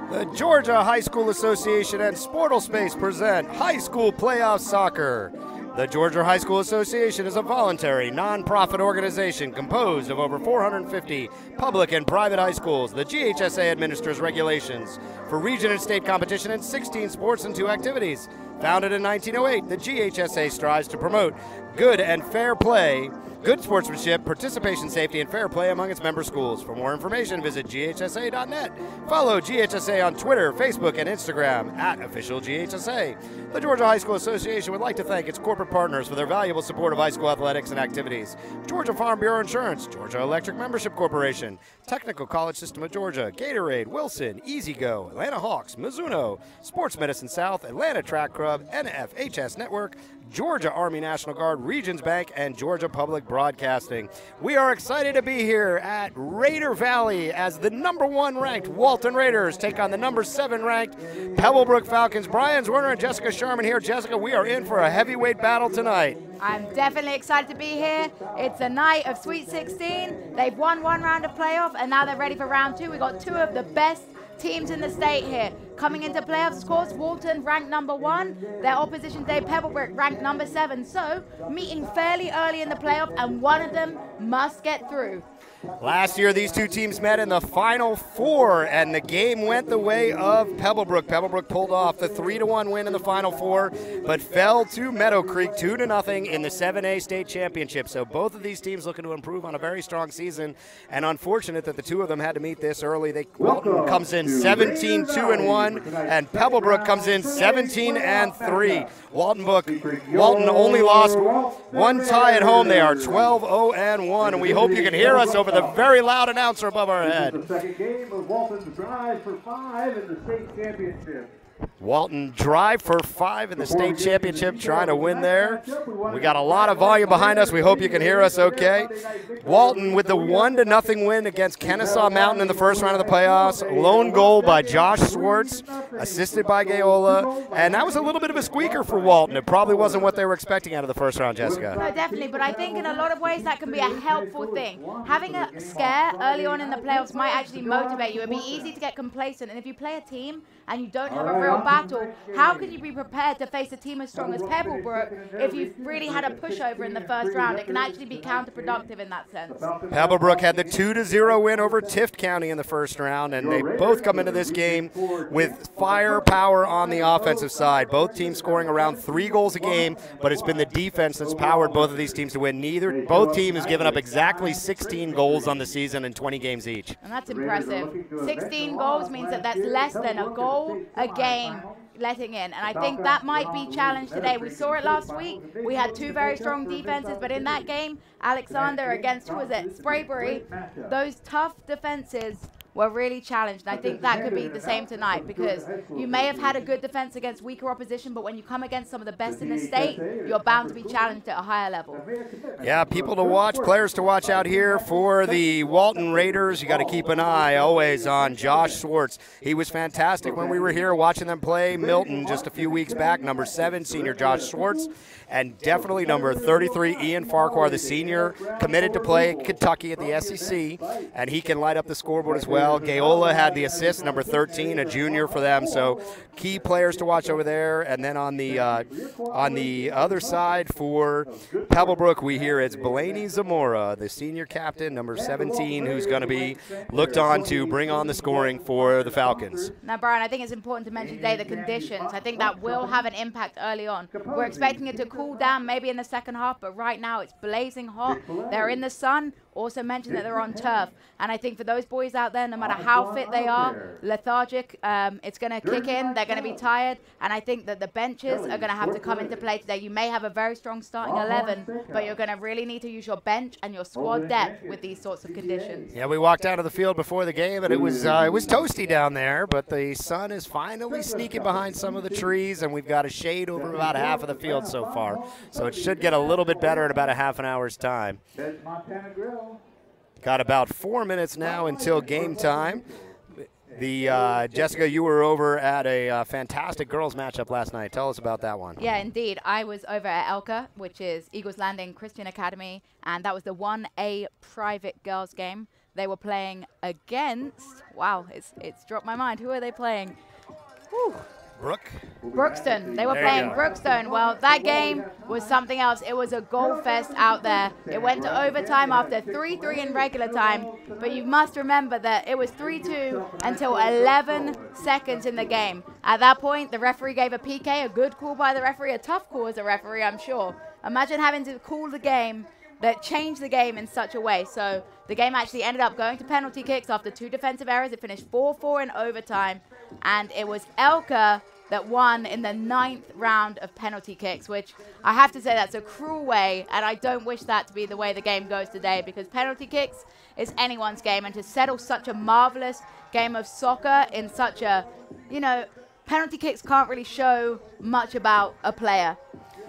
The Georgia High School Association and Sportal Space present High School Playoff Soccer. The Georgia High School Association is a voluntary, non-profit organization composed of over 450 public and private high schools. The GHSA administers regulations for region and state competition in 16 sports and 2 activities. Founded in 1908, the GHSA strives to promote good and fair play, good sportsmanship, participation, safety, and fair play among its member schools. For more information, visit ghsa.net. Follow GHSA on Twitter, Facebook, and Instagram @OfficialGHSA. The Georgia High School Association would like to thank its corporate partners for their valuable support of high school athletics and activities. Georgia Farm Bureau Insurance, Georgia Electric Membership Corporation, Technical College System of Georgia, Gatorade, Wilson, EasyGo, Atlanta Hawks, Mizuno, Sports Medicine South, Atlanta Track Club, NFHS Network, Georgia Army National Guard, Regions Bank, and Georgia Public Broadcasting. We are excited to be here at Raider Valley as the #1 ranked Walton Raiders take on the #7 ranked Pebblebrook Falcons. Brian Werner and Jessica Sherman here. Jessica, we are in for a heavyweight battle tonight. I'm definitely excited to be here. It's a night of Sweet 16. They've won 1 round of playoff, and now they're ready for round 2. We've got 2 of the best teams in the state here. Coming into playoffs, of course, Walton ranked #1. Their opposition today, Pebblebrook, ranked #7. So, meeting fairly early in the playoff, and one of them must get through. Last year, these 2 teams met in the Final Four, and the game went the way of Pebblebrook. Pebblebrook pulled off the 3-1 win in the Final Four, but fell to Meadowcreek 2-0 in the 7A state championship. So both of these teams looking to improve on a very strong season, and unfortunate that the 2 of them had to meet this early. Walton comes in 17-2-1, and Pebblebrook comes in 17-3. Walton only lost 1 tie at home. They are 12-0-1, and we hope you can hear us over the very loud announcer above our head. The second game of Walton's drive for 5 in the state championship. Walton drive for 5 in the state championship, trying to win there. We got a lot of volume behind us. We hope you can hear us okay. Walton with the 1-0 win against Kennesaw Mountain in the first round of the playoffs. Lone goal by Josh Schwartz, assisted by Gayola. And that was a little bit of a squeaker for Walton. It probably wasn't what they were expecting out of the first round, Jessica. No, definitely, but I think in a lot of ways that can be a helpful thing. Having a scare early on in the playoffs might actually motivate you. It'd be easy to get complacent, and if you play a team and you don't have a real battle, how can you be prepared to face a team as strong as Pebblebrook if you've really had a pushover in the first round? It can actually be counterproductive in that sense. Pebblebrook had the 2-0 win over Tift County in the first round, and they both come into this game with firepower on the offensive side. Both teams scoring around 3 goals a game, but it's been the defense that's powered both of these teams to win. Both teams has given up exactly 16 goals on the season in 20 games each. And that's impressive. 16 goals means that that's less than a goal a game letting in, and I think that might be challenged today. We saw it last week. We had 2 very strong defenses, but in that game, Alexander against, who was it, Spraybury, those tough defenses were really challenged. And I think that could be the same tonight, because you may have had a good defense against weaker opposition, but when you come against some of the best in the state, you're bound to be challenged at a higher level. Yeah, people to watch, players to watch out here for the Walton Raiders. You got to keep an eye always on Josh Schwartz. He was fantastic when we were here watching them play Milton just a few weeks back. #7, senior Josh Schwartz, and definitely #33, Ian Farquhar, the senior, committed to play Kentucky at the SEC, and he can light up the scoreboard as well. Gayola had the assist, #13, a junior for them. So key players to watch over there. And then on the other side for Pebblebrook, we hear it's Blaney Zamora, the senior captain, #17, who's going to be looked on to bring on the scoring for the Falcons. Now, Brian, I think it's important to mention today the conditions. I think that will have an impact early on. We're expecting it to cool down maybe in the second half, but right now it's blazing hot. They're in the sun. Also mentioned that they're on turf. And I think for those boys out there, no matter how fit they are, lethargic, it's going to kick in. They're going to be tired. And I think that the benches are going to have to come into play today. You may have a very strong starting 11, but you're going to really need to use your bench and your squad depth with these sorts of conditions. Yeah, we walked out of the field before the game, and it was toasty down there, but the sun is finally sneaking behind some of the trees, and we've got a shade over about half of the field so far. So it should get a little bit better in about a half an hour's time. Got about 4 minutes now until game time. Jessica, you were over at a fantastic girls matchup last night. Tell us about that one. Yeah, indeed. I was over at Elka, which is Eagles Landing Christian Academy, and that was the 1A private girls game. They were playing against, wow, it's dropped my mind. Who are they playing? Whew. Brookston. They were playing Brookstone. Well, that game was something else. It was a goal fest out there. It went to overtime after 3-3 in regular time. But you must remember that it was 3-2 until 11 seconds in the game. At that point, the referee gave a PK, a good call by the referee, a tough call as a referee, I'm sure. Imagine having to call the game that changed the game in such a way. So the game actually ended up going to penalty kicks after 2 defensive errors. It finished 4-4 in overtime. And it was Elka that won in the 9th round of penalty kicks, which I have to say that's a cruel way, and I don't wish that to be the way the game goes today, because penalty kicks is anyone's game, and to settle such a marvelous game of soccer in such a, penalty kicks can't really show much about a player.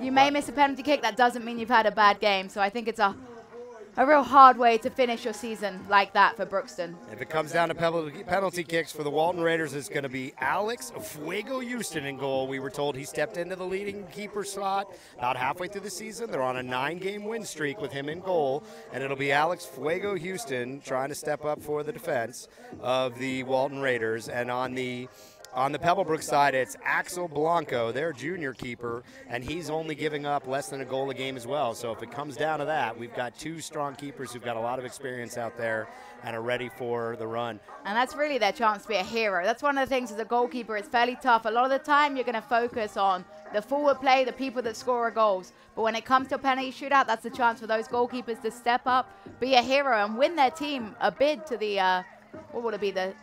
You may miss a penalty kick, that doesn't mean you've had a bad game, so I think it's a real hard way to finish your season like that for Brookston. If it comes down to penalty kicks for the Walton Raiders, it's going to be Alex Fuego Houston in goal. We were told he stepped into the leading keeper slot about halfway through the season. They're on a 9-game win streak with him in goal, and it'll be Alex Fuego Houston trying to step up for the defense of the Walton Raiders. And on the Pebblebrook side, it's Axel Blanco, their junior keeper, and he's only giving up less than a goal a game as well. So if it comes down to that, we've got 2 strong keepers who've got a lot of experience out there and are ready for the run. And that's really their chance to be a hero. That's one of the things as a goalkeeper, it's fairly tough. A lot of the time, you're going to focus on the forward play, the people that score goals. But when it comes to a penalty shootout, that's the chance for those goalkeepers to step up, be a hero, and win their team a bid to the, what would it be, the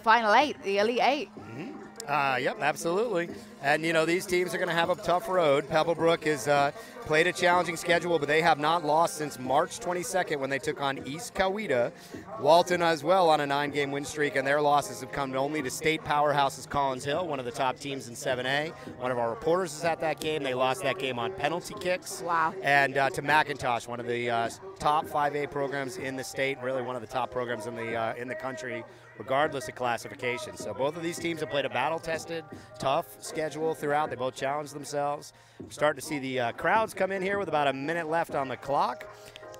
final 8, the Elite 8. Mm-hmm. Yep, absolutely. And, these teams are going to have a tough road. Pebblebrook has played a challenging schedule, but they have not lost since March 22nd when they took on East Coweta. Walton as well on a 9-game win streak, and their losses have come only to state powerhouses Collins Hill, one of the top teams in 7A. One of our reporters is at that game. They lost that game on penalty kicks. Wow. And to McIntosh, one of the top 5A programs in the state, really one of the top programs in the country, regardless of classification. So both of these teams have played a battle-tested, tough schedule throughout. They both challenged themselves. We're starting to see the crowds come in here with about a minute left on the clock.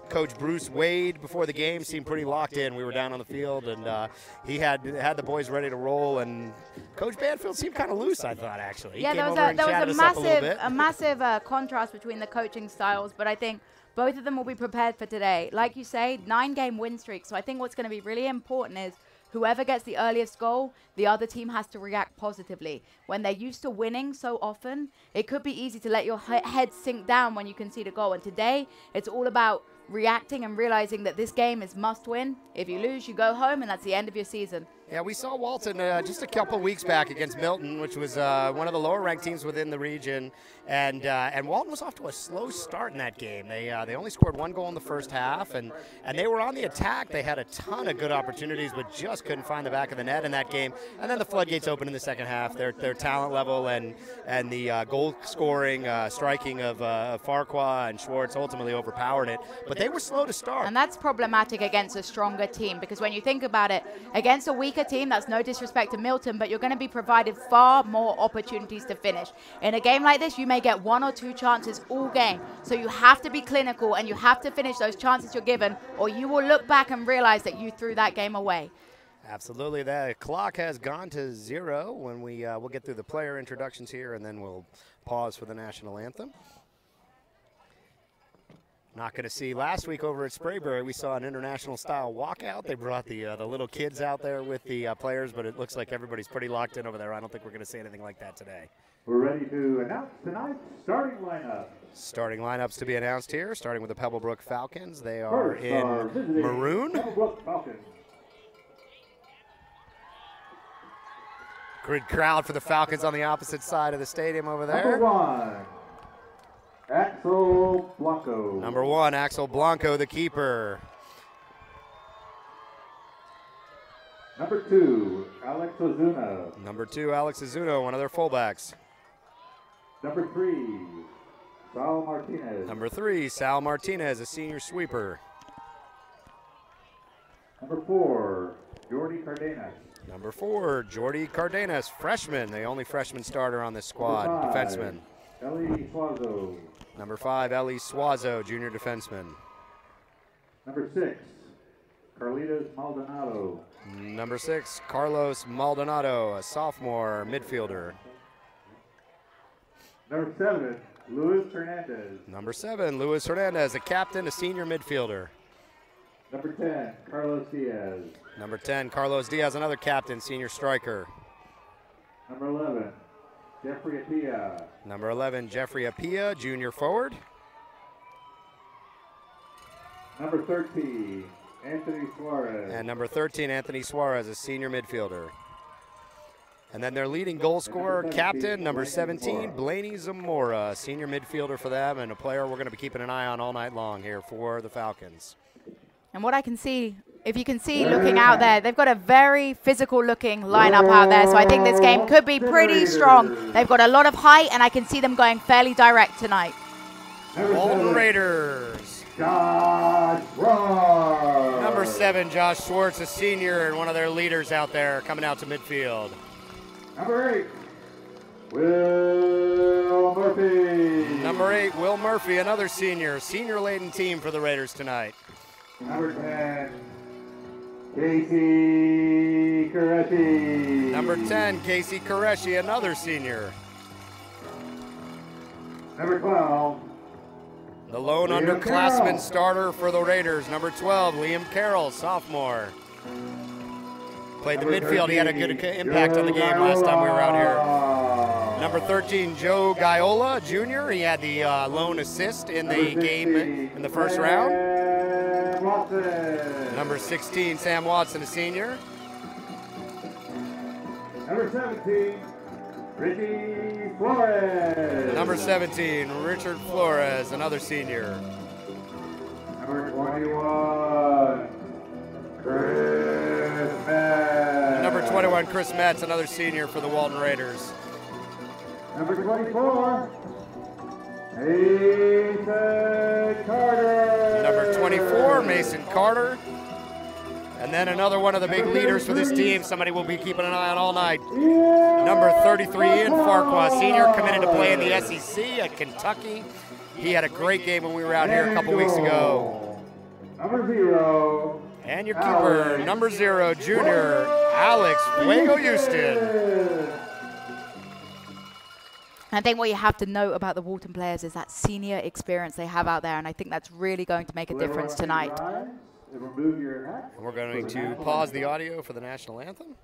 Coach Bruce Wade, before the game, seemed pretty locked in. We were down on the field, and he had the boys ready to roll. And Coach Banfield seemed kind of loose, I thought, actually. Yeah, there was a massive contrast between the coaching styles, but I think both of them will be prepared for today. Like you say, 9-game win streak. So I think what's going to be really important is whoever gets the earliest goal, the other team has to react positively. When they're used to winning so often, it could be easy to let your head sink down when you concede a goal. And today, it's all about reacting and realizing that this game is must win. If you lose, you go home, and that's the end of your season. Yeah, we saw Walton just a couple weeks back against Milton, which was one of the lower-ranked teams within the region, and Walton was off to a slow start in that game. They only scored 1 goal in the first half, and they were on the attack. They had a ton of good opportunities, but just couldn't find the back of the net in that game. And then the floodgates opened in the second half. Their talent level and the goal scoring, striking of Farquhar and Schwartz ultimately overpowered it. But they were slow to start. And that's problematic against a stronger team, because when you think about it, against a weaker team, that's no disrespect to Milton, but you're going to be provided far more opportunities to finish. In a game like this, you may get 1 or 2 chances all game. So you have to be clinical, and you have to finish those chances you're given, or you will look back and realize that you threw that game away. Absolutely. The clock has gone to 0 when we'll get through the player introductions here, and then we'll pause for the national anthem. Not going to see. Last week over at Sprayberry, we saw an international-style walkout. They brought the little kids out there with the players, but it looks like everybody's pretty locked in over there. I don't think we're going to see anything like that today. We're ready to announce tonight's starting lineup. Starting lineups to be announced here, starting with the Pebblebrook Falcons. They are in maroon. Pebblebrook Falcons. Good crowd for the Falcons on the opposite side of the stadium over there. Number 1, Axel Blanco. Number 1, Axel Blanco, the keeper. Number 2, Alex Ozuna. Number 2, Alex Ozuna, one of their fullbacks. Number 3, Sal Martinez. Number 3, Sal Martinez, a senior sweeper. Number 4, Jordi Cardenas. Number 4, Jordy Cardenas, freshman, the only freshman starter on this squad, defenseman. Ellie Suazo. Number 5, Ellie Suazo, junior defenseman. Number 6, Carlitos Maldonado. Number 6, Carlos Maldonado, a sophomore midfielder. Number 7, Luis Hernandez. Number 7, Luis Hernandez, a captain, a senior midfielder. Number 10, Carlos Diaz. Number 10, Carlos Diaz, another captain, senior striker. Number 11, Jeffrey Apia. Number 11, Jeffrey Apia, junior forward. Number 13, Anthony Suarez. And number 13, Anthony Suarez, a senior midfielder. And then their leading goal scorer, captain, number 17, Blaney Zamora, senior midfielder for them, and a player we're going to be keeping an eye on all night long here for the Falcons. And what I can see, if you can see looking out there, they've got a very physical looking lineup out there. So I think this game could be pretty strong. They've got a lot of height, and I can see them going fairly direct tonight. Walton Raiders. Josh Schwartz. Number 7, Josh Schwartz, a senior and one of their leaders out there coming out to midfield. Number 8, Will Murphy. Number 8, Will Murphy, another senior-laden team for the Raiders tonight. Number 10, Casey Koreshi. Number 10, Casey Koreshi, another senior. Number 12, The lone Liam underclassman Carroll. starter for the Raiders, number 12, Liam Carroll, sophomore. Played the Number midfield. He had a good impact on the game last time we were out here. Number 13, Joe Gaiola, junior. He had the lone assist in the game in the first round. Walton. Number 16, Sam Watson, a senior. Number 17, Ricky Flores. Number 17, Richard Flores, another senior. Number 21, Chris Metz. Number 21, Chris Metz, another senior for the Walton Raiders. Number 24, Mason Carter. Number 24, Mason Carter. And then another one of the big leaders for this team, somebody we'll be keeping an eye on all night. Number 33, Ian Farquhar, senior, committed to play in the SEC at Kentucky. He had a great game when we were out here a couple weeks ago. Number 0. And your keeper, number 0, junior, Alex Fuego Houston. I think what you have to note about the Walton players is that senior experience they have out there, and I think that's really going to make a difference tonight. Remove your hat. We're going to pause the audio for the national anthem.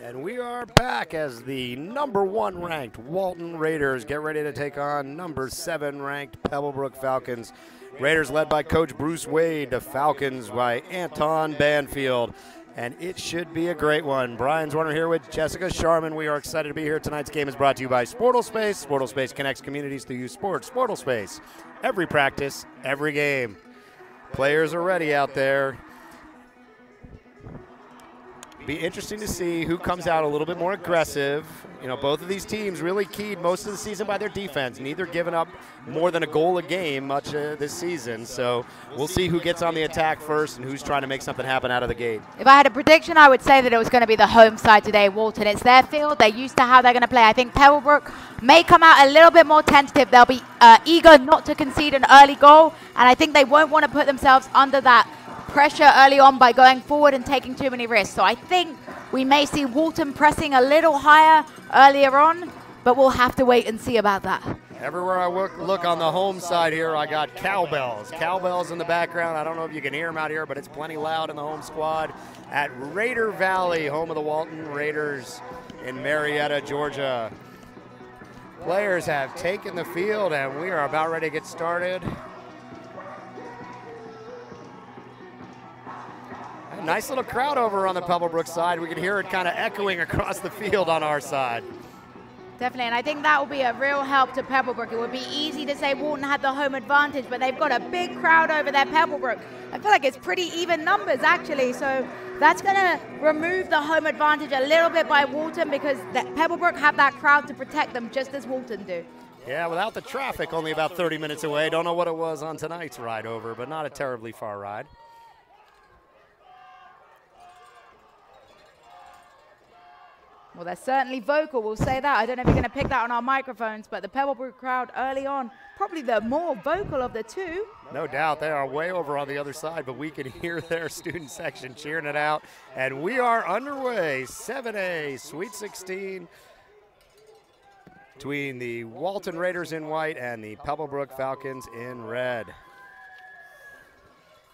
And we are back as the number 1 ranked Walton Raiders get ready to take on number 7 ranked Pebblebrook Falcons. Raiders led by Coach Bruce Wade, the Falcons by Anton Banfield. And it should be a great one. Brian Zorner here with Jessica Sharman. We are excited to be here. Tonight's game is brought to you by Sportal Space. Sportal Space connects communities to use sports. Sportal Space, every practice, every game. Players are ready out there. be interesting to see who comes out a little bit more aggressive. You know, both of these teams really keyed most of the season by their defense, neither giving up more than a goal a game much this season. So we'll see who gets on the attack first and who's trying to make something happen out of the gate. If I had a prediction, I would say that it was going to be the home side today, Walton. It's their field. They're used to how they're going to play. I think Pebblebrook may come out a little bit more tentative. They'll be eager not to concede an early goal, and I think they won't want to put themselves under that pressure early on by going forward and taking too many risks. So I think we may see Walton pressing a little higher earlier on, but we'll have to wait and see about that. Everywhere I look on the home side here, I got cowbells. Cowbells in the background. I don't know if you can hear them out here, but it's plenty loud in the home squad at Raider Valley, home of the Walton Raiders in Marietta, Georgia. Players have taken the field, and we are about ready to get started. A nice little crowd over on the Pebblebrook side. We can hear it kind of echoing across the field on our side. Definitely, and I think that will be a real help to Pebblebrook. It would be easy to say Walton had the home advantage, but they've got a big crowd over there, Pebblebrook. I feel like it's pretty even numbers, actually, so that's going to remove the home advantage a little bit by Walton because Pebblebrook have that crowd to protect them just as Walton do. Yeah, without the traffic, only about 30 minutes away. Don't know what it was on tonight's ride over, but not a terribly far ride. Well, they're certainly vocal, we'll say that. I don't know if you're going to pick that on our microphones, but the Pebblebrook crowd early on, probably the more vocal of the two. No doubt, they are way over on the other side, but we can hear their student section cheering it out. And we are underway, 7A, Sweet 16, between the Walton Raiders in white and the Pebblebrook Falcons in red.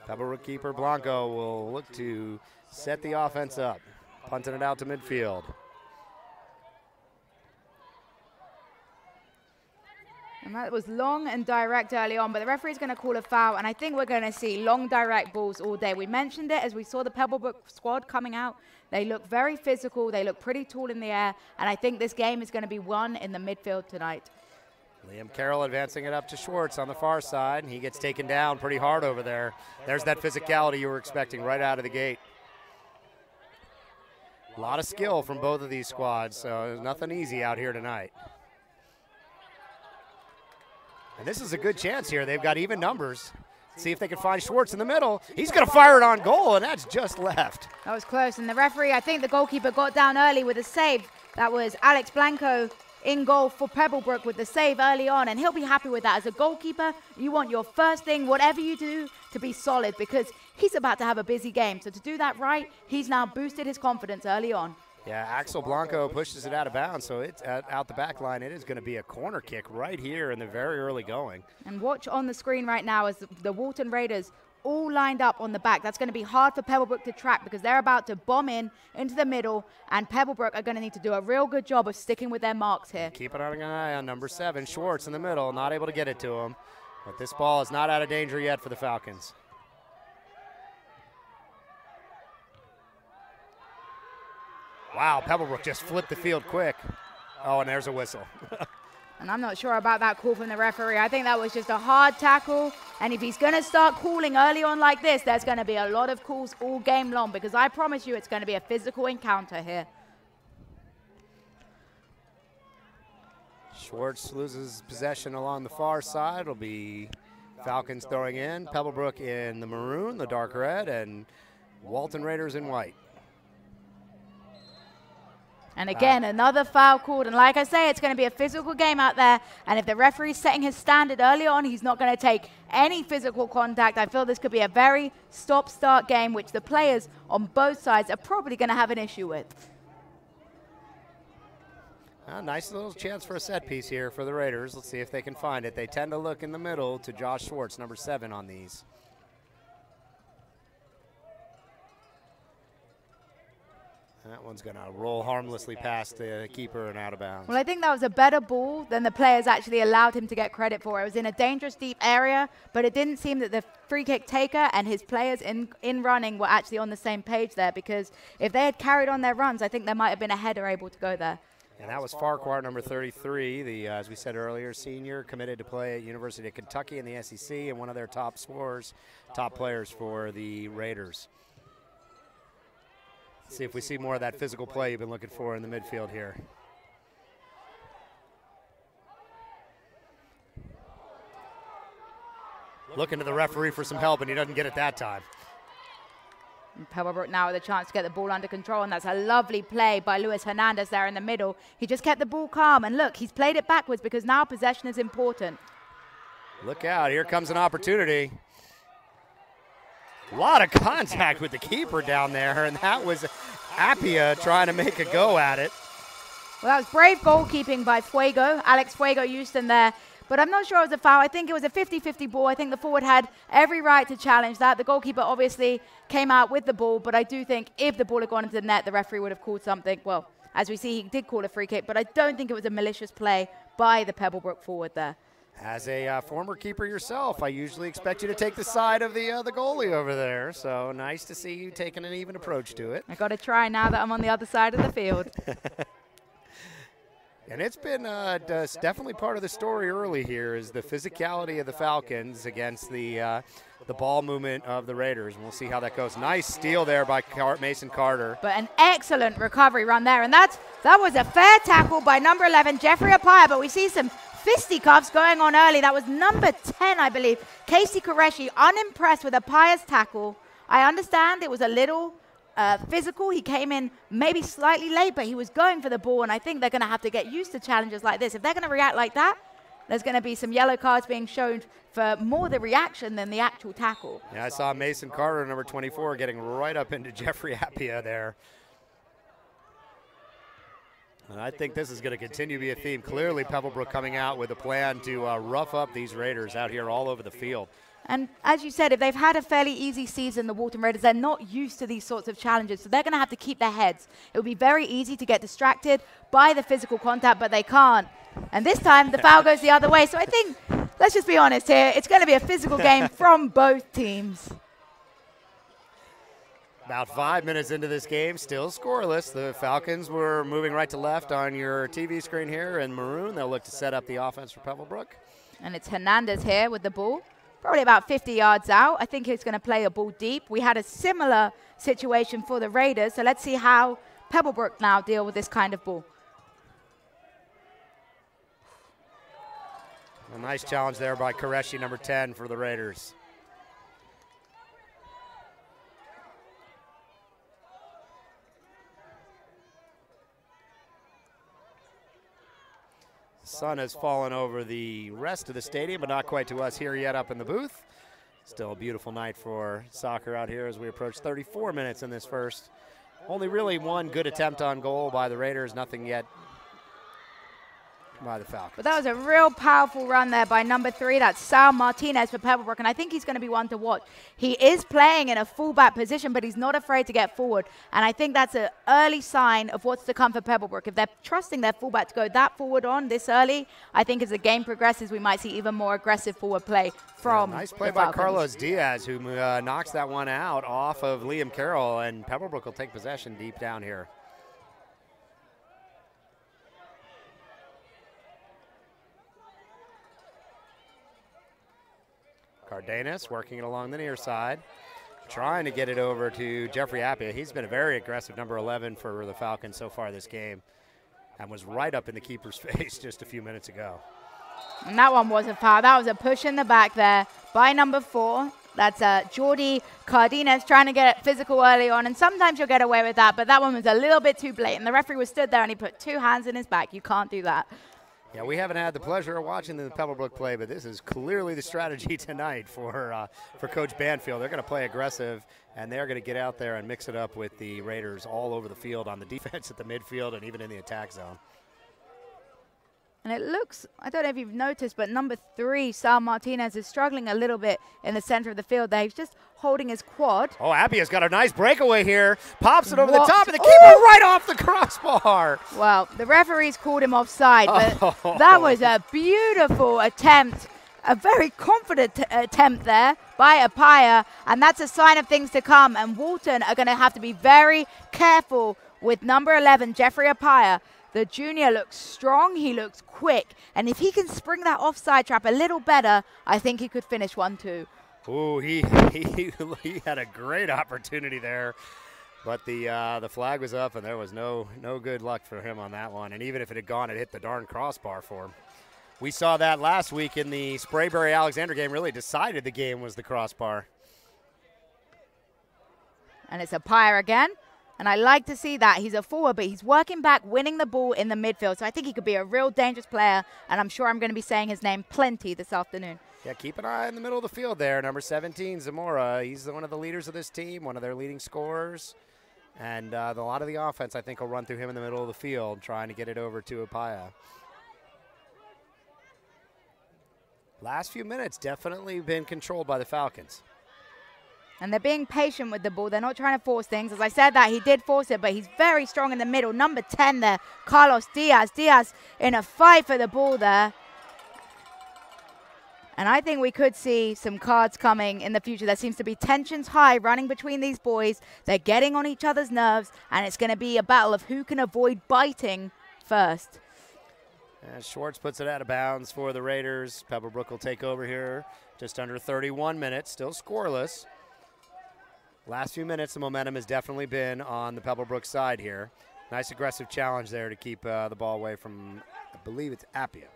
Pebblebrook keeper Blanco will look to set the offense up, punting it out to midfield. And that was long and direct early on, but the referee's going to call a foul, and I think we're going to see long, direct balls all day. We mentioned it as we saw the Pebblebrook squad coming out. They look very physical. They look pretty tall in the air, and I think this game is going to be won in the midfield tonight. Liam Carroll advancing it up to Schwartz on the far side, and he gets taken down pretty hard over there. There's that physicality you were expecting right out of the gate. A lot of skill from both of these squads, so there's nothing easy out here tonight. And this is a good chance here. They've got even numbers. See if they can find Schwartz in the middle. He's going to fire it on goal, and that's just left. That was close. And the referee, I think the goalkeeper got down early with a save. That was Alex Blanco in goal for Pebblebrook with the save early on, and he'll be happy with that. As a goalkeeper, you want your first thing, whatever you do, to be solid because he's about to have a busy game. So to do that right, he's now boosted his confidence early on. Yeah, Axel Blanco pushes it out of bounds, so it's out the back line. It is going to be a corner kick right here in the very early going. And watch on the screen right now as the Walton Raiders all lined up on the back. That's going to be hard for Pebblebrook to track because they're about to bomb into the middle, and Pebblebrook are going to need to do a real good job of sticking with their marks here. Keep an eye on number 7, Schwartz in the middle, not able to get it to him. But this ball is not out of danger yet for the Falcons. Wow, Pebblebrook just flipped the field quick. Oh, and there's a whistle. And I'm not sure about that call from the referee. I think that was just a hard tackle. And if he's going to start calling early on like this, there's going to be a lot of calls all game long because I promise you it's going to be a physical encounter here. Schwartz loses possession along the far side. It'll be Falcons throwing in. Pebblebrook in the maroon, the dark red, and Walton Raiders in white. And again, another foul called. And like I say, it's going to be a physical game out there. And if the referee's setting his standard early on, he's not going to take any physical contact. I feel this could be a very stop-start game, which the players on both sides are probably going to have an issue with. Nice little chance for a set piece here for the Raiders. Let's see if they can find it. They tend to look in the middle to Josh Schwartz, number 7 on these. That one's going to roll harmlessly past the keeper and out of bounds. Well, I think that was a better ball than the players actually allowed him to get credit for. It was in a dangerous, deep area, but it didn't seem that the free kick taker and his players in running were actually on the same page there because if they had carried on their runs, I think there might have been a header able to go there. And that was Farquhar, number 33, the, as we said earlier, senior, committed to play at University of Kentucky in the SEC and one of their top scorers, top players for the Raiders. See if we see more of that physical play you've been looking for in the midfield here. Looking to the referee for some help, and he doesn't get it that time. And Pebblebrook now with a chance to get the ball under control, and that's a lovely play by Luis Hernandez there in the middle. He just kept the ball calm, and look, he's played it backwards because now possession is important. Look out, here comes an opportunity. A lot of contact with the keeper down there, and that was Appia trying to make a go at it. Well, that was brave goalkeeping by Fuego, Alex Fuego Houston there. But I'm not sure it was a foul. I think it was a 50-50 ball. I think the forward had every right to challenge that. The goalkeeper obviously came out with the ball, but I do think if the ball had gone into the net, the referee would have called something. Well, as we see, he did call a free kick, but I don't think it was a malicious play by the Pebblebrook forward there. As a former keeper yourself, I usually expect you to take the side of the goalie over there. So nice to see you taking an even approach to it. I got to try now that I'm on the other side of the field. And it's been definitely part of the story early here is the physicality of the Falcons against the ball movement of the Raiders. And we'll see how that goes. Nice steal there by Mason Carter. But an excellent recovery run there. And that was a fair tackle by number 11, Jeffrey Apaya. But we see some fisticuffs going on early. That was number 10, I believe. Casey Qureshi, unimpressed with Apaya's tackle. I understand it was a little physical. He came in maybe slightly late, but he was going for the ball, and I think they're going to have to get used to challenges like this. If they're going to react like that, there's going to be some yellow cards being shown for more the reaction than the actual tackle. Yeah, I saw Mason Carter, number 24, getting right up into Jeffrey Appia there. And I think this is going to continue to be a theme. Clearly, Pebblebrook coming out with a plan to rough up these Raiders out here all over the field. And as you said, if they've had a fairly easy season, the Walton Raiders, they're not used to these sorts of challenges, so they're going to have to keep their heads. It will be very easy to get distracted by the physical contact, but they can't. And this time, the foul goes the other way. So I think, let's just be honest here, it's going to be a physical game from both teams. About 5 minutes into this game, still scoreless. The Falcons were moving right to left on your TV screen here in maroon. They'll look to set up the offense for Pebblebrook. And it's Hernandez here with the ball. Probably about 50 yards out. I think he's going to play a ball deep. We had a similar situation for the Raiders, so let's see how Pebblebrook now deal with this kind of ball. A nice challenge there by Qureshi, number 10, for the Raiders. Sun has fallen over the rest of the stadium, but not quite to us here yet up in the booth. Still a beautiful night for soccer out here as we approach 34 minutes in this first. Only really one good attempt on goal by the Raiders, nothing yet by the Falcons. But that was a real powerful run there by number 3. That's Sal Martinez for Pebblebrook, and I think he's going to be one to watch. He is playing in a fullback position, but he's not afraid to get forward, and I think that's an early sign of what's to come for Pebblebrook. If they're trusting their fullback to go that forward on this early, I think as the game progresses, we might see even more aggressive forward play from nice play the by Falcons. Carlos Diaz, who knocks that one out off of Liam Carroll, and Pebblebrook will take possession deep down here. Cardenas working it along the near side, trying to get it over to Jeffrey Appia. He's been a very aggressive number 11 for the Falcons so far this game and was right up in the keeper's face just a few minutes ago. And that one was a foul. That was a push in the back there by number 4. That's Jordi Cardenas trying to get it physical early on, and sometimes you'll get away with that, but that one was a little bit too blatant. The referee was stood there and he put 2 hands in his back. You can't do that. Yeah, we haven't had the pleasure of watching the Pebblebrook play, but this is clearly the strategy tonight for Coach Banfield. They're going to play aggressive, and they're going to get out there and mix it up with the Raiders all over the field on the defense at the midfield and even in the attack zone. And it looks, I don't know if you've noticed, but number 3, Sal Martinez, is struggling a little bit in the center of the field there. He's just holding his quad. Oh, Appia's got a nice breakaway here. Pops it over the top, and the keeper right off the crossbar. Well, the referee's called him offside, but that was a beautiful attempt, a very confident attempt there by Apaya, and that's a sign of things to come. And Walton are going to have to be very careful with number 11, Jeffrey Apaya. The junior looks strong, he looks quick, and if he can spring that offside trap a little better, I think he could finish 1-2. Ooh, he had a great opportunity there. But the flag was up, and there was no good luck for him on that one. And even if it had gone, it hit the darn crossbar for him. We saw that last week in the Sprayberry-Alexander game. Really decided the game was the crossbar. And it's a Pyre again. And I like to see that. He's a forward, but he's working back, winning the ball in the midfield. So I think he could be a real dangerous player, and I'm sure I'm going to be saying his name plenty this afternoon. Yeah, keep an eye in the middle of the field there. Number 17, Zamora. He's one of the leaders of this team, one of their leading scorers. And a lot of the offense, I think, will run through him in the middle of the field, trying to get it over to Apaya. Last few minutes definitely been controlled by the Falcons. And they're being patient with the ball. They're not trying to force things. As I said that, he did force it, but he's very strong in the middle. Number 10 there, Carlos Diaz. Diaz in a fight for the ball there. And I think we could see some cards coming in the future. There seems to be tensions high running between these boys. They're getting on each other's nerves, and it's going to be a battle of who can avoid biting first. Schwartz puts it out of bounds for the Raiders. Pebblebrook will take over here. Just under 31 minutes, still scoreless. Last few minutes, the momentum has definitely been on the Pebblebrook side here. Nice aggressive challenge there to keep the ball away from, I believe it's Appia.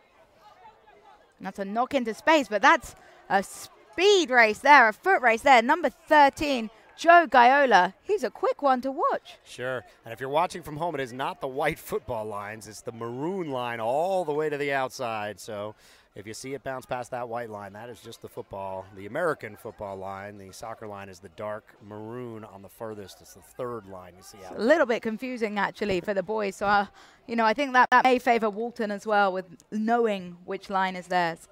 And that's a knock into space, but that's a speed race there, a foot race there. Number 13, Joe Gaiola. He's a quick one to watch. Sure. And if you're watching from home, it is not the white football lines. It's the maroon line all the way to the outside. So if you see it bounce past that white line, that is just the football, the American football line. The soccer line is the dark maroon on the furthest. It's the third line you see out there. A little bit confusing, actually, for the boys. So, you know, I think that may favor Walton as well with knowing which line is theirs.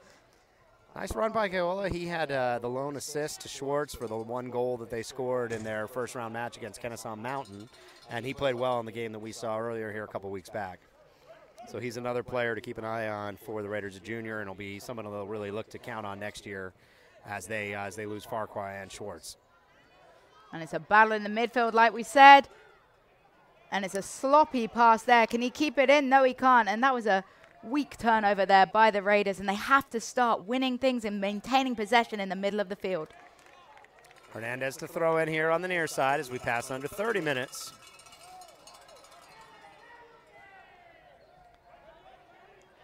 Nice run by Gaiola. He had the lone assist to Schwartz for the one goal that they scored in their first-round match against Kennesaw Mountain, and he played well in the game that we saw earlier here a couple weeks back. So he's another player to keep an eye on for the Raiders, a junior, and will be someone they'll really look to count on next year as they lose Farquhar and Schwartz. And it's a battle in the midfield, like we said. And it's a sloppy pass there. Can he keep it in? No, he can't. And that was a weak turnover there by the Raiders, and they have to start winning things and maintaining possession in the middle of the field. Hernandez to throw in here on the near side as we pass under 30 minutes.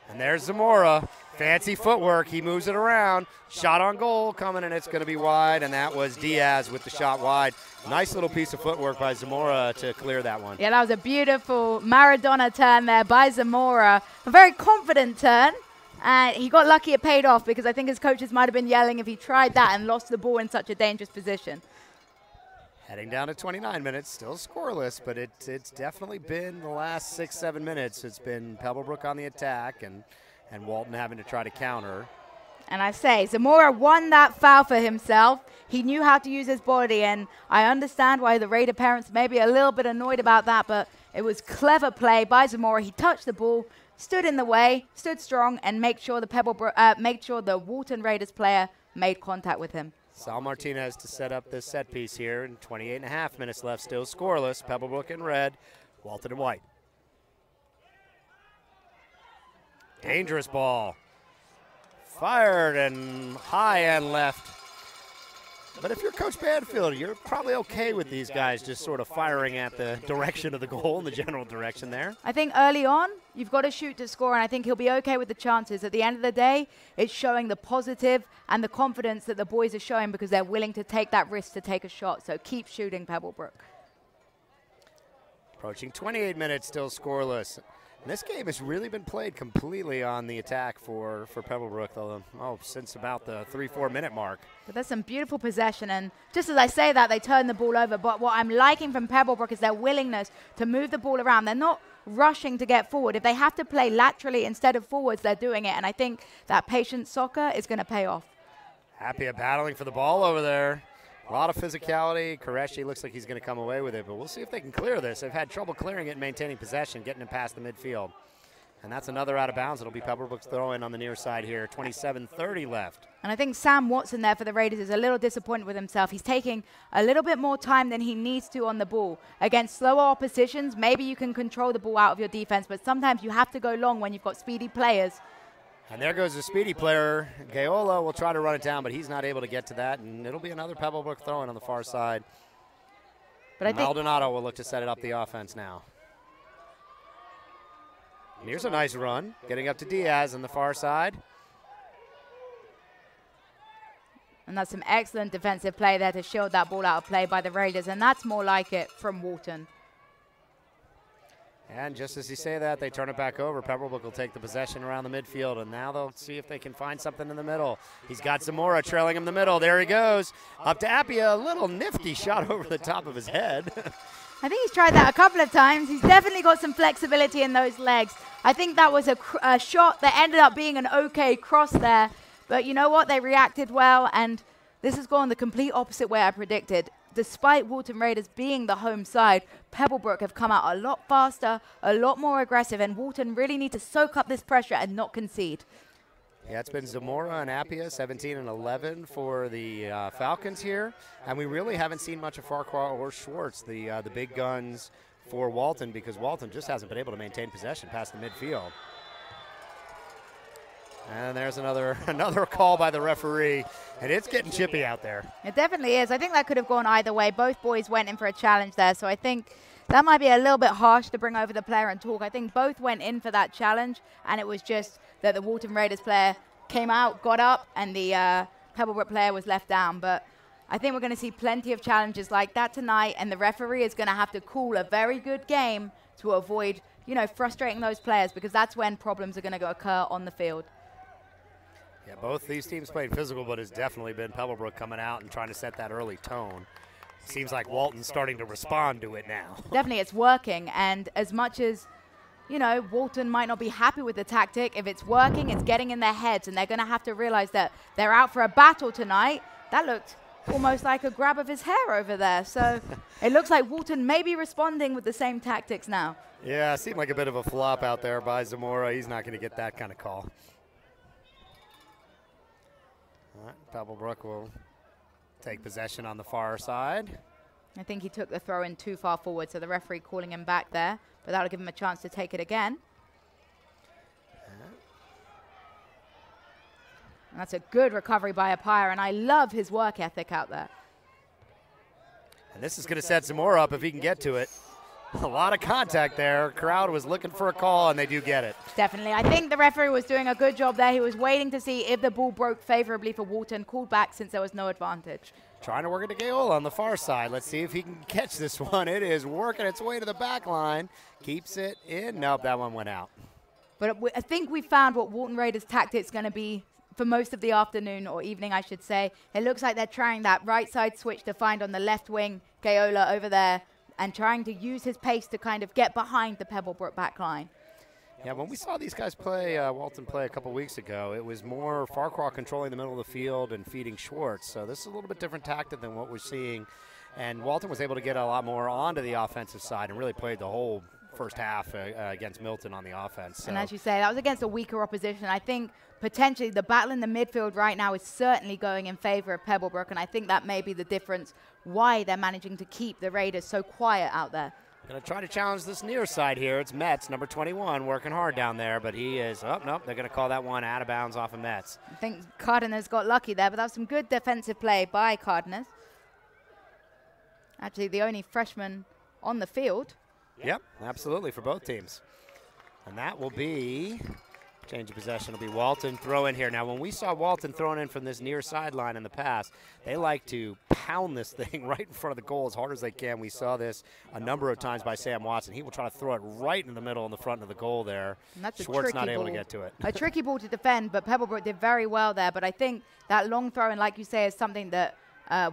And there's Zamora. Fancy footwork. He moves it around. Shot on goal coming, and it's going to be wide, and that was Diaz with the shot wide. Nice little piece of footwork by Zamora to clear that one. Yeah, that was a beautiful Maradona turn there by Zamora. A very confident turn. And he got lucky it paid off, because I think his coaches might have been yelling if he tried that and lost the ball in such a dangerous position. Heading down to 29 minutes, still scoreless, but it's definitely been the last 6-7 minutes. It's been Pebblebrook on the attack and Walton having to try to counter. And I say, Zamora won that foul for himself. He knew how to use his body, and I understand why the Raider parents may be a little bit annoyed about that, but it was clever play by Zamora. He touched the ball, stood in the way, stood strong, and made sure the Walton Raiders player made contact with him. Sal Martinez to set up this set piece here, and 28.5 minutes left, still scoreless. Pebblebrook in red, Walton in white. Dangerous ball. Fired and high and left. But if you're Coach Banfield, you're probably okay with these guys just sort of firing at the direction of the goal in the general direction there. I think early on, you've got to shoot to score, and I think he'll be okay with the chances. At the end of the day, it's showing the positive and the confidence that the boys are showing because they're willing to take that risk to take a shot. So keep shooting, Pebblebrook. Approaching 28 minutes, still scoreless. And this game has really been played completely on the attack for Pebblebrook, since about the 3-4 minute mark. But there's some beautiful possession, and just as I say that, they turn the ball over. But what I'm liking from Pebblebrook is their willingness to move the ball around. They're not rushing to get forward. If they have to play laterally instead of forwards, they're doing it. And I think that patient soccer is going to pay off. Appia battling for the ball over there. A lot of physicality. Qureshi looks like he's going to come away with it, but we'll see if they can clear this. They've had trouble clearing it and maintaining possession, getting it past the midfield. And that's another out of bounds. It'll be Pebblebrook's throw-in on the near side here. 27:30 left. And I think Sam Watson there for the Raiders is a little disappointed with himself. He's taking a little bit more time than he needs to on the ball. Against slower oppositions, maybe you can control the ball out of your defense, but sometimes you have to go long when you've got speedy players. And there goes the speedy player. Gaiola will try to run it down, but he's not able to get to that, and it'll be another Pebblebrook throw-in on the far side. But I think Maldonado will look to set it up the offense now. And here's a nice run, getting up to Diaz on the far side. And that's some excellent defensive play there to shield that ball out of play by the Raiders, and that's more like it from Walton. And just as you say that, they turn it back over. Pebblebrook will take the possession around the midfield, and now they'll see if they can find something in the middle. He's got Zamora trailing him in the middle. There he goes. Up to Appia, a little nifty shot over the top of his head. I think he's tried that a couple of times. He's definitely got some flexibility in those legs. I think that was a shot that ended up being an okay cross there. But you know what? They reacted well, and this has gone the complete opposite way I predicted. Despite Walton Raiders being the home side, Pebblebrook have come out a lot faster, a lot more aggressive, and Walton really need to soak up this pressure and not concede. Yeah, it's been Zamora and Appia, 17 and 11 for the Falcons here. And we really haven't seen much of Farquhar or Schwartz, the big guns for Walton, because Walton just hasn't been able to maintain possession past the midfield. And there's another call by the referee, and it's getting chippy out there. It definitely is. I think that could have gone either way. Both boys went in for a challenge there, so I think that might be a little bit harsh to bring over the player and talk. I think both went in for that challenge, and it was just that the Walton Raiders player came out, got up, and the Pebblebrook player was left down. But I think we're going to see plenty of challenges like that tonight, and the referee is going to have to call a very good game to avoid, you know, frustrating those players, because that's when problems are going to occur on the field. Yeah, both these teams played physical, but it's definitely been Pebblebrook coming out and trying to set that early tone. Seems like Walton's starting to respond to it now. Definitely, it's working, and as much as, you know, Walton might not be happy with the tactic, if it's working, it's getting in their heads, and they're going to have to realize that they're out for a battle tonight. That looked almost like a grab of his hair over there, so it looks like Walton may be responding with the same tactics now. Yeah, it seemed like a bit of a flop out there by Zamora. He's not going to get that kind of call. All right, Pebblebrook will take possession on the far side. I think he took the throw in too far forward, so the referee calling him back there, but that'll give him a chance to take it again. And that's a good recovery by Appiah, and I love his work ethic out there. And this is going to set Zamora up if he can get to it. A lot of contact there. Crowd was looking for a call, and they do get it. Definitely. I think the referee was doing a good job there. He was waiting to see if the ball broke favorably for Walton, called back since there was no advantage. Trying to work it to Gayola on the far side. Let's see if he can catch this one. It is working its way to the back line. Keeps it in. Nope, that one went out. But I think we found what Walton Raiders' tactics going to be for most of the afternoon, or evening, I should say. It looks like they're trying that right side switch to find on the left wing, Gayola over there, and trying to use his pace to kind of get behind the Pebblebrook back line. Yeah, when we saw these guys play, Walton play a couple weeks ago, it was more Farquhar controlling the middle of the field and feeding Schwartz. So this is a little bit different tactic than what we're seeing. And Walton was able to get a lot more onto the offensive side and really played the whole first half against Milton on the offense. So. And as you say, that was against a weaker opposition. I think potentially the battle in the midfield right now is certainly going in favor of Pebblebrook, and I think that may be the difference why they're managing to keep the Raiders so quiet out there. Going to try to challenge this near side here. It's Metz, number 21, working hard down there, but he is, oh, nope, they're going to call that one out of bounds off of Metz. I think Cardenas got lucky there, but that was some good defensive play by Cardenas. Actually, the only freshman on the field. Yep, absolutely, for both teams. And that will be, change of possession will be Walton throw in here. Now, when we saw Walton thrown in from this near sideline in the past, they like to pound this thing right in front of the goal as hard as they can. We saw this a number of times by Sam Watson. He will try to throw it right in the middle in the front of the goal there. And that's Schwartz not able to get to it. A tricky ball to defend, but Pebblebrook did very well there. But I think that long throw, and like you say, is something that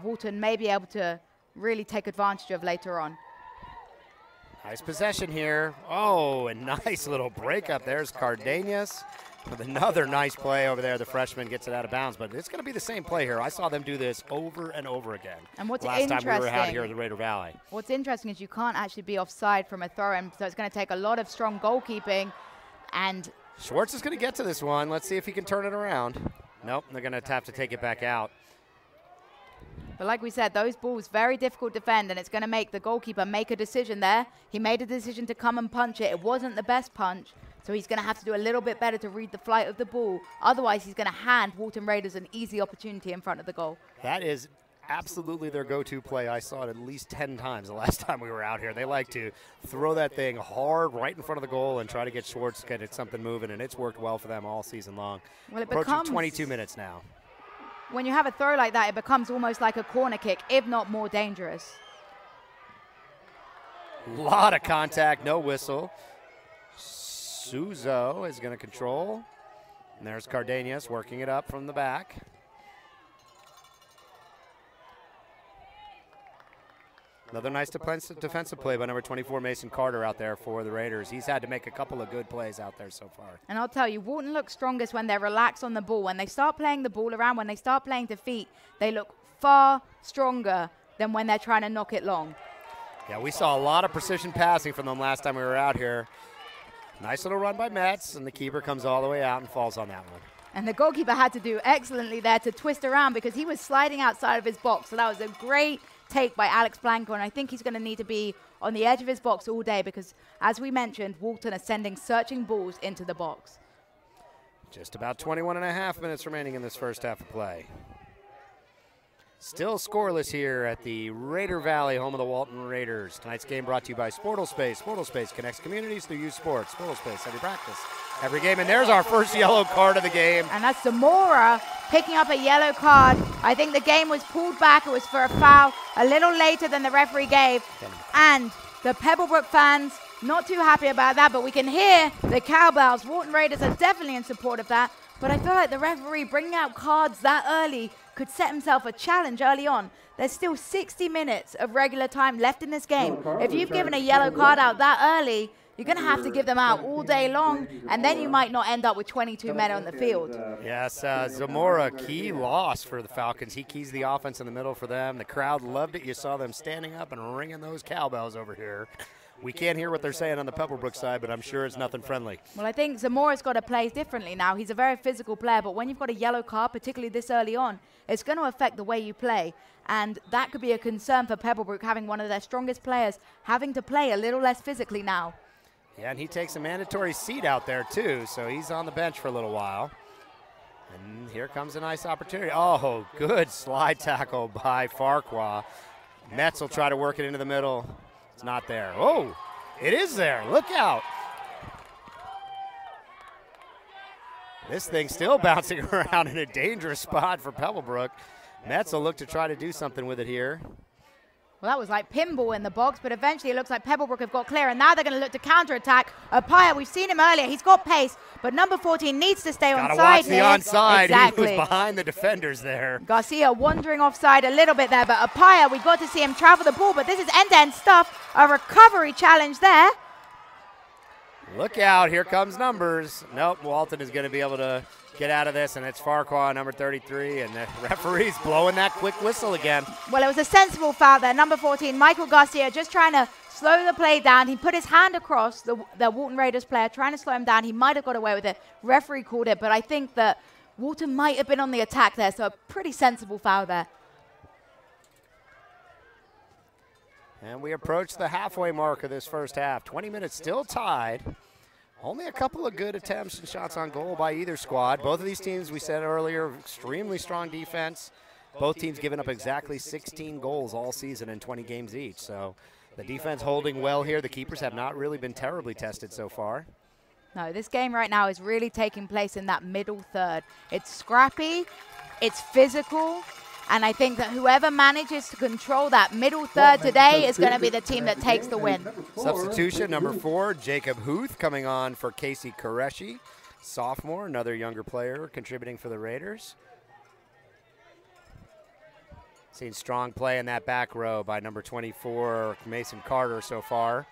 Walton may be able to really take advantage of later on. Nice possession here. Oh, a nice little break up. There's Cardenas with another nice play over there. The freshman gets it out of bounds, but it's going to be the same play here. I saw them do this over and over again. And what's last time we were out here at the Raider Valley. What's interesting is you can't actually be offside from a throw-in, so it's going to take a lot of strong goalkeeping. And Schwartz is going to get to this one. Let's see if he can turn it around. Nope, they're going to have to take it back out. But like we said, those balls, very difficult to defend, and it's going to make the goalkeeper make a decision there. He made a decision to come and punch it. It wasn't the best punch, so he's going to have to do a little bit better to read the flight of the ball. Otherwise, he's going to hand Walton Raiders an easy opportunity in front of the goal. That is absolutely their go-to play. I saw it at least 10 times the last time we were out here. They like to throw that thing hard right in front of the goal and try to get Schwartz to get it something moving, and it's worked well for them all season long. Well, it approaching becomes 22 minutes now. When you have a throw like that, it becomes almost like a corner kick, if not more dangerous. A lot of contact, no whistle. Suzo is going to control. And there's Cardenas working it up from the back. Another nice defensive play by number 24, Mason Carter, out there for the Raiders. He's had to make a couple of good plays out there so far. And I'll tell you, Walton looks strongest when they're relaxed on the ball. When they start playing the ball around, when they start playing to feet, they look far stronger than when they're trying to knock it long. Yeah, we saw a lot of precision passing from them last time we were out here. Nice little run by Metz, and the keeper comes all the way out and falls on that one. And the goalkeeper had to do excellently there to twist around because he was sliding outside of his box. So that was a great take by Alex Blanco, and I think he's going to need to be on the edge of his box all day because, as we mentioned, Walton are sending searching balls into the box. Just about 21.5 minutes remaining in this first half of play. Still scoreless here at the Raider Valley, home of the Walton Raiders. Tonight's game brought to you by Sportal Space. Sportal Space connects communities through youth sports. Sportal Space, every practice, every game. And there's our first yellow card of the game. And that's Zamora picking up a yellow card. I think the game was pulled back. It was for a foul a little later than the referee gave. And the Pebblebrook fans, not too happy about that, but we can hear the cowbells. Walton Raiders are definitely in support of that. But I feel like the referee bringing out cards that early could set himself a challenge early on. There's still 60 minutes of regular time left in this game. If you've given a yellow card out that early, you're going to have to give them out all day long, and then you might not end up with 22 men on the field. Yes, Zamora, key loss for the Falcons. He keys the offense in the middle for them. The crowd loved it. You saw them standing up and ringing those cowbells over here. We can't hear what they're saying on the Pebblebrook side, but I'm sure it's nothing friendly. Well, I think Zamora's got to play differently now. He's a very physical player, but when you've got a yellow card, particularly this early on, it's going to affect the way you play. And that could be a concern for Pebblebrook, having one of their strongest players having to play a little less physically now. Yeah, and he takes a mandatory seat out there, too, so he's on the bench for a little while. And here comes a nice opportunity. Oh, good slide tackle by Farquhar. Metz will try to work it into the middle. It's not there. Oh, it is there. Look out. This thing's still bouncing around in a dangerous spot for Pebblebrook. Metz will look to try to do something with it here. Well, that was like pinball in the box, but eventually it looks like Pebblebrook have got clear, and now they're going to look to counterattack. Apaya, we've seen him earlier. He's got pace, but number 14 needs to stay Gotta onside. watch the here. onside. Exactly. He was behind the defenders there. Garcia wandering offside a little bit there, but Apaya, we got to see him travel the ball, but this is end-to-end stuff. A recovery challenge there. Look out. Here comes numbers. Nope, Walton is going to be able to get out of this, and it's Farquhar, number 33, and the referee's blowing that quick whistle again. Well, it was a sensible foul there. Number 14, Michael Garcia, just trying to slow the play down. He put his hand across the Walton Raiders player, trying to slow him down. He might have got away with it. Referee called it, but I think that Walton might have been on the attack there, so a pretty sensible foul there. And we approach the halfway mark of this first half. 20 minutes still tied. Only a couple of good attempts and shots on goal by either squad. Both of these teams, we said earlier, extremely strong defense. Both teams giving up exactly 16 goals all season in 20 games each. So the defense holding well here. The keepers have not really been terribly tested so far. No, this game right now is really taking place in that middle third. It's scrappy, it's physical, and I think that whoever manages to control that middle third today is going to be the team that takes the win. Substitution, number 4, Jacob Huth coming on for Casey Koreshi. Sophomore, another younger player contributing for the Raiders. Seen strong play in that back row by number 24, Mason Carter so far.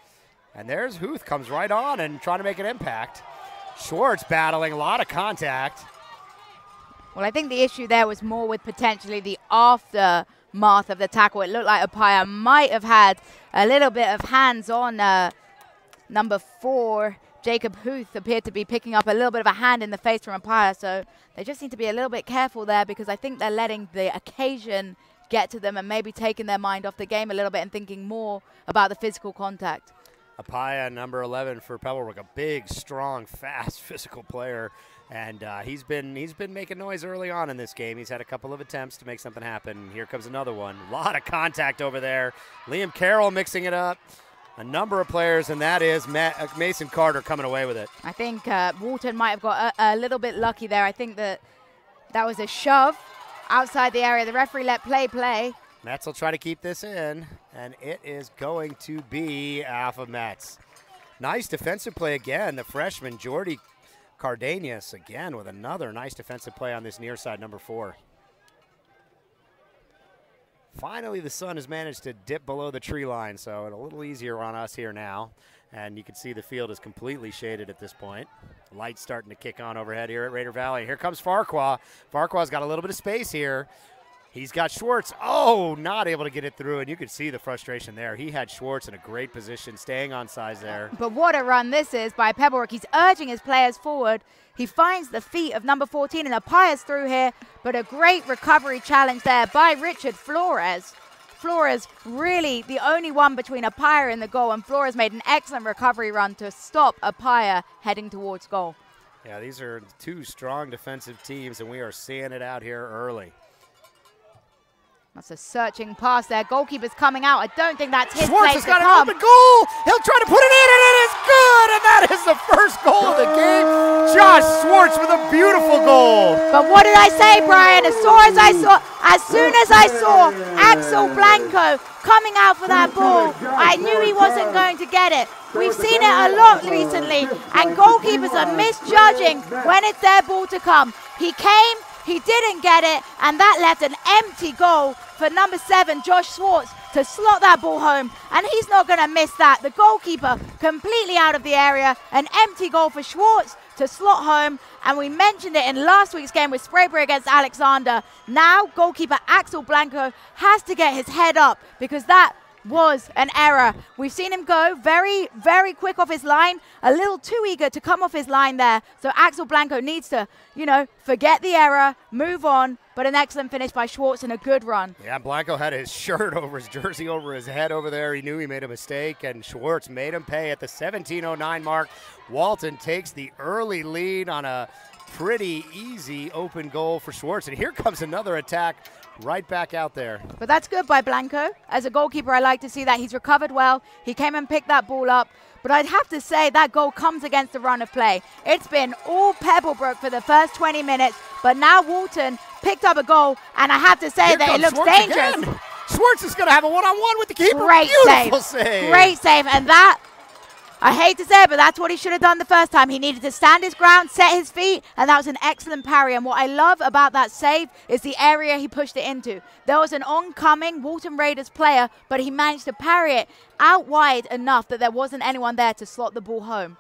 And there's Huth, comes right on and trying to make an impact. Schwartz battling, a lot of contact. Well, I think the issue there was more with potentially the aftermath of the tackle. It looked like Apaya might have had a little bit of hands on number 4. Jacob Huth appeared to be picking up a little bit of a hand in the face from Apaya, so they just need to be a little bit careful there because I think they're letting the occasion get to them and maybe taking their mind off the game a little bit and thinking more about the physical contact. Apaya, number 11 for Pebblebrook, a big, strong, fast, physical player. And he's been making noise early on in this game. He's had a couple of attempts to make something happen. Here comes another one. A lot of contact over there. Liam Carroll mixing it up. A number of players, and that is Mason Carter coming away with it. I think Walton might have got a little bit lucky there. I think that was a shove outside the area. The referee let play. Metz will try to keep this in, and it is going to be Alpha Metz. Nice defensive play again. The freshman, Jordy Cardenas, again with another nice defensive play on this near side, number 4. Finally, the sun has managed to dip below the tree line, so it's a little easier on us here now. And you can see the field is completely shaded at this point. Lights starting to kick on overhead here at Raider Valley. Here comes Farquhar. Farquhar's got a little bit of space here. He's got Schwartz. Oh, not able to get it through, and you could see the frustration there. He had Schwartz in a great position, staying on sides there. But what a run this is by Pebblebrook. He's urging his players forward. He finds the feet of number 14, and Apaya's through here, but a great recovery challenge there by Richard Flores. Flores really the only one between Apaya and the goal, and Flores made an excellent recovery run to stop Apaya heading towards goal. Yeah, these are two strong defensive teams, and we are seeing it out here early. That's a searching pass there. Goalkeeper's coming out. I don't think that's his Schwartz place has got to an come. open goal. He'll try to put it in, and it is good. And that is the first goal of the game. Josh Schwartz with a beautiful goal. But what did I say, Brian? As soon as I saw Axel Blanco coming out for that ball, I knew he wasn't going to get it. We've seen it a lot recently, and goalkeepers are misjudging when it's their ball to come. He came, he didn't get it, and that left an empty goal for number 7, Josh Schwartz, to slot that ball home, and he's not going to miss that. The goalkeeper completely out of the area, an empty goal for Schwartz to slot home, and we mentioned it in last week's game with Spraybury against Alexander. Now goalkeeper Axel Blanco has to get his head up because that was an error. We've seen him go very, very quick off his line, a little too eager to come off his line there. So Axel Blanco needs to, forget the error, move on, but an excellent finish by Schwartz and a good run. Yeah, Blanco had his shirt over his jersey over his head over there. He knew he made a mistake, and Schwartz made him pay at the 17:09 mark. Walton takes the early lead on a pretty easy open goal for Schwartz, and here comes another attack right back out there. But that's good by Blanco. As a goalkeeper, I like to see that. He's recovered well. He came and picked that ball up. But I'd have to say that goal comes against the run of play. It's been all Pebblebrook for the first 20 minutes, but now Walton picked up a goal, and I have to say that it looks Schwartz dangerous. Again. Schwartz is going to have a one-on-one with the keeper. Great Beautiful save. Great save, and that, I hate to say it, but that's what he should have done the first time. He needed to stand his ground, set his feet, and that was an excellent parry. And what I love about that save is the area he pushed it into. There was an oncoming Walton Raiders player, but he managed to parry it out wide enough that there wasn't anyone there to slot the ball home.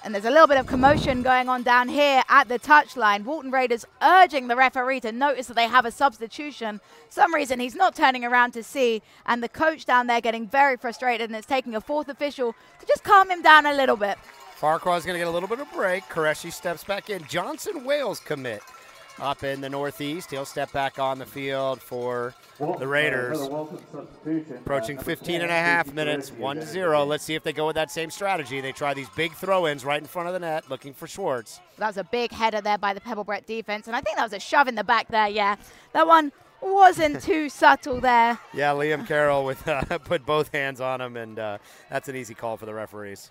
And there's a little bit of commotion going on down here at the touchline. Walton Raiders urging the referee to notice that they have a substitution. Some reason he's not turning around to see, and the coach down there getting very frustrated, and it's taking a 4th official to just calm him down a little bit. Farquhar's going to get a little bit of break. Qureshi steps back in. Johnson Wales commit up in the northeast. He'll step back on the field for the Raiders. Approaching 15 and a half minutes, 1-0. Let's see if they go with that same strategy. They try these big throw-ins right in front of the net, looking for Schwartz. That was a big header there by the Pebblebrook defense, and I think that was a shove in the back there, yeah. That one wasn't too subtle there. Yeah, Liam Carroll with put both hands on him, and that's an easy call for the referees.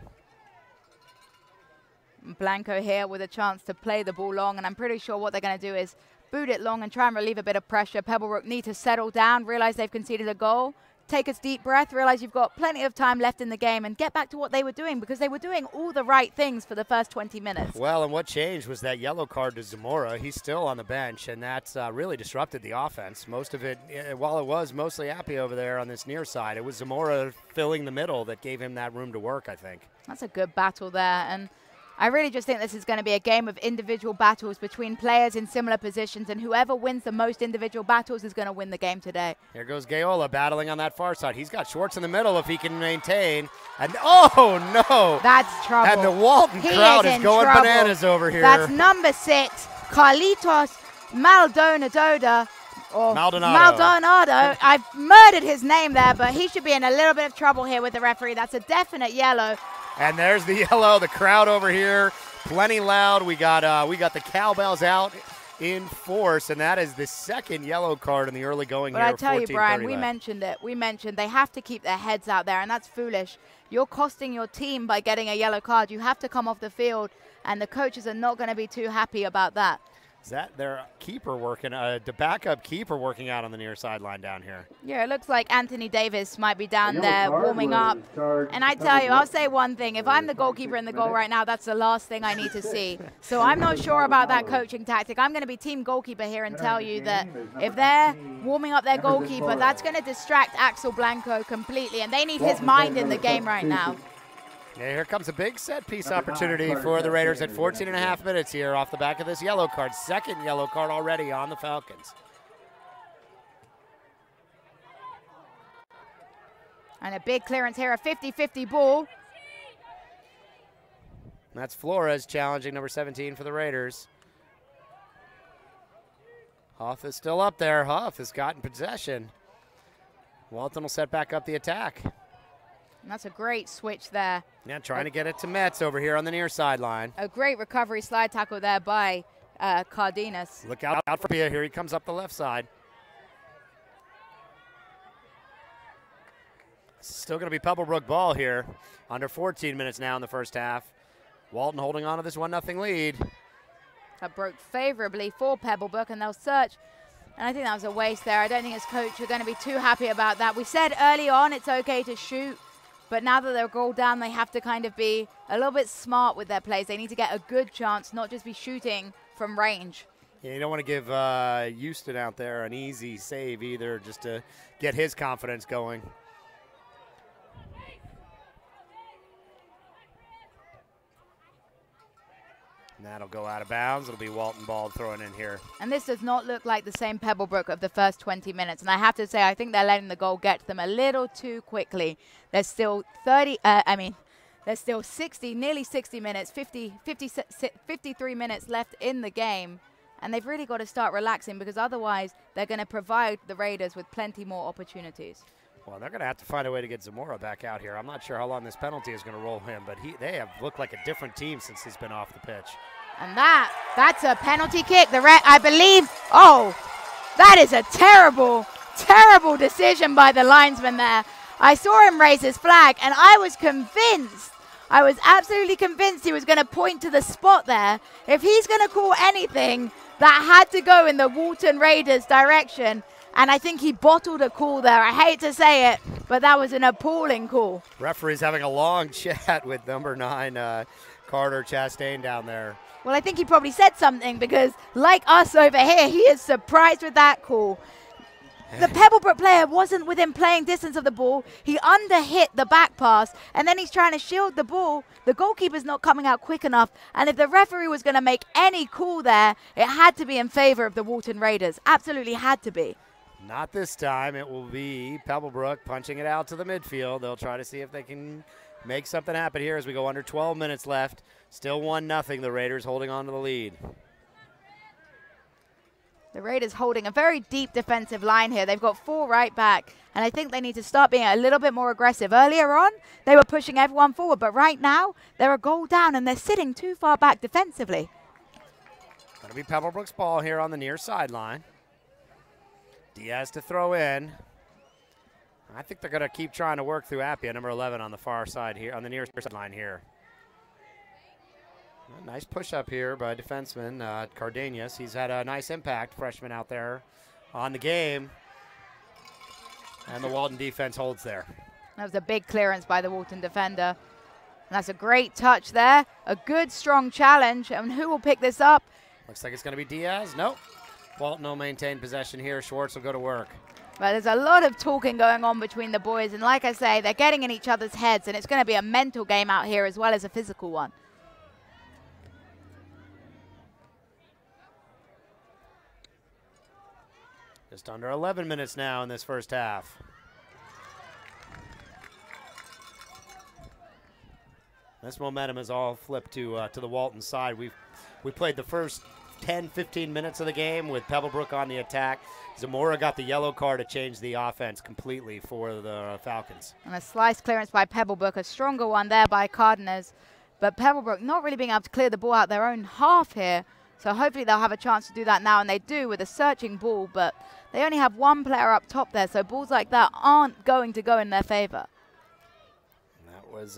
Blanco here with a chance to play the ball long, and I'm pretty sure what they're going to do is boot it long and try and relieve a bit of pressure. Pebblebrook need to settle down, realize they've conceded a goal, take a deep breath, realize you've got plenty of time left in the game, and get back to what they were doing, because they were doing all the right things for the first 20 minutes. Well, and what changed was that yellow card to Zamora. He's still on the bench, and that's really disrupted the offense. Most of it, while it was mostly Appy over there on this near side, it was Zamora filling the middle that gave him that room to work, I think. That's a good battle there, and I really just think this is going to be a game of individual battles between players in similar positions, and whoever wins the most individual battles is going to win the game today. Here goes Gayola battling on that far side. He's got Schwartz in the middle if he can maintain. And oh, no. That's trouble. And the Walton crowd is going bananas over here. That's number 6, Carlitos Maldonado. Or Maldonado. Maldonado. I've murdered his name there, but he should be in a little bit of trouble here with the referee. That's a definite yellow. And there's the yellow. The crowd over here, plenty loud. We got the cowbells out in force, and that is the second yellow card in the early going but here. I tell you, Brian, we left. mentioned it. We mentioned they have to keep their heads out there, and that's foolish. You're costing your team by getting a yellow card. You have to come off the field, and the coaches are not going to be too happy about that. Is that their keeper working, the backup keeper working out on the near sideline down here? Yeah, it looks like Anthony Davis might be down there warming up. And I tell you, I'll say one thing. If I'm the goalkeeper in the goal right now, that's the last thing I need to see. So I'm not sure about that coaching tactic. I'm going to be team goalkeeper here and tell you that if they're warming up their goalkeeper, that's going to distract Axel Blanco completely. And they need his mind in the game right now. Yeah, here comes a big set-piece opportunity for the Raiders at 14 and a half minutes here off the back of this yellow card. Second yellow card already on the Falcons. And a big clearance here, a 50-50 ball. That's Flores challenging number 17 for the Raiders. Huff is still up there. Huff has gotten possession. Walton will set back up the attack. And that's a great switch there. Yeah, trying to get it to Metz over here on the near sideline. A great recovery slide tackle there by Cardenas. Look out for Pia. Here he comes up the left side. Still going to be Pebblebrook ball here. Under 14 minutes now in the first half. Walton holding on to this 1-0 lead. That broke favorably for Pebblebrook, and they'll search. And I think that was a waste there. I don't think his coach are going to be too happy about that. We said early on it's okay to shoot. But now that they're goal down, they have to kind of be a little bit smart with their plays. They need to get a good chance, not just be shooting from range. Yeah, you don't want to give Houston out there an easy save either, just to get his confidence going. And that'll go out of bounds. It'll be Walton ball throwing in here. And this does not look like the same Pebblebrook of the first 20 minutes. And I have to say, I think they're letting the goal get to them a little too quickly. There's still there's still 60, nearly 60 minutes, 53 minutes left in the game. And they've really got to start relaxing, because otherwise they're going to provide the Raiders with plenty more opportunities. Well, they're going to have to find a way to get Zamora back out here. I'm not sure how long this penalty is going to roll him, but they have looked like a different team since he's been off the pitch. And that's a penalty kick. I believe, that is a terrible, terrible decision by the linesman there. I saw him raise his flag, and I was convinced, I was absolutely convinced he was going to point to the spot there. If he's going to call anything, that had to go in the Walton Raiders direction. And I think he bottled a call there. I hate to say it, but that was an appalling call. Referee's having a long chat with number 9, Carter Chastain down there. Well, I think he probably said something, because like us over here, he is surprised with that call. The Pebblebrook player wasn't within playing distance of the ball. He underhit the back pass, and then he's trying to shield the ball. The goalkeeper's not coming out quick enough, and if the referee was going to make any call there, it had to be in favor of the Walton Raiders. Absolutely had to be. Not this time. It will be Pebblebrook punching it out to the midfield. They'll try to see if they can make something happen here as we go under 12 minutes left. Still 1-0. The Raiders holding on to the lead. The Raiders holding a very deep defensive line here. They've got 4 right back, and I think they need to start being a little bit more aggressive. Earlier on, they were pushing everyone forward, but right now, they're a goal down, and they're sitting too far back defensively. Going to be Pebblebrook's ball here on the near sideline. Diaz to throw in. I think they're going to keep trying to work through Appia, number 11 on the far side here, on the near sideline here. A nice push up here by defenseman Cardenas. He's had a nice impact, freshman out there on the game. And the Walton defense holds there. That was a big clearance by the Walton defender. And that's a great touch there. A good, strong challenge. And who will pick this up? Looks like it's going to be Diaz. Nope. Walton will maintain possession here. Schwartz will go to work. But there's a lot of talking going on between the boys. And like I say, they're getting in each other's heads. And it's going to be a mental game out here as well as a physical one. Just under 11 minutes now in this first half. This momentum is all flipped to the Walton side. We played the first 10, 15 minutes of the game with Pebblebrook on the attack. Zamora got the yellow card to change the offense completely for the Falcons. And a slice clearance by Pebblebrook, a stronger one there by Cardenas. But Pebblebrook not really being able to clear the ball out their own half here. So hopefully they'll have a chance to do that now, and they do with a searching ball, but they only have one player up top there, so balls like that aren't going to go in their favor. And that was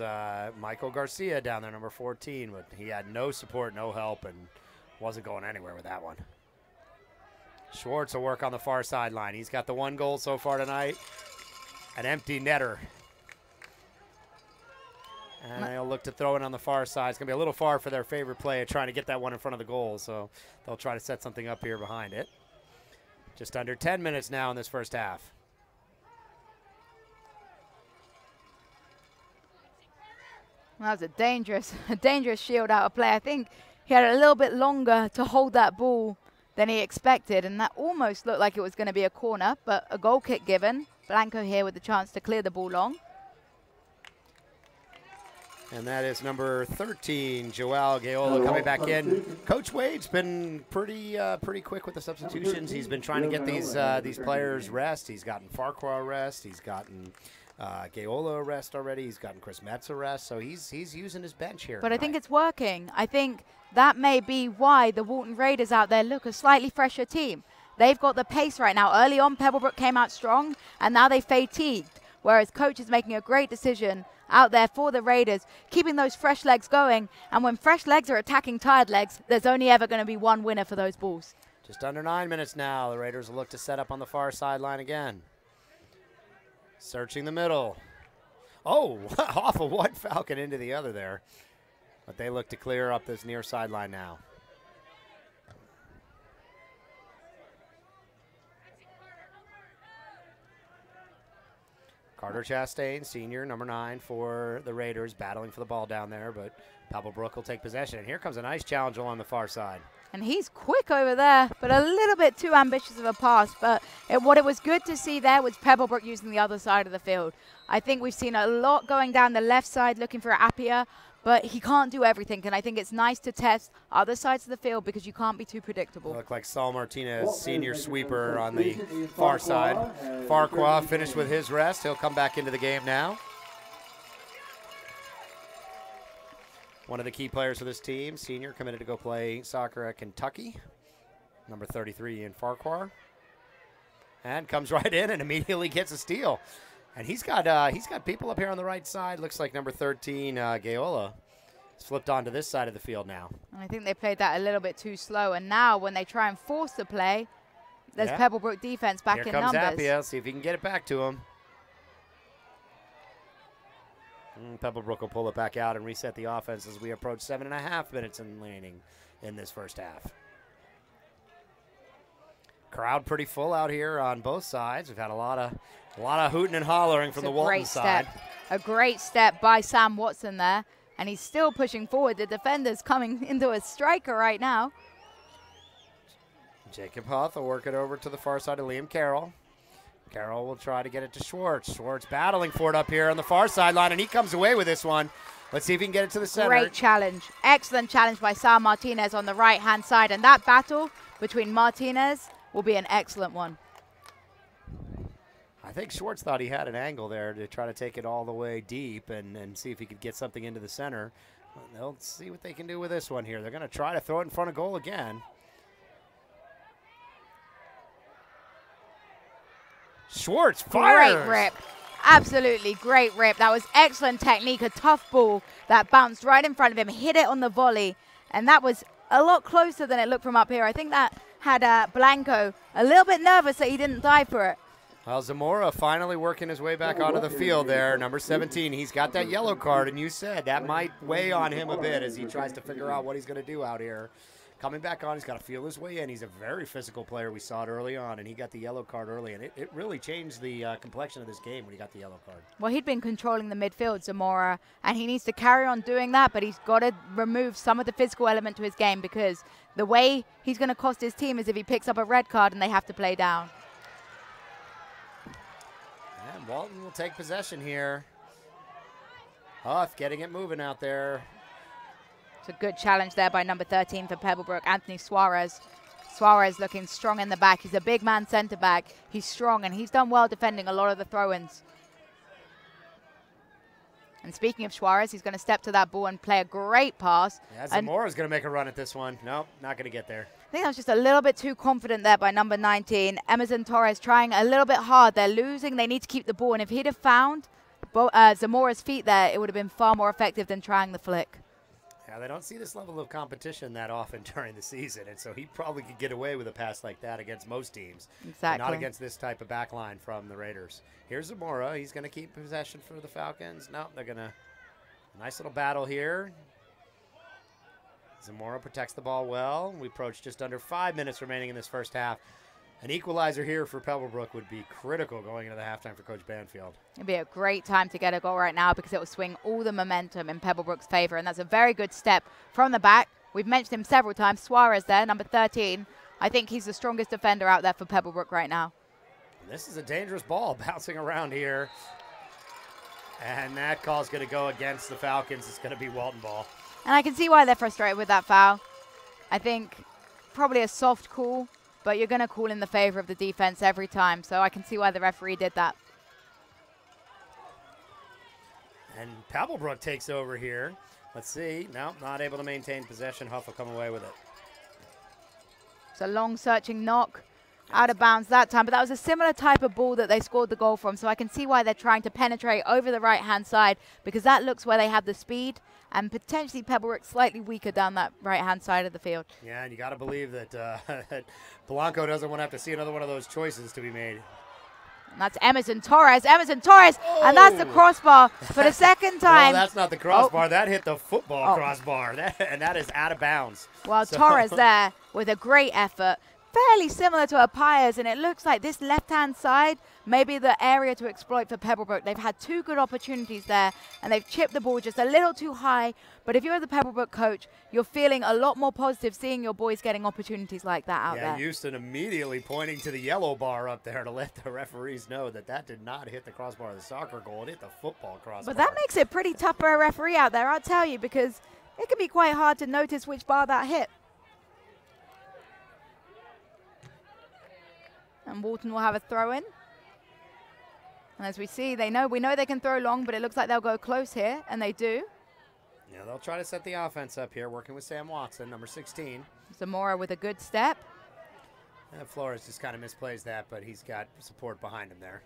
Michael Garcia down there, number 14, but he had no support, no help, and wasn't going anywhere with that one. Schwartz will work on the far sideline. He's got the 1 goal so far tonight. An empty netter. And they'll look to throw it on the far side. It's going to be a little far for their favorite play, trying to get that one in front of the goal. So they'll try to set something up here behind it. Just under 10 minutes now in this first half. Well, that was a dangerous shield out of play. I think he had a little bit longer to hold that ball than he expected, and that almost looked like it was going to be a corner, but a goal kick given. Blanco here with the chance to clear the ball long. And that is number 13, Joel Gaola, coming back in. Coach Wade's been pretty quick with the substitutions. He's been trying to get these players rest. He's gotten Farquhar rest. He's gotten Gaola rest already. He's gotten Chris Metz a rest. So he's using his bench here. But tonight. I think it's working. I think that may be why the Walton Raiders out there look a slightly fresher team. They've got the pace right now. Early on, Pebblebrook came out strong, and now they fatigued. Whereas Coach is making a great decision out there for the Raiders, keeping those fresh legs going. And when fresh legs are attacking tired legs, there's only ever going to be one winner for those balls. Just under 9 minutes now. The Raiders will look to set up on the far sideline again. Searching the middle. Oh, off of one Falcon into the other there. But they look to clear up this near sideline now. Carter Chastain, senior, number 9 for the Raiders, battling for the ball down there, but Pebblebrook will take possession. And here comes a nice challenge along the far side. And he's quick over there, but a little bit too ambitious of a pass. But what it was good to see there was Pebblebrook using the other side of the field. I think we've seen a lot going down the left side looking for Appia, but he can't do everything. And I think it's nice to test other sides of the field because you can't be too predictable. Look like Saul Martinez, senior sweeper on the far side. Farquhar finished with his rest. He'll come back into the game now. One of the key players for this team, senior, committed to go play soccer at Kentucky. Number 33 in Farquhar. And comes right in and immediately gets a steal. And he's got people up here on the right side. Looks like number 13, Gaola, has flipped onto this side of the field now. And I think they played that a little bit too slow. And now when they try and force the play, there's Pebblebrook defense back in numbers. Here comes Appia. See if he can get it back to him. Pebblebrook will pull it back out and reset the offense as we approach 7.5 minutes remaining in this first half. Crowd pretty full out here on both sides. We've had a lot of hooting and hollering from the Walton side. A great step by Sam Watson there, and he's still pushing forward. The defender's coming into a striker right now. Jacob Huth will work it over to the far side of Liam Carroll. Carroll will try to get it to Schwartz. Schwartz battling for it up here on the far sideline, and he comes away with this one. Let's see if he can get it to the center. Great challenge. Excellent challenge by Sal Martinez on the right-hand side, and that battle between Martinez will be an excellent one. I think Schwartz thought he had an angle there to try to take it all the way deep and see if he could get something into the center. Well, they'll see what they can do with this one here. They're going to try to throw it in front of goal again. Schwartz fires. Great rip. Absolutely great rip. That was excellent technique. A tough ball that bounced right in front of him, hit it on the volley, and that was a lot closer than it looked from up here. I think that had Blanco a little bit nervous that he didn't dive for it. Well, Zamora finally working his way back onto the field there. Number 17, he's got that yellow card, and you said that might weigh on him a bit as he tries to figure out what he's going to do out here. Coming back on, he's got to feel his way in. He's a very physical player. We saw it early on, and he got the yellow card early, and it really changed the complexion of this game when he got the yellow card. Well, he'd been controlling the midfield, Zamora, and he needs to carry on doing that, but he's got to remove some of the physical element to his game because the way he's going to cost his team is if he picks up a red card and they have to play down. And Walton will take possession here. Huth getting it moving out there. It's a good challenge there by number 13 for Pebblebrook, Anthony Suarez. Suarez looking strong in the back. He's a big man center back. He's strong, and he's done well defending a lot of the throw-ins. And speaking of Suarez, he's going to step to that ball and play a great pass. Yeah, Zamora's going to make a run at this one. Nope, not going to get there. I think that was just a little bit too confident there by number 19. Emerson Torres trying a little bit hard. They're losing. They need to keep the ball. And if he'd have found Zamora's feet there, it would have been far more effective than trying the flick. Yeah, they don't see this level of competition that often during the season, and so he probably could get away with a pass like that against most teams. Exactly. Not against this type of back line from the Raiders. Here's Zamora. He's going to keep possession for the Falcons. No, they're going to... Nice little battle here. Zamora protects the ball well. We approach just under 5 minutes remaining in this first half. An equalizer here for Pebblebrook would be critical going into the halftime for Coach Banfield. It'd be a great time to get a goal right now because it will swing all the momentum in Pebblebrook's favor, and that's a very good step from the back. We've mentioned him several times. Suarez there, number 13. I think he's the strongest defender out there for Pebblebrook right now. This is a dangerous ball bouncing around here. And that call's going to go against the Falcons. It's going to be Walton ball. And I can see why they're frustrated with that foul. I think probably a soft call, but you're going to call in the favor of the defense every time. So I can see why the referee did that. And Pebblebrook takes over here. Let's see. No, not able to maintain possession. Huff will come away with it. It's a long searching knock. Out of bounds that time, but that was a similar type of ball that they scored the goal from, so I can see why they're trying to penetrate over the right-hand side because that looks where they have the speed and potentially Pebblebrook slightly weaker down that right-hand side of the field. Yeah, and you got to believe that Blanco doesn't want to have to see another one of those choices to be made. And that's Emerson Torres, and that's the crossbar for the second time. No, that's not the crossbar. That hit the football crossbar, and that is out of bounds. Well, Torres there with a great effort. Fairly similar to Appiah's, and it looks like this left-hand side may be the area to exploit for Pebblebrook. They've had two good opportunities there, and they've chipped the ball just a little too high. But if you're the Pebblebrook coach, you're feeling a lot more positive seeing your boys getting opportunities like that out there. Yeah, Houston immediately pointing to the yellow bar up there to let the referees know that that did not hit the crossbar of the soccer goal. It hit the football crossbar. But that makes it pretty tough for a referee out there, I'll tell you, because it can be quite hard to notice which bar that hit. And Walton will have a throw in. And as we see, we know they can throw long, but it looks like they'll go close here, and they do. Yeah, they'll try to set the offense up here, working with Sam Watson, number 16. Zamora with a good step. And Flores just kind of misplays that, but he's got support behind him there.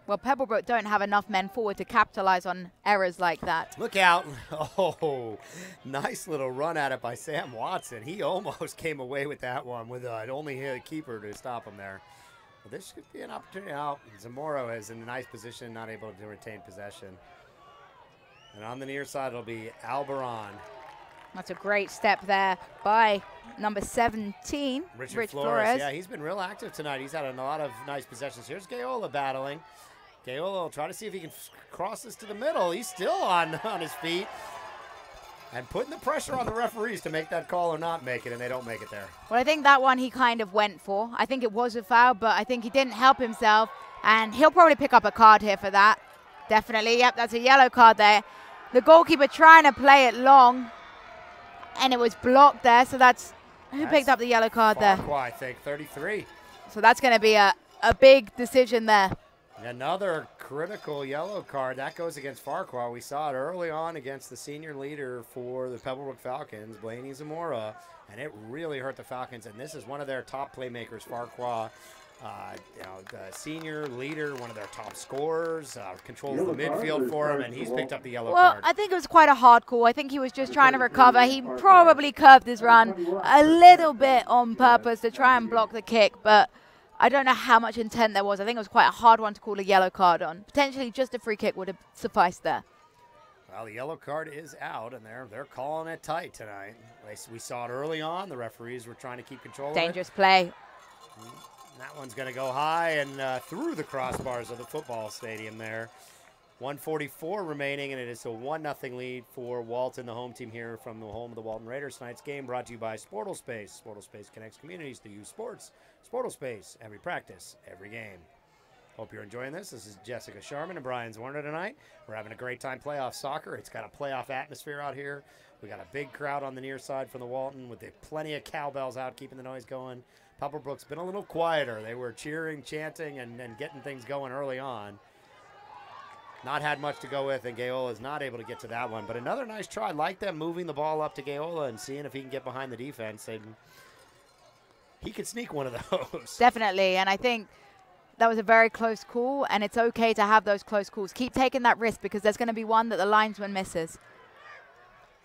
Well, Pebblebrook don't have enough men forward to capitalize on errors like that. Look out. Oh, nice little run at it by Sam Watson. He almost came away with that one with only a keeper to stop him there. Well, this could be an opportunity. Now, Zamora is in a nice position, not able to retain possession. And on the near side, it'll be Albaran. That's a great step there by number 17, Rich Flores. Yeah, he's been real active tonight. He's had a lot of nice possessions. Here's Gayola battling. Gayola will try to see if he can cross this to the middle. He's still on his feet. And putting the pressure on the referees to make that call or not make it, and they don't make it there. Well, I think that one he kind of went for. I think it was a foul, but I think he didn't help himself. And he'll probably pick up a card here for that. Definitely. Yep, that's a yellow card there. The goalkeeper trying to play it long. And it was blocked there, so that's picked up the yellow card there? Farquhar, I think, 33. So that's going to be a big decision there. Another critical yellow card. That goes against Farquhar. We saw it early on against the senior leader for the Pebblebrook Falcons, Blaney Zamora, and it really hurt the Falcons. And this is one of their top playmakers, Farquhar. The senior leader, one of their top scorers, controls the midfield for him, and he's picked up the yellow card. Well, I think it was quite a hard call. I think he was just trying to recover. He probably curved his run a little bit on purpose to try and block the kick, but I don't know how much intent there was. I think it was quite a hard one to call a yellow card on. Potentially just a free kick would have sufficed there. Well, the yellow card is out, and they're calling it tight tonight. We saw it early on. The referees were trying to keep control of it. Dangerous play. That one's going to go high and through the crossbars of the football stadium there. 1:44 remaining, and it is a 1-0 lead for Walton, the home team here from the home of the Walton Raiders. Tonight's game brought to you by Sportal Space. Sportal Space connects communities to use sports. Sportal Space, every practice, every game. Hope you're enjoying this. This is Jessica Sharman and Brian Zwerner tonight. We're having a great time playoff soccer. It's got a playoff atmosphere out here. We got a big crowd on the near side from the Walton with plenty of cowbells out keeping the noise going. Pebblebrook's been a little quieter. They were cheering, chanting, and getting things going early on. Not had much to go with, and Gaola is not able to get to that one. But another nice try. I like them moving the ball up to Gaola and seeing if he can get behind the defense. And he could sneak one of those. Definitely, and I think that was a very close call, and it's okay to have those close calls. Keep taking that risk because there's going to be one that the linesman misses.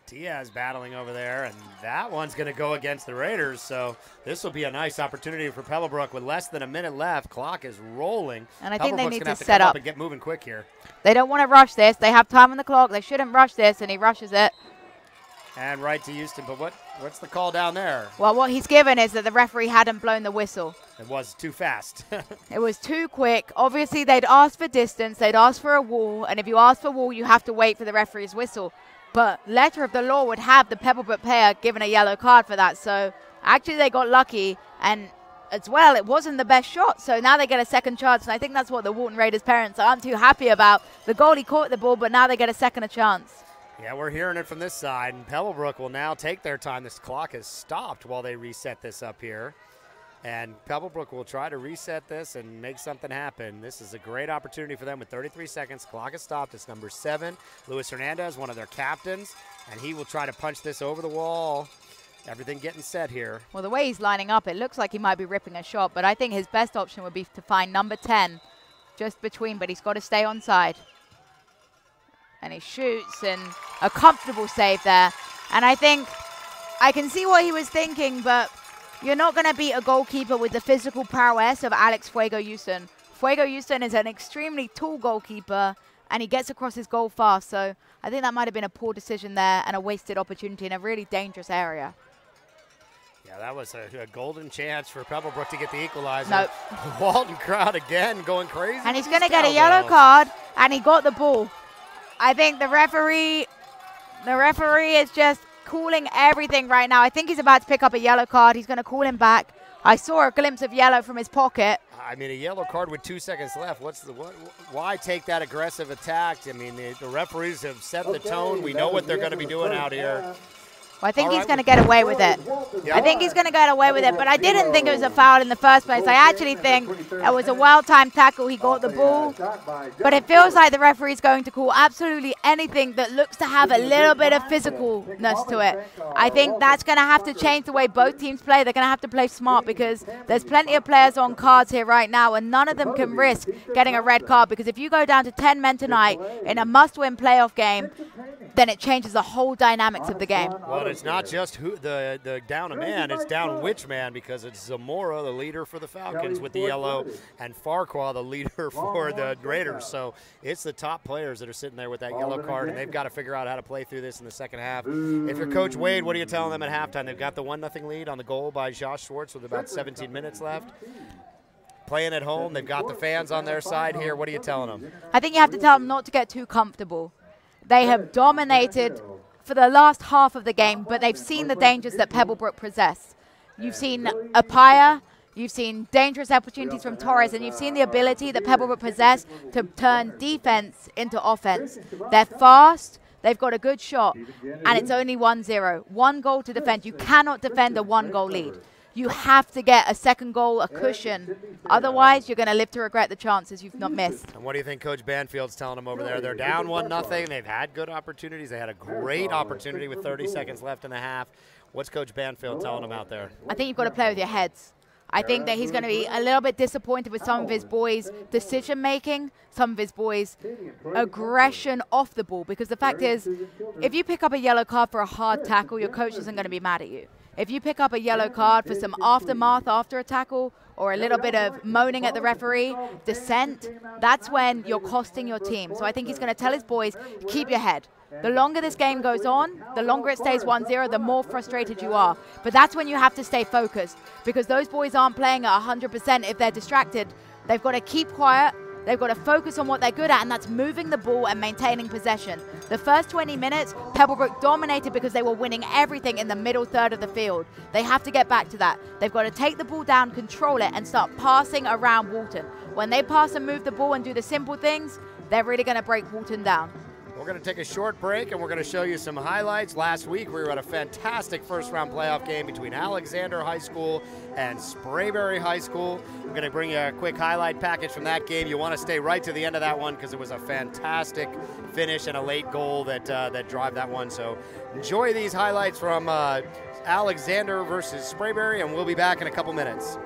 Diaz battling over there, and that one's going to go against the Raiders, so this will be a nice opportunity for Pebblebrook with less than a minute left. Clock is rolling. And I think they need to set up and get moving quick here. They don't want to rush this. They have time on the clock. They shouldn't rush this, and he rushes it. And right to Houston, but what's the call down there? Well, what he's given is that the referee hadn't blown the whistle. It was too fast. It was too quick. Obviously, they'd asked for distance. They'd asked for a wall, and if you ask for a wall, you have to wait for the referee's whistle. But letter of the law would have the Pebblebrook player given a yellow card for that. So actually they got lucky, and as well, it wasn't the best shot. So now they get a second chance, and I think that's what the Walton Raiders parents aren't too happy about. The goalie caught the ball, but now they get a second chance. Yeah, we're hearing it from this side, and Pebblebrook will now take their time. This clock has stopped while they reset this up here. And Pebblebrook will try to reset this and make something happen. This is a great opportunity for them with 33 seconds. Clock has stopped. It's number 7, Luis Hernandez, one of their captains. And he will try to punch this over the wall. Everything getting set here. Well, the way he's lining up, it looks like he might be ripping a shot. But I think his best option would be to find number 10 just between. But he's got to stay onside. And he shoots, and a comfortable save there. And I think I can see what he was thinking, but you're not going to beat a goalkeeper with the physical prowess of Alex Fuego Houston. Fuego Houston is an extremely tall goalkeeper, and he gets across his goal fast. So I think that might have been a poor decision there and a wasted opportunity in a really dangerous area. Yeah, that was a golden chance for Pebblebrook to get the equalizer. Nope. Walton crowd again going crazy. And he's going to get a yellow card, and he got the ball. I think the referee is just calling everything right now. I think he's about to pick up a yellow card. He's going to call him back. I saw a glimpse of yellow from his pocket. I mean, a yellow card with 2 seconds left. Why take that aggressive attack? I mean, the referees have set the tone. We know what they're going to be doing out here. Well, I think he's going to get away with it. Yep. I think he's going to get away with it, but I didn't think it was a foul in the first place. I actually think it was a well-timed tackle. He got the ball, but it feels like the referee's going to call absolutely anything that looks to have a little bit of physicalness to it. I think that's going to have to change the way both teams play. They're going to have to play smart because there's plenty of players on cards here right now, and none of them can risk getting a red card because if you go down to 10 men tonight in a must-win playoff game, then it changes the whole dynamics of the game. Well, it's not just the down a man, it's down which man, because it's Zamora, the leader for the Falcons with the yellow, and Farquhar, the leader for the Raiders. So it's the top players that are sitting there with that yellow card, and they've got to figure out how to play through this in the second half. If you're Coach Wade, what are you telling them at halftime? They've got the 1-0 lead on the goal by Josh Schwartz with about 17 minutes left. Playing at home, they've got the fans on their side here. What are you telling them? I think you have to tell them not to get too comfortable. They have dominated for the last half of the game, but they've seen the dangers that Pebblebrook possess. You've seen Apaya, you've seen dangerous opportunities from Torres, and you've seen the ability that Pebblebrook possess to turn defense into offense. They're fast, they've got a good shot, and it's only 1-0. 1 goal to defend. You cannot defend a 1-goal lead. You have to get a second goal, a cushion. Otherwise, you're going to live to regret the chances you've not missed. And what do you think Coach Banfield's telling them over there? They're down 1-0. They've had good opportunities. They had a great opportunity with 30 seconds left in the half. What's Coach Banfield telling them out there? I think you've got to play with your heads. I think that he's going to be a little bit disappointed with some of his boys' decision-making, some of his boys' aggression off the ball. Because the fact is, if you pick up a yellow card for a hard tackle, your coach isn't going to be mad at you. If you pick up a yellow card for some aftermath after a tackle or a little bit of moaning at the referee, dissent, that's when you're costing your team. So I think he's going to tell his boys, keep your head. The longer this game goes on, the longer it stays 1-0, the more frustrated you are. But that's when you have to stay focused because those boys aren't playing at 100% if they're distracted. They've got to keep quiet. They've got to focus on what they're good at, and that's moving the ball and maintaining possession. The first 20 minutes, Pebblebrook dominated because they were winning everything in the middle third of the field. They have to get back to that. They've got to take the ball down, control it, and start passing around Walton. When they pass and move the ball and do the simple things, they're really going to break Walton down. We're going to take a short break, and we're going to show you some highlights. Last week, we were at a fantastic first-round playoff game between Alexander High School and Sprayberry High School. I'm going to bring you a quick highlight package from that game. You want to stay right to the end of that one because it was a fantastic finish and a late goal that drive that one. So enjoy these highlights from Alexander versus Sprayberry, and we'll be back in a couple minutes.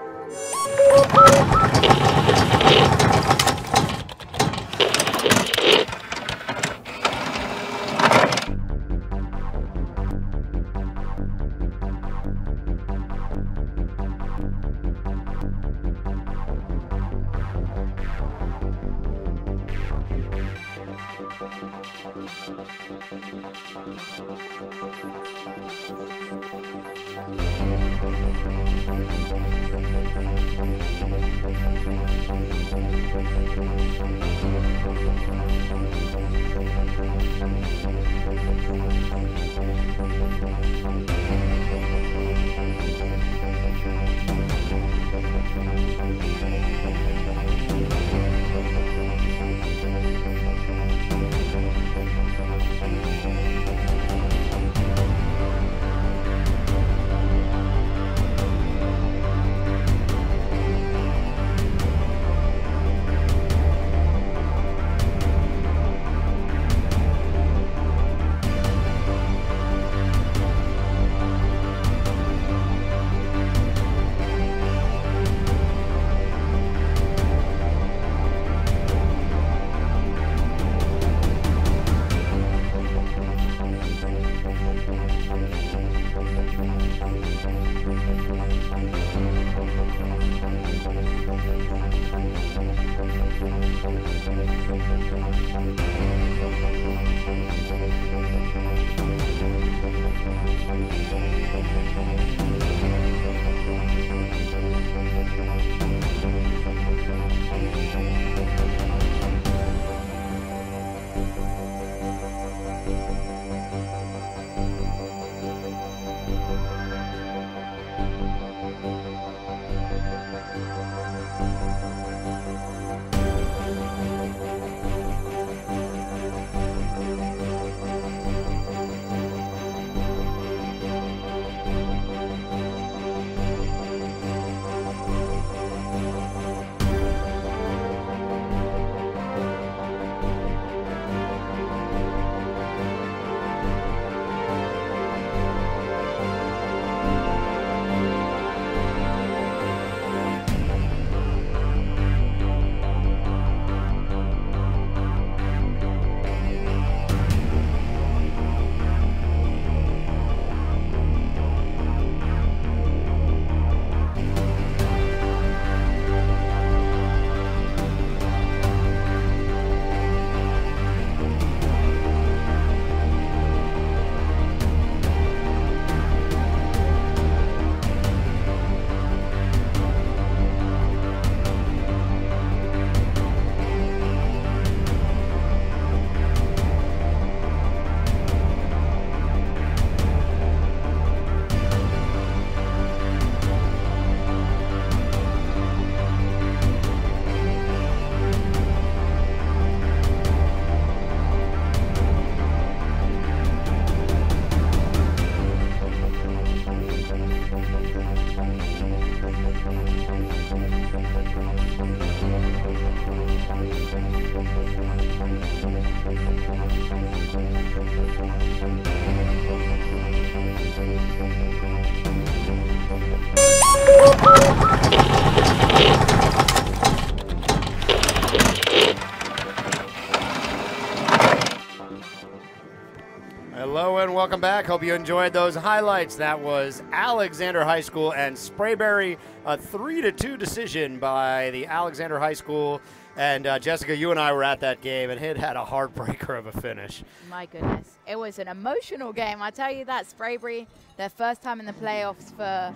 Hello and welcome back. Hope you enjoyed those highlights. That was Alexander High School and Sprayberry, a 3-2 decision by the Alexander High School. And Jessica, you and I were at that game, and it had a heartbreaker of a finish. My goodness. It was an emotional game. I tell you that. Sprayberry, their first time in the playoffs for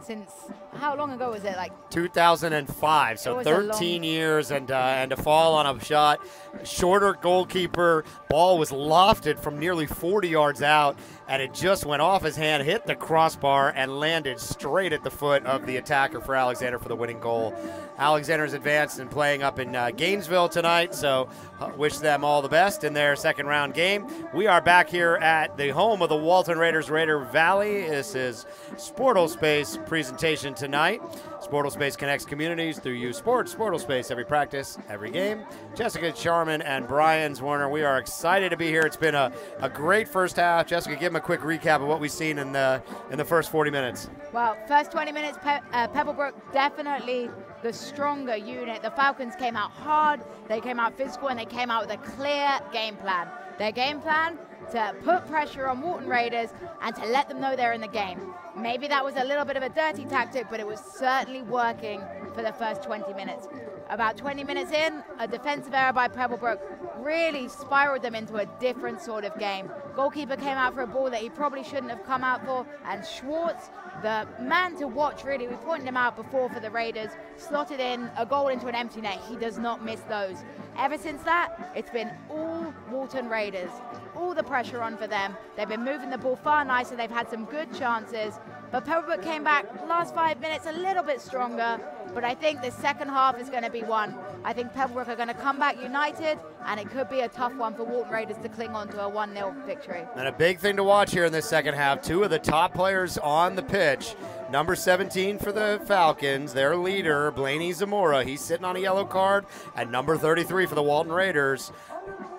since, how long ago was it? Like 2005, so 13 years, and to fall on a shot. Shorter goalkeeper, ball was lofted from nearly 40 yards out, and it just went off his hand, hit the crossbar, and landed straight at the foot of the attacker for Alexander for the winning goal. Alexander's advanced and playing up in Gainesville tonight, so wish them all the best in their second round game. We are back here at the home of the Walton Raiders, Raider Valley. This is Sportal Space presentation tonight. Sportal Space connects communities through youth sports. Sportal Space, every practice, every game. Jessica Charman and Brian Zwerner, we are excited to be here. It's been a great first half. Jessica, give them a quick recap of what we've seen in the first 40 minutes. Well, first 20 minutes, Pebblebrook definitely the stronger unit. The Falcons came out hard, they came out physical, and they came out with a clear game plan. Their game plan, to put pressure on Walton Raiders and to let them know they're in the game. Maybe that was a little bit of a dirty tactic, but it was certainly working for the first 20 minutes. About 20 minutes in, a defensive error by Pebblebrook really spiraled them into a different sort of game. Goalkeeper came out for a ball that he probably shouldn't have come out for, and Schwartz, the man to watch really, we pointed him out before for the Raiders, slotted in a goal into an empty net. He does not miss those. Ever since that, it's been all Walton Raiders. All the pressure on for them. They've been moving the ball far nicer. They've had some good chances. But Pebblebrook came back last 5 minutes a little bit stronger. But I think the second half is going to be one. I think Pebblebrook are going to come back united, and it could be a tough one for Walton Raiders to cling on to a 1-0 victory. And a big thing to watch here in this second half, two of the top players on the pitch. Number 17 for the Falcons, their leader, Blaney Zamora. He's sitting on a yellow card. And number 33 for the Walton Raiders,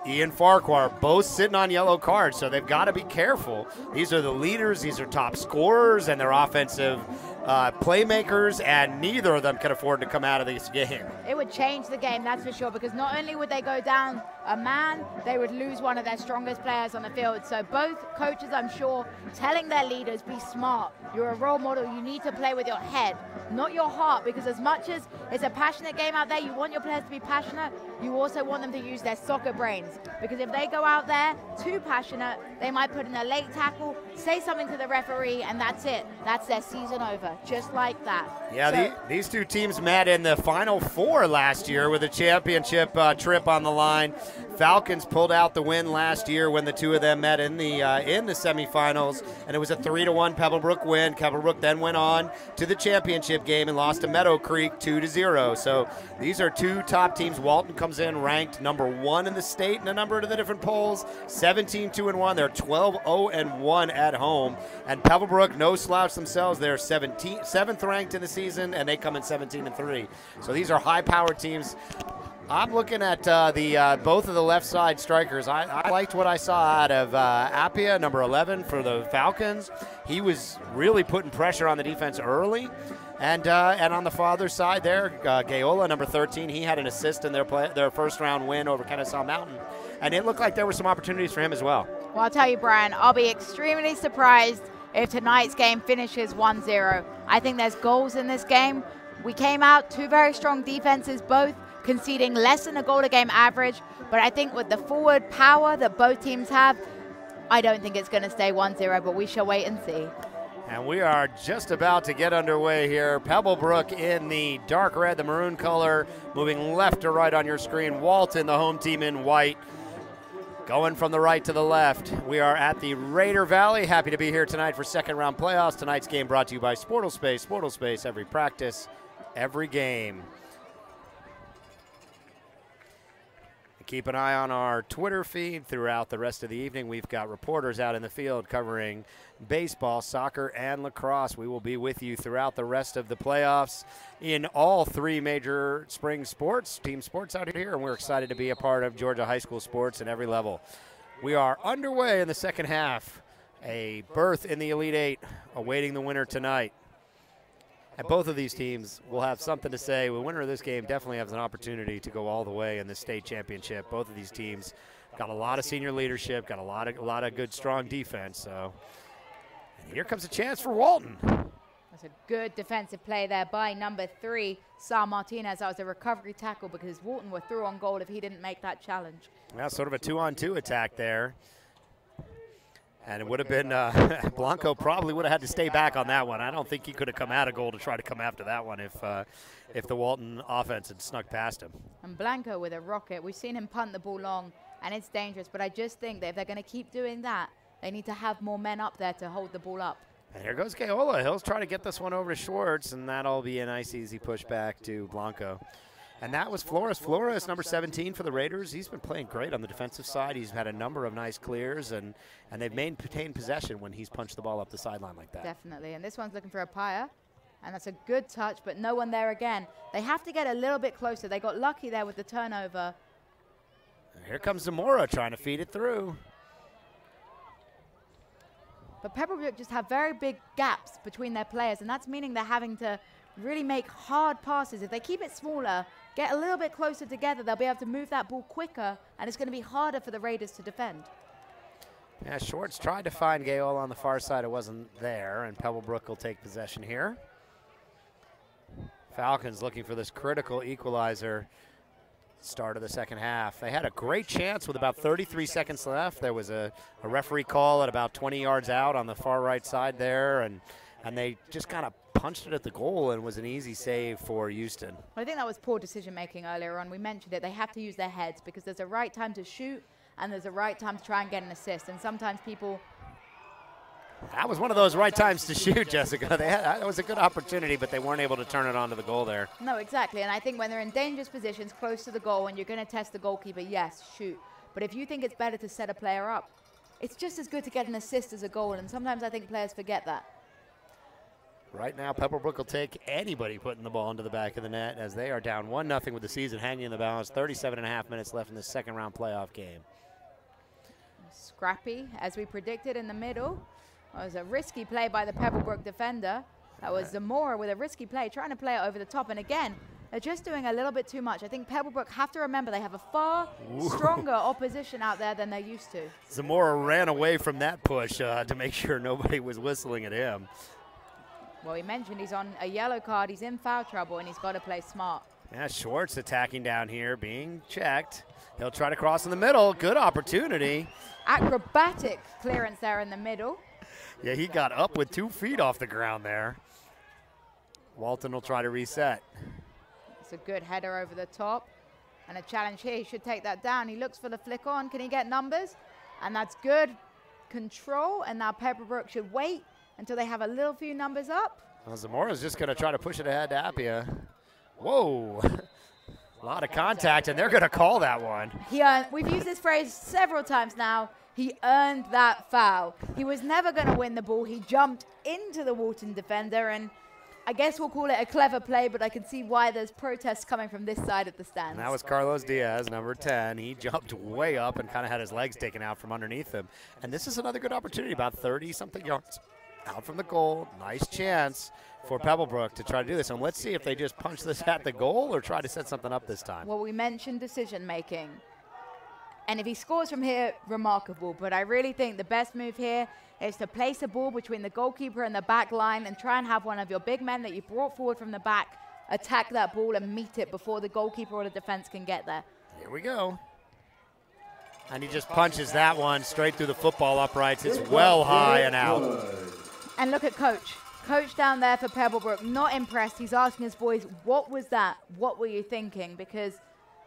Ian Farquhar, both sitting on yellow cards, so they've got to be careful. These are the leaders, these are top scorers, and they're offensive playmakers, and neither of them can afford to come out of this game. It would change the game, that's for sure, because not only would they go down a man, they would lose one of their strongest players on the field. So both coaches, I'm sure, telling their leaders, be smart. You're a role model. You need to play with your head, not your heart, because as much as it's a passionate game out there, you want your players to be passionate, you also want them to use their soccer brains. Because if they go out there too passionate, they might put in a late tackle, say something to the referee, and that's it. That's their season over, just like that. Yeah, so, these two teams met in the Final Four last year with a championship trip on the line. Falcons pulled out the win last year when the two of them met in the semifinals, and it was a 3-1 Pebblebrook win. Pebblebrook then went on to the championship game and lost to Meadowcreek 2-0. So these are two top teams. Walton comes in ranked number 1 in the state in a number of the different polls, 17-2-1. They're 12-0-1 at home, and Pebblebrook, no slouch themselves. They're 7th ranked in the season, and they come in 17-3. So these are high-powered teams. I'm looking at both of the left side strikers. I liked what I saw out of Appia, number 11 for the Falcons. He was really putting pressure on the defense early. And on the father's side there, Gayola, number 13, he had an assist in their first round win over Kennesaw Mountain. And it looked like there were some opportunities for him as well. Well, I'll tell you, Brian, I'll be extremely surprised if tonight's game finishes 1-0. I think there's goals in this game. We came out two very strong defenses, both conceding less than a goal a game average, but I think with the forward power that both teams have, I don't think it's going to stay 1-0, but we shall wait and see. And we are just about to get underway here. Pebblebrook in the dark red, the maroon color, moving left to right on your screen. Walton, the home team, in white. Going from the right to the left, we are at the Raider Valley. Happy to be here tonight for second round playoffs. Tonight's game brought to you by Sportal Space. Sportal Space, every practice, every game. Keep an eye on our Twitter feed throughout the rest of the evening. We've got reporters out in the field covering baseball, soccer, and lacrosse. We will be with you throughout the rest of the playoffs in all three major spring sports, team sports out here, and we're excited to be a part of Georgia high school sports at every level. We are underway in the second half. A berth in the Elite Eight awaiting the winner tonight. And both of these teams will have something to say. The winner of this game definitely has an opportunity to go all the way in the state championship. Both of these teams got a lot of senior leadership, got a lot of good, strong defense. So and here comes a chance for Walton. That's a good defensive play there by number 3, Sal Martinez. That was a recovery tackle because Walton were through on goal if he didn't make that challenge. Well, sort of a 2-on-2 attack there. And it would have been, Blanco probably would have had to stay back on that one. I don't think he could have come out of goal to try to come after that one if the Walton offense had snuck past him. And Blanco with a rocket. We've seen him punt the ball long, and it's dangerous. But I just think that if they're going to keep doing that, they need to have more men up there to hold the ball up. And here goes Gaola. He'll try to get this one over to Schwartz, and that'll be a nice, easy push back to Blanco. And that was Flores. Flores, number 17 for the Raiders. He's been playing great on the defensive side. He's had a number of nice clears, and they've maintained possession when he's punched the ball up the sideline like that. Definitely. And this one's looking for a Paya. And that's a good touch, but no one there again. They have to get a little bit closer. They got lucky there with the turnover. And here comes Zamora trying to feed it through. But Pebblebrook just have very big gaps between their players, and that's meaning they're having to really make hard passes. If they keep it smaller, get a little bit closer together, they'll be able to move that ball quicker, and it's going to be harder for the Raiders to defend. Yeah, Schwartz tried to find Gaola on the far side. It wasn't there, and Pebblebrook will take possession here. Falcons looking for this critical equalizer start of the second half. They had a great chance with about 33 seconds left. There was a referee call at about 20 yards out on the far right side there, and they just kind of punched it at the goal, and was an easy save for Houston. Well, I think that was poor decision-making earlier on. We mentioned it. They have to use their heads because there's a right time to shoot and there's a right time to try and get an assist. And sometimes people... That was one of those right times to shoot, Jessica. That was a good opportunity, but they weren't able to turn it onto the goal there. No, exactly. And I think when they're in dangerous positions close to the goal and you're going to test the goalkeeper, yes, shoot. But if you think it's better to set a player up, it's just as good to get an assist as a goal. And sometimes I think players forget that. Right now, Pebblebrook will take anybody putting the ball into the back of the net as they are down 1-0 with the season hanging in the balance. 37.5 minutes left in the second round playoff game. Scrappy, as we predicted in the middle. It was a risky play by the Pebblebrook defender. That was Zamora with a risky play, trying to play it over the top. And again, they're just doing a little bit too much. I think Pebblebrook have to remember they have a far stronger opposition out there than they're used to. Zamora ran away from that push to make sure nobody was whistling at him. Well, he mentioned he's on a yellow card. He's in foul trouble, and he's got to play smart. Yeah, Schwartz attacking down here, being checked. He'll try to cross in the middle. Good opportunity. Acrobatic clearance there in the middle. Yeah, he got up with 2 feet off the ground there. Walton will try to reset. It's a good header over the top. And a challenge here. He should take that down. He looks for the flick on. Can he get numbers? And that's good control. And now Pebblebrook should wait until they have a little few numbers up. Well, Zamora's just going to try to push it ahead to Appia. Whoa. A lot of contact, and they're going to call that one. We've used this phrase several times now. He earned that foul. He was never going to win the ball. He jumped into the Walton defender, and I guess we'll call it a clever play, but I can see why there's protests coming from this side of the stands. And that was Carlos Diaz, number 10. He jumped way up and kind of had his legs taken out from underneath him. And this is another good opportunity, about 30-something yards out from the goal. Nice chance for Pebblebrook to try to do this. And let's see if they just punch this at the goal or try to set something up this time. Well, we mentioned decision-making. And if he scores from here, remarkable. But I really think the best move here is to place a ball between the goalkeeper and the back line and try and have one of your big men that you brought forward from the back attack that ball and meet it before the goalkeeper or the defense can get there. Here we go. And he just punches that one straight through the football uprights. It's well high and out. And look at Coach. Coach down there for Pebblebrook, not impressed. He's asking his boys, what was that? What were you thinking? Because,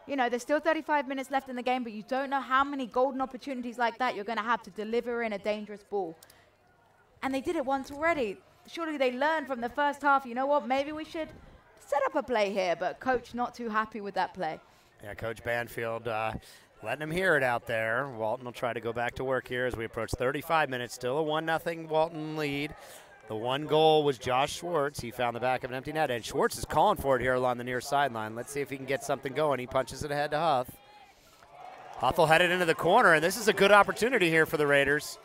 you know, there's still 35 minutes left in the game, but you don't know how many golden opportunities like that you're going to have to deliver in a dangerous ball. And they did it once already. Surely they learned from the first half, you know what, maybe we should set up a play here. But Coach not too happy with that play. Yeah, Coach Banfield letting him hear it out there. Walton will try to go back to work here as we approach 35 minutes. Still a 1-0 Walton lead. The one goal was Josh Schwartz. He found the back of an empty net, and Schwartz is calling for it here along the near sideline. Let's see if he can get something going. He punches it ahead to Huff. Huff will head it into the corner, and this is a good opportunity here for the Raiders.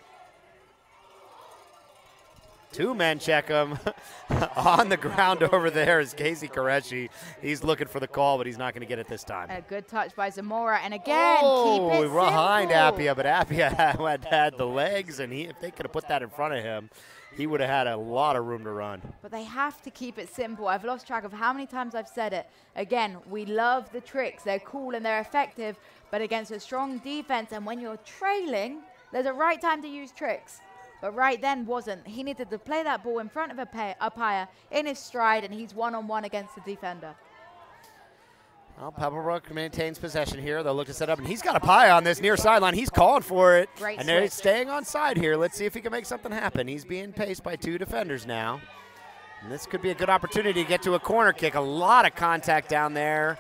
2 men check him. On the ground over there is Casey Koreshi. He's looking for the call, but he's not going to get it this time. A good touch by Zamora, and again, keep it behind simple. Appia, but Appia had the legs, and if they could have put that in front of him, he would have had a lot of room to run. But they have to keep it simple. I've lost track of how many times I've said it. Again, we love the tricks. They're cool and they're effective, but against a strong defense, and when you're trailing, There's a right time to use tricks, but right then wasn't. He needed to play that ball in front of a umpire in his stride, and he's one-on-one against the defender. Well, Pebblebrook maintains possession here. They'll look to set up, and he's got a pie on this near sideline. He's calling for it. Great and they're switch. staying on side here. Let's see if he can make something happen. He's being paced by 2 defenders now. And this could be a good opportunity to get to a corner kick. A lot of contact down there.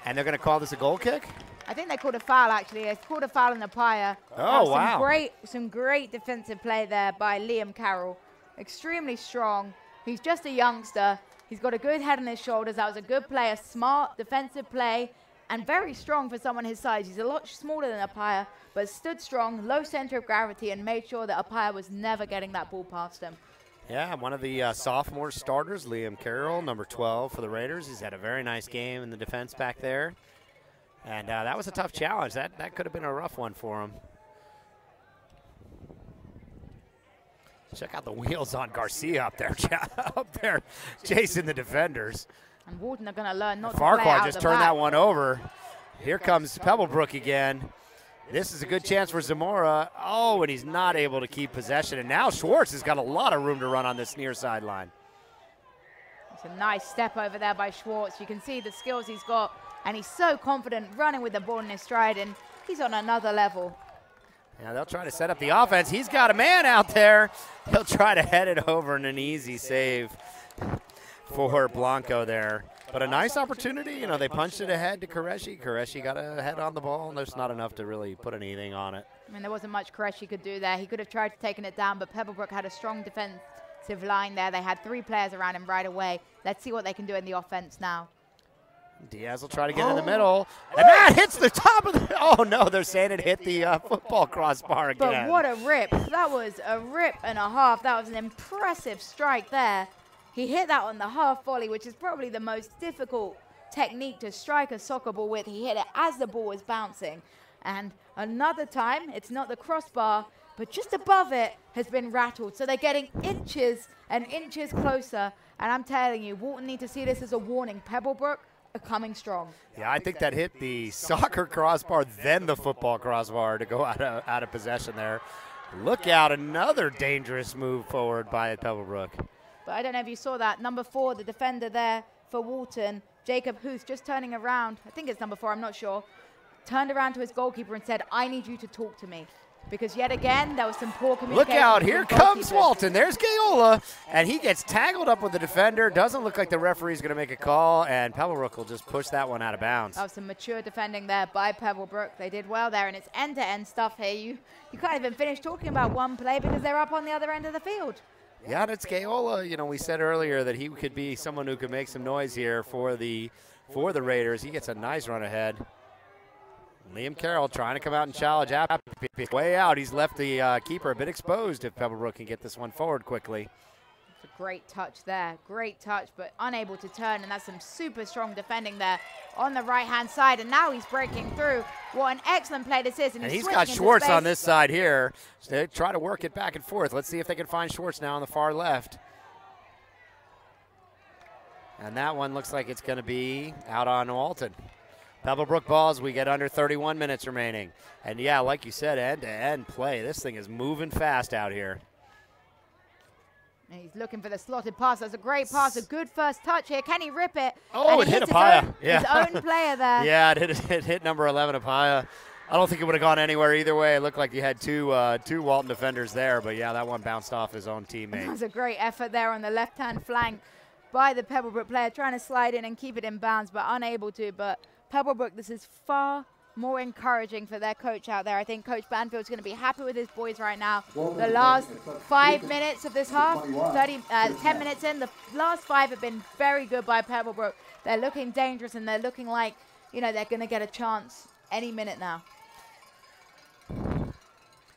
And they're going to call this a goal kick? I think they called a foul, actually. They called a foul on the umpire. Oh, wow. Some great defensive play there by Liam Carroll. Extremely strong. He's just a youngster. He's got a good head on his shoulders. That was a good play, a smart defensive play, and very strong for someone his size. He's a lot smaller than Apaya, but stood strong, low center of gravity, and made sure that Apaya was never getting that ball past him. Yeah, one of the sophomore starters, Liam Carroll, number 12 for the Raiders. He's had a very nice game in the defense back there. And that was a tough challenge. That could have been a rough one for him. Check out the wheels on Garcia up there, chasing the defenders. And Walton are going to learn not to play out Farquhar just the turned back. that one over. Here comes Pebblebrook again. This is a good chance for Zamora. Oh, and he's not able to keep possession. And now Schwartz has got a lot of room to run on this near sideline. It's a nice step over there by Schwartz. You can see the skills he's got, and he's so confident running with the ball in his stride, and he's on another level. Yeah, they'll try to set up the offense. He's got a man out there. He'll try to head it over in an easy save for Blanco there. But a nice opportunity. You know, they punched it ahead to Qureshi. Qureshi got a head on the ball, and there's not enough to really put anything on it. I mean, there wasn't much Qureshi could do there. He could have tried to take it down, but Pebblebrook had a strong defensive line there. They had 3 players around him right away. Let's see what they can do in the offense now. Diaz will try to get in the middle. And that hits the top of the... Oh, no, they're saying it hit the football crossbar again. But what a rip. That was a rip and a half. That was an impressive strike there. He hit that on the half volley, which is probably the most difficult technique to strike a soccer ball with. He hit it as the ball was bouncing. And another time, it's not the crossbar, but just above it has been rattled. So they're getting inches and inches closer. And I'm telling you, Walton need to see this as a warning. Pebblebrook are coming strong. Yeah, I think that hit the soccer crossbar, then the football crossbar to go out of possession there. Look out, another dangerous move forward by Pebblebrook. But I don't know if you saw that. Number 4, the defender there for Walton, Jacob Huth, just turning around. I think it's number 4, I'm not sure. Turned around to his goalkeeper and said, I need you to talk to me. Because yet again, there was some poor communication. Look out, here comes Walton. There's Gayola, and he gets tangled up with the defender. Doesn't look like the referee's going to make a call, and Pebblebrook will just push that one out of bounds. That was some mature defending there by Pebblebrook. They did well there, and it's end-to-end stuff here. You can't even finish talking about one play because they're up on the other end of the field. Yeah, and it's Gayola. You know, we said earlier that he could be someone who could make some noise here for the Raiders. He gets a nice run ahead. Liam Carroll trying to come out and challenge. Way out. He's left the keeper a bit exposed if Pebblebrook can get this one forward quickly. It's a great touch there. Great touch, but unable to turn. And that's some super strong defending there on the right-hand side. And now he's breaking through. What an excellent play this is. And he's got Schwartz on this side here. So they try to work it back and forth. Let's see if they can find Schwartz now on the far left. And that one looks like it's going to be out on Walton. Pebblebrook balls, we get under 31 minutes remaining. And yeah, like you said, end-to-end play. This thing is moving fast out here. And he's looking for the slotted pass. That's a great pass, a good first touch here. Can he rip it? Oh, it hit Apaya. His own player there. Yeah, it hit number 11, Apaya. I don't think it would have gone anywhere either way. It looked like you had two Walton defenders there, but yeah, that one bounced off his own teammate. That was a great effort there on the left-hand flank by the Pebblebrook player, trying to slide in and keep it in bounds, but unable to. But Pebblebrook, this is far more encouraging for their coach out there. I think Coach Banfield's going to be happy with his boys right now. The last 5 minutes of this half, 10 minutes in, the last 5 have been very good by Pebblebrook. They're looking dangerous, and they're looking like, you know, they're going to get a chance any minute now.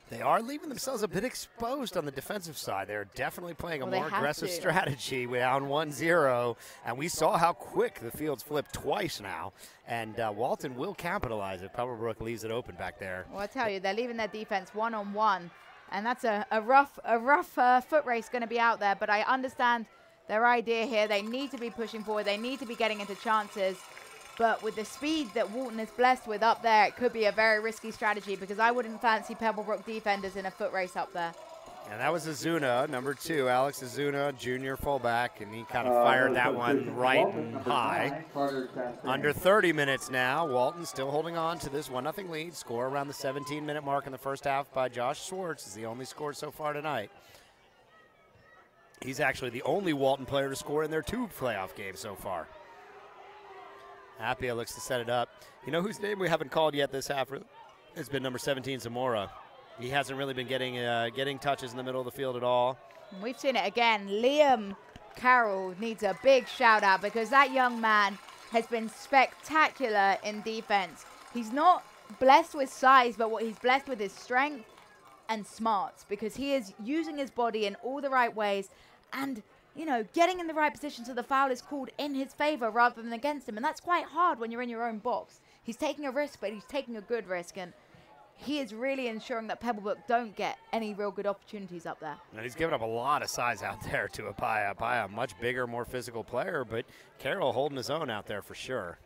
They are leaving themselves a bit exposed on the defensive side. They're definitely playing a more aggressive strategy down 1-0. And we saw how quick the field's flipped twice now. And Walton will capitalize if Pebblebrook leaves it open back there. Well, I tell you, they're leaving their defense one-on-one. And that's a rough foot race going to be out there. But I understand their idea here. They need to be pushing forward. They need to be getting into chances. But with the speed that Walton is blessed with up there, it could be a very risky strategy because I wouldn't fancy Pebblebrook defenders in a foot race up there. And that was Azuna, number 2, Alex Azuna, junior fullback, and he kind of fired that one right and high. Under 30 minutes now. Walton still holding on to this 1-0 lead. Score around the 17-minute mark in the first half by Josh Schwartz is the only score so far tonight. He's actually the only Walton player to score in their 2 playoff games so far. Appia looks to set it up. You know whose name we haven't called yet this half? It's been number 17, Zamora. He hasn't really been getting touches in the middle of the field at all. We've seen it again. Liam Carroll needs a big shout out because that young man has been spectacular in defense. He's not blessed with size, but what he's blessed with is strength and smarts because he is using his body in all the right ways and, you know, getting in the right position so the foul is called in his favor rather than against him. And that's quite hard when you're in your own box. He's taking a risk, but he's taking a good risk. And he is really ensuring that Pebblebrook don't get any real good opportunities up there. And he's given up a lot of size out there to Appia. Appia, a much bigger, more physical player, but Carroll holding his own out there for sure.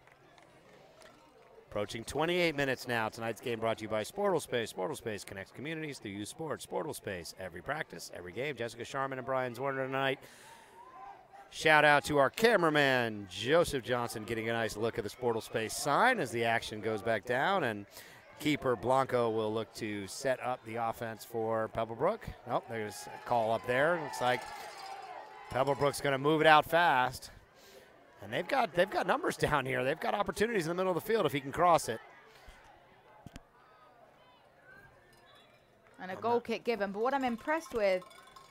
Approaching 28 minutes now. Tonight's game brought to you by Sportal Space. Sportal Space connects communities through youth sports. Sportal Space, every practice, every game. Jessica Sharman and Brian Zwerner tonight. Shout out to our cameraman, Joseph Johnson, getting a nice look at the Sportal Space sign as the action goes back down. And keeper Blanco will look to set up the offense for Pebblebrook. Oh, there's a call up there. Looks like Pebblebrook's going to move it out fast. And they've got numbers down here. They've got opportunities in the middle of the field if he can cross it. And a goal kick given. But what I'm impressed with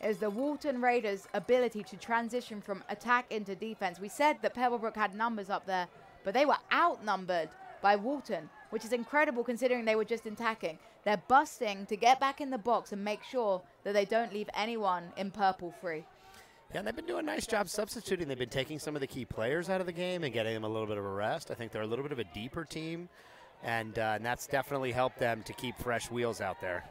is the Walton Raiders' ability to transition from attack into defense. We said that Pebblebrook had numbers up there, but they were outnumbered by Walton, which is incredible considering they were just attacking. They're busting to get back in the box and make sure that they don't leave anyone in purple free. Yeah, and they've been doing a nice job substituting. They've been taking some of the key players out of the game and getting them a little bit of a rest. I think they're a little bit of a deeper team, and that's definitely helped them to keep fresh wheels out there.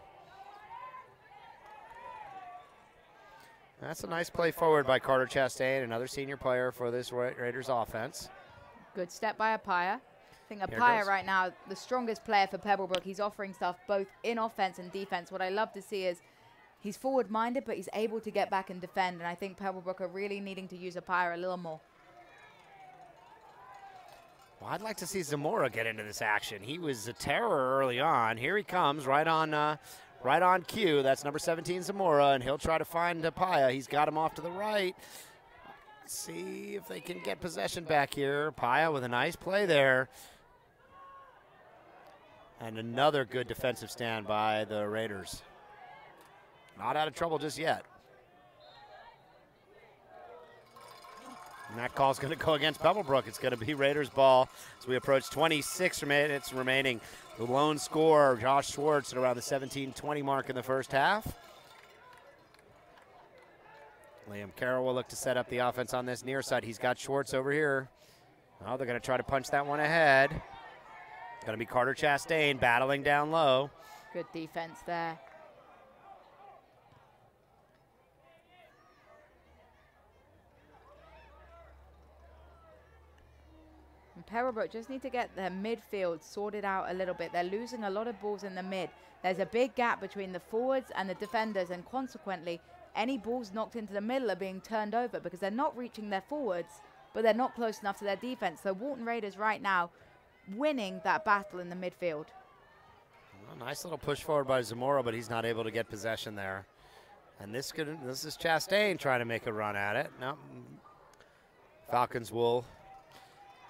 That's a nice play forward by Carter Chastain, another senior player for this Raiders offense. Good step by Appia. I think Appia right now, the strongest player for Pebblebrook. He's offering stuff both in offense and defense. What I love to see is he's forward-minded, but he's able to get back and defend, and I think Pebblebrook are really needing to use Appia a little more. Well, I'd like to see Zamora get into this action. He was a terror early on. Here he comes, right on cue. That's number 17, Zamora, and he'll try to find Appia. He's got him off to the right. Let's see if they can get possession back here. Appia with a nice play there. And another good defensive stand by the Raiders. Not out of trouble just yet. And that call's going to go against Pebblebrook. It's going to be Raiders ball as we approach 26 minutes remaining. The lone scorer, Josh Schwartz, at around the 17-20 mark in the first half. Liam Carroll will look to set up the offense on this near side. He's got Schwartz over here. Oh, they're going to try to punch that one ahead. It's going to be Carter Chastain battling down low. Good defense there. And Pebblebrook just need to get their midfield sorted out a little bit. They're losing a lot of balls in the mid. There's a big gap between the forwards and the defenders, and consequently, any balls knocked into the middle are being turned over because they're not reaching their forwards, but they're not close enough to their defense. So Walton Raiders right now winning that battle in the midfield. Well, nice little push forward by Zamora, but he's not able to get possession there. And this is Chastain trying to make a run at it. No, Falcons will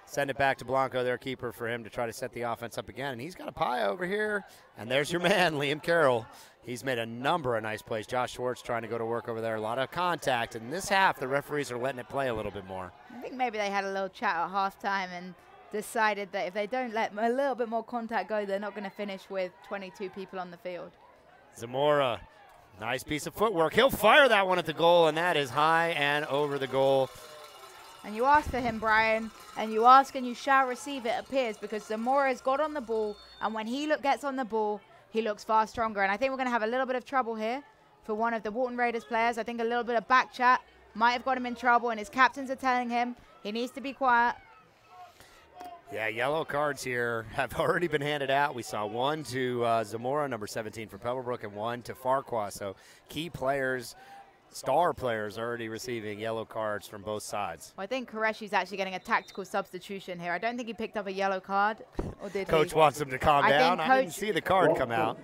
send it back to Blanco, their keeper, for him to try to set the offense up again. And he's got Appia over here. And there's your man, Liam Carroll. He's made a number of nice plays. Josh Schwartz trying to go to work over there. A lot of contact. In this half, the referees are letting it play a little bit more. I think maybe they had a little chat at halftime and decided that if they don't let a little bit more contact go, they're not going to finish with 22 people on the field. Zamora, nice piece of footwork. He'll fire that one at the goal, and that is high and over the goal. And you ask for him, Brian, and you ask and you shall receive, it appears, because Zamora's got on the ball, and when he gets on the ball, he looks far stronger. And I think we're going to have a little bit of trouble here for one of the Walton Raiders players. I think a little bit of back chat might have got him in trouble, and his captains are telling him he needs to be quiet. Yeah, yellow cards here have already been handed out. We saw one to Zamora, number 17 for Pebblebrook, and one to Farquhar. So key players, star players already receiving yellow cards from both sides. Well, I think Qureshi's actually getting a tactical substitution here. I don't think he picked up a yellow card, or did Coach he? wants him to calm down. I didn't Coach see the card come out.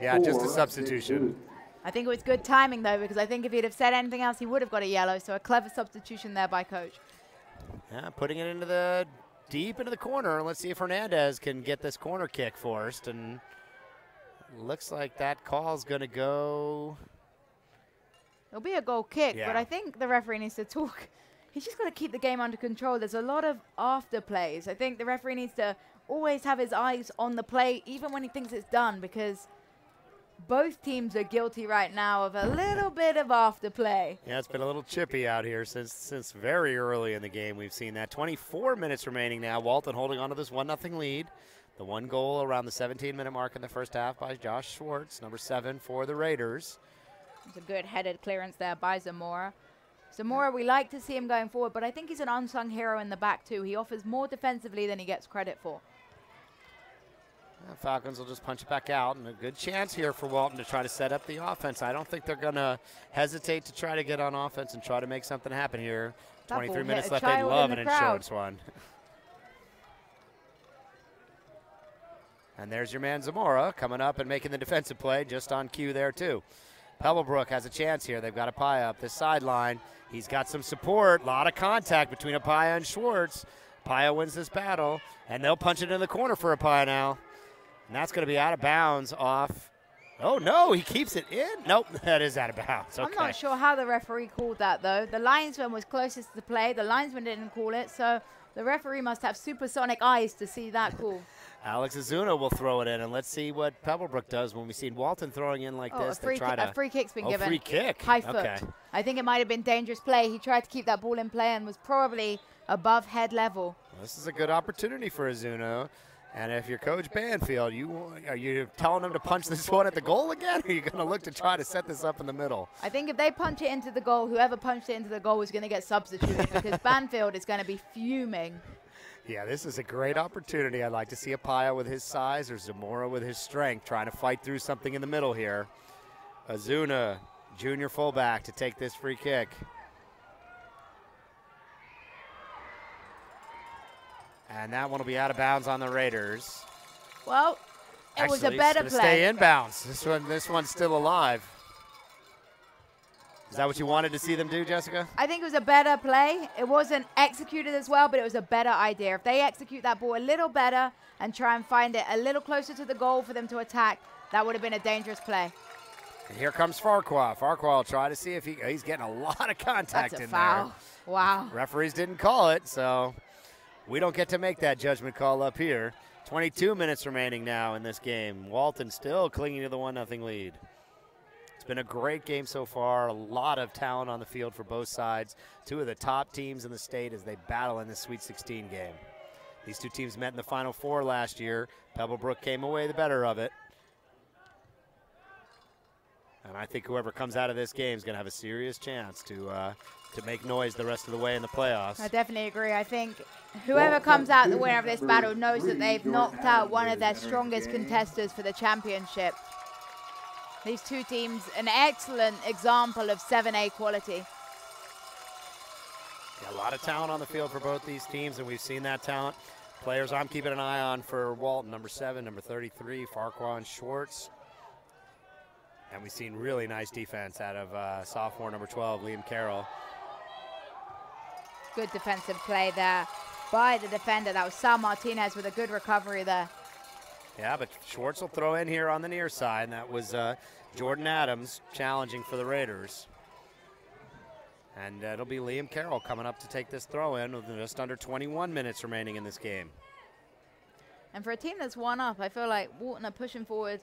Yeah, just a substitution. I think it was good timing, though, because I think if he'd have said anything else, he would have got a yellow. So a clever substitution there by Coach. Yeah, putting it into the deep into the corner. Let's see if Hernandez can get this corner kick forced. And looks like that call's going to go. It'll be a goal kick, Yeah. but I think the referee needs to talk. He's just got to keep the game under control. There's a lot of after plays. I think the referee needs to always have his eyes on the play, even when he thinks it's done, because both teams are guilty right now of a little bit of after play. Yeah, it's been a little chippy out here since very early in the game. We've seen that. 24 minutes remaining now. Walton holding on to this 1-0 lead. The one goal around the 17-minute mark in the first half by Josh Schwartz, number 7 for the Raiders. It's a good headed clearance there by Zamora. Zamora, we like to see him going forward, but I think he's an unsung hero in the back too. He offers more defensively than he gets credit for. Falcons will just punch it back out, and a good chance here for Walton to try to set up the offense. I don't think they're going to hesitate to try to get on offense and try to make something happen here. 23 minutes left. They'd love an insurance one. And there's your man Zamora coming up and making the defensive play just on cue there too. Pebblebrook has a chance here. They've got Apaya up this sideline. He's got some support. A lot of contact between Apaya and Schwartz. Apaya wins this battle, and they'll punch it in the corner for Apaya now. And that's going to be out of bounds off. Oh, no, he keeps it in. Nope, that is out of bounds. Okay. I'm not sure how the referee called that, though. The linesman was closest to the play. The linesman didn't call it, so the referee must have supersonic eyes to see that call. Alex Azuna will throw it in, and let's see what Pebblebrook does when we see Walton throwing in like this. A free kick's been given. Free kick. High foot. Okay. I think it might have been dangerous play. He tried to keep that ball in play and was probably above head level. This is a good opportunity for Azuna. And if you're Coach Banfield, are you telling him to punch this one at the goal again, or are you going to look to try to set this up in the middle? I think if they punch it into the goal, whoever punched it into the goal is going to get substituted because Banfield is going to be fuming. Yeah, this is a great opportunity. I'd like to see Apaya with his size or Zamora with his strength trying to fight through something in the middle here. Azuna, junior fullback, to take this free kick. And that one will be out of bounds on the Raiders. Well, it was a better play. Stay inbounds. This one's still alive. Is that what you wanted to see them do, Jessica? I think it was a better play. It wasn't executed as well, but it was a better idea. If they execute that ball a little better and try and find it a little closer to the goal for them to attack, that would have been a dangerous play. And here comes Farquhar. Farquhar will try to see if he's getting a lot of contact in there. Wow. Referees didn't call it, so we don't get to make that judgment call up here. 22 minutes remaining now in this game. Walton still clinging to the 1-0 lead. It's been a great game so far. A lot of talent on the field for both sides. Two of the top teams in the state as they battle in this Sweet 16 game. These two teams met in the Final Four last year. Pebblebrook came away the better of it. And I think whoever comes out of this game is going to have a serious chance to make noise the rest of the way in the playoffs. I definitely agree. I think whoever comes out the winner of this battle knows that they've knocked out one of their strongest contesters for the championship. These two teams, an excellent example of 7A quality. Yeah, a lot of talent on the field for both these teams, and we've seen that talent. Players I'm keeping an eye on for Walton, number 7, number 33, Farquhar and Schwartz. And we've seen really nice defense out of sophomore number 12, Liam Carroll. Good defensive play there by the defender. That was Sal Martinez with a good recovery there. Yeah, but Schwartz will throw in here on the near side, and that was Jordan Adams challenging for the Raiders. And it'll be Liam Carroll coming up to take this throw in with just under 21 minutes remaining in this game. And for a team that's one up, I feel like Walton are pushing forward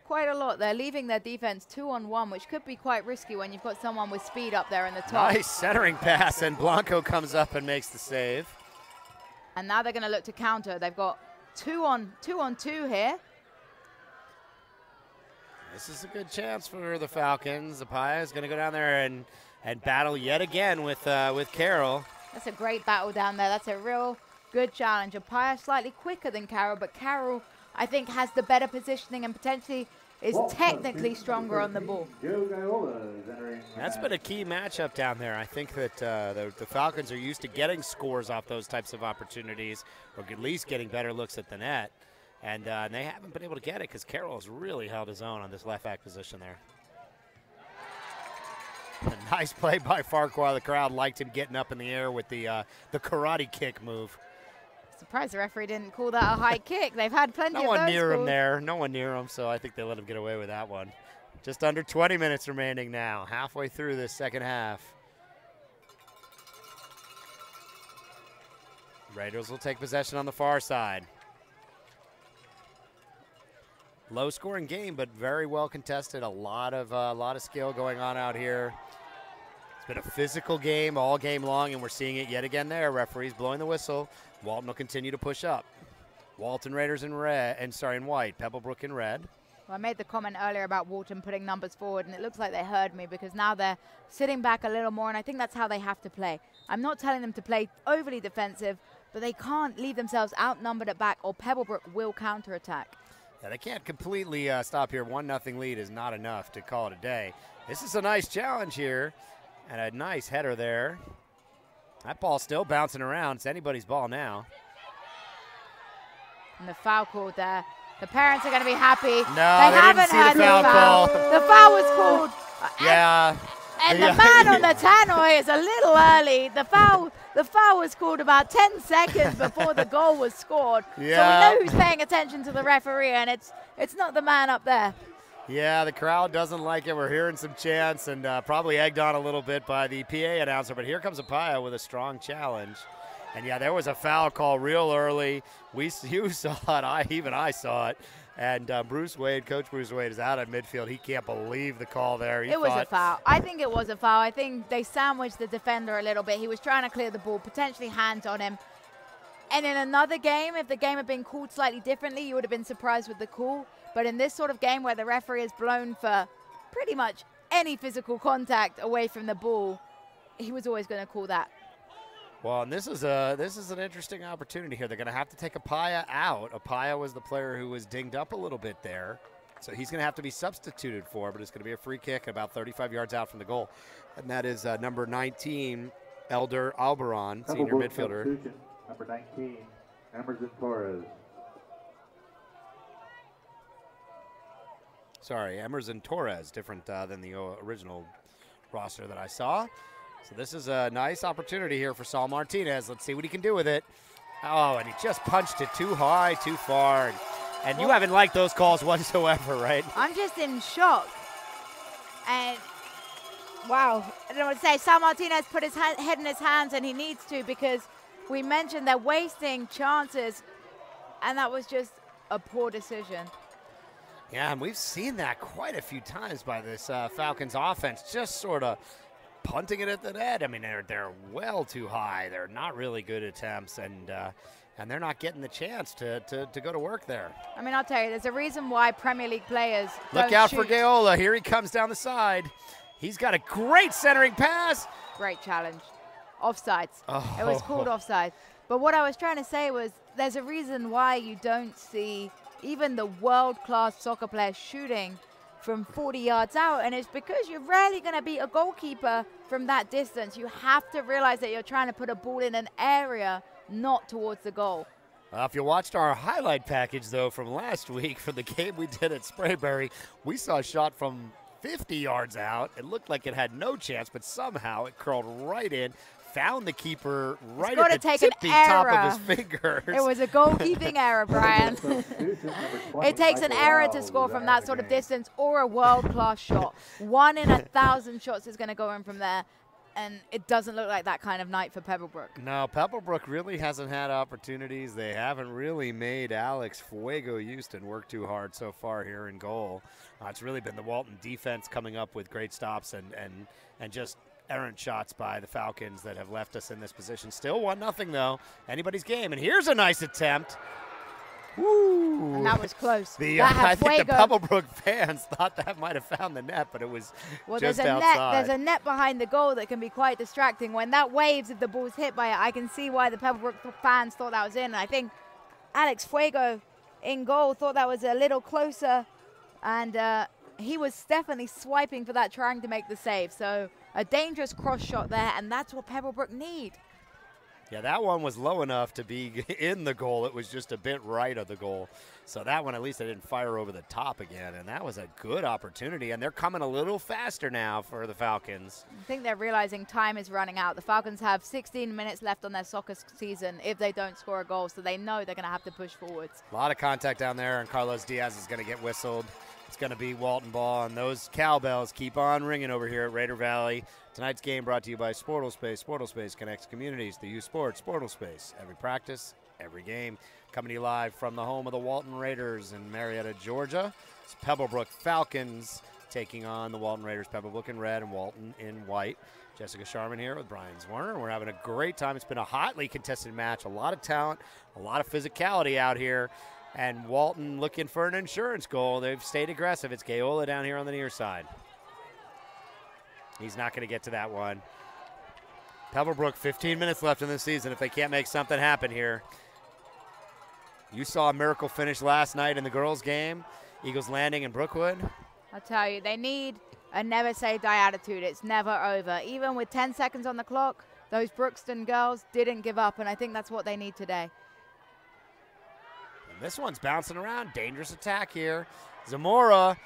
quite a lot. They're leaving their defense 2-on-1, which could be quite risky when you've got someone with speed up there in the top. Nice centering pass, and Blanco comes up and makes the save. And now they're going to look to counter. They've got two on two here. This is a good chance for the Falcons. Apaya is going to go down there and battle yet again with Carroll. That's a great battle down there. That's a real Good challenge. Apaya slightly quicker than Carroll, but Carroll, I think, has the better positioning and potentially is technically stronger on the ball. That's been a key matchup down there. I think that the Falcons are used to getting scores off those types of opportunities, or at least getting better looks at the net. And they haven't been able to get it because Carroll has really held his own on this left back position there. A nice play by Farquhar. The crowd liked him getting up in the air with the karate kick move. Surprised the referee didn't call that a high kick. They've had plenty of those. No one near him calls. there. No one near him, so I think they let him get away with that one. Just under 20 minutes remaining now, halfway through this second half. Raiders will take possession on the far side. Low-scoring game, but very well contested. A lot of skill going on out here. It's been a physical game all game long, and we're seeing it yet again there. Referees blowing the whistle. Walton will continue to push up. Walton Raiders in red, in white. Pebblebrook in red. Well, I made the comment earlier about Walton putting numbers forward, and it looks like they heard me because now they're sitting back a little more, and I think that's how they have to play. I'm not telling them to play overly defensive, but they can't leave themselves outnumbered at back, or Pebblebrook will counterattack. Yeah, they can't completely stop here. 1-0 lead is not enough to call it a day. This is a nice challenge here, and a nice header there. That ball's still bouncing around. It's anybody's ball now. And the foul called there. The parents are going to be happy. No, they haven't had the foul call. The foul was called. Yeah. And the man on the tannoy is a little early. The foul was called about 10 seconds before the goal was scored. Yeah. So we know who's paying attention to the referee, and it's not the man up there. Yeah, the crowd doesn't like it. We're hearing some chants and probably egged on a little bit by the PA announcer. But here comes Apaya with a strong challenge. And, yeah, there was a foul call real early. You saw it. Even I saw it. And Coach Bruce Wade is out at midfield. He can't believe the call there. It was a foul. I think it was a foul. I think they sandwiched the defender a little bit. He was trying to clear the ball, potentially hands on him. And in another game, if the game had been called slightly differently, you would have been surprised with the call. But in this sort of game where the referee is blown for pretty much any physical contact away from the ball, he was always going to call that. Well, and this is an interesting opportunity here. They're going to have to take Apaya out. Apaya was the player who was dinged up a little bit there. So he's going to have to be substituted for, but it's going to be a free kick about 35 yards out from the goal. And that is number 19, Elder Alberon, senior midfielder. Number 19, Emerson Torres. Sorry, Emerson Torres, different than the original roster that I saw. So this is a nice opportunity here for Saul Martinez. Let's see what he can do with it. Oh, and he just punched it too high, too far. And you haven't liked those calls whatsoever, right? I'm just in shock. And, wow. I don't know what to say. Saul Martinez put his head in his hands, and he needs to, because we mentioned they're wasting chances, and that was just a poor decision. Yeah, and we've seen that quite a few times by this Falcons offense, just sort of punting it at the net. I mean, they're well too high. They're not really good attempts, and they're not getting the chance to go to work there. I mean, I'll tell you, there's a reason why Premier League players Look out for Gaola. Here he comes down the side. He's got a great centering pass. Great challenge. Offsides. Oh. It was called offside. But what I was trying to say was there's a reason why you don't see even the world-class soccer players shooting from 40 yards out, and it's because you're rarely going to beat a goalkeeper from that distance. You have to realize that you're trying to put a ball in an area, not towards the goal. If you watched our highlight package, though, from last week for the game we did at Sprayberry, we saw a shot from 50 yards out. It looked like it had no chance, but somehow it curled right in, found the keeper right at the tippy top of his fingers. It was a goalkeeping error, Brian. It takes an error to score from that sort of distance, or a world-class shot. 1 in 1,000 shots is going to go in from there, and it doesn't look like that kind of night for Pebblebrook. No, Pebblebrook really hasn't had opportunities. They haven't really made Alex Fuego Houston work too hard so far here in goal. It's really been the Walton defense coming up with great stops and just errant shots by the Falcons that have left us in this position. Still 1-0 though. Anybody's game. And here's a nice attempt. Woo. And that was close. I think the Pebblebrook fans thought that might have found the net, but it was just outside. There's a net behind the goal that can be quite distracting. When that waves, if the ball's hit by it, I can see why the Pebblebrook fans thought that was in. And I think Alex Fuego in goal thought that was a little closer, and he was definitely swiping for that, trying to make the save. So a dangerous cross shot there, and that's what Pebblebrook need. Yeah, that one was low enough to be in the goal. It was just a bit right of the goal. So that one, at least they didn't fire over the top again, and that was a good opportunity. And they're coming a little faster now for the Falcons. I think they're realizing time is running out. The Falcons have 16 minutes left on their soccer season if they don't score a goal, so they know they're going to have to push forwards. A lot of contact down there, and Carlos Diaz is going to get whistled. It's going to be Walton ball, and those cowbells keep on ringing over here at Raider Valley. Tonight's game brought to you by Sportal Space. Sportal Space connects communities to youth sports. Sportal Space, every practice, every game. Coming to you live from the home of the Walton Raiders in Marietta, Georgia. It's Pebblebrook Falcons taking on the Walton Raiders. Pebblebrook in red and Walton in white. Jessica Sharman here with Brian Zwerner. We're having a great time. It's been a hotly contested match. A lot of talent, a lot of physicality out here. And Walton looking for an insurance goal. They've stayed aggressive. It's Gayola down here on the near side. He's not going to get to that one. Pebblebrook, 15 minutes left in the season if they can't make something happen here. You saw a miracle finish last night in the girls' game. Eagles Landing and Brookwood. I'll tell you, they need a never say die attitude. It's never over. Even with 10 seconds on the clock, those Brookston girls didn't give up, and I think that's what they need today. And this one's bouncing around. Dangerous attack here. Zamora.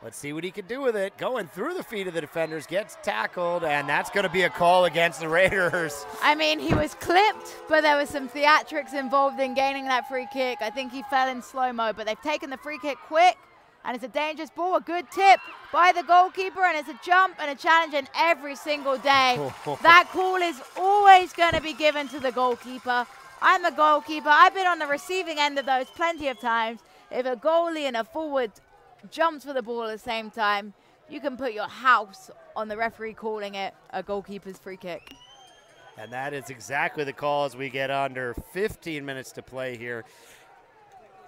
Let's see what he can do with it. Going through the feet of the defenders, gets tackled, and that's going to be a call against the Raiders. I mean, he was clipped, but there was some theatrics involved in gaining that free kick. I think he fell in slow-mo, but they've taken the free kick quick, and it's a dangerous ball. A good tip by the goalkeeper, and it's a jump and a challenge, and every single day, that call is always going to be given to the goalkeeper. I'm a goalkeeper. I've been on the receiving end of those plenty of times. If a goalie and a forward jumps for the ball at the same time, you can put your house on the referee calling it a goalkeeper's free kick. And that is exactly the call as we get under 15 minutes to play here.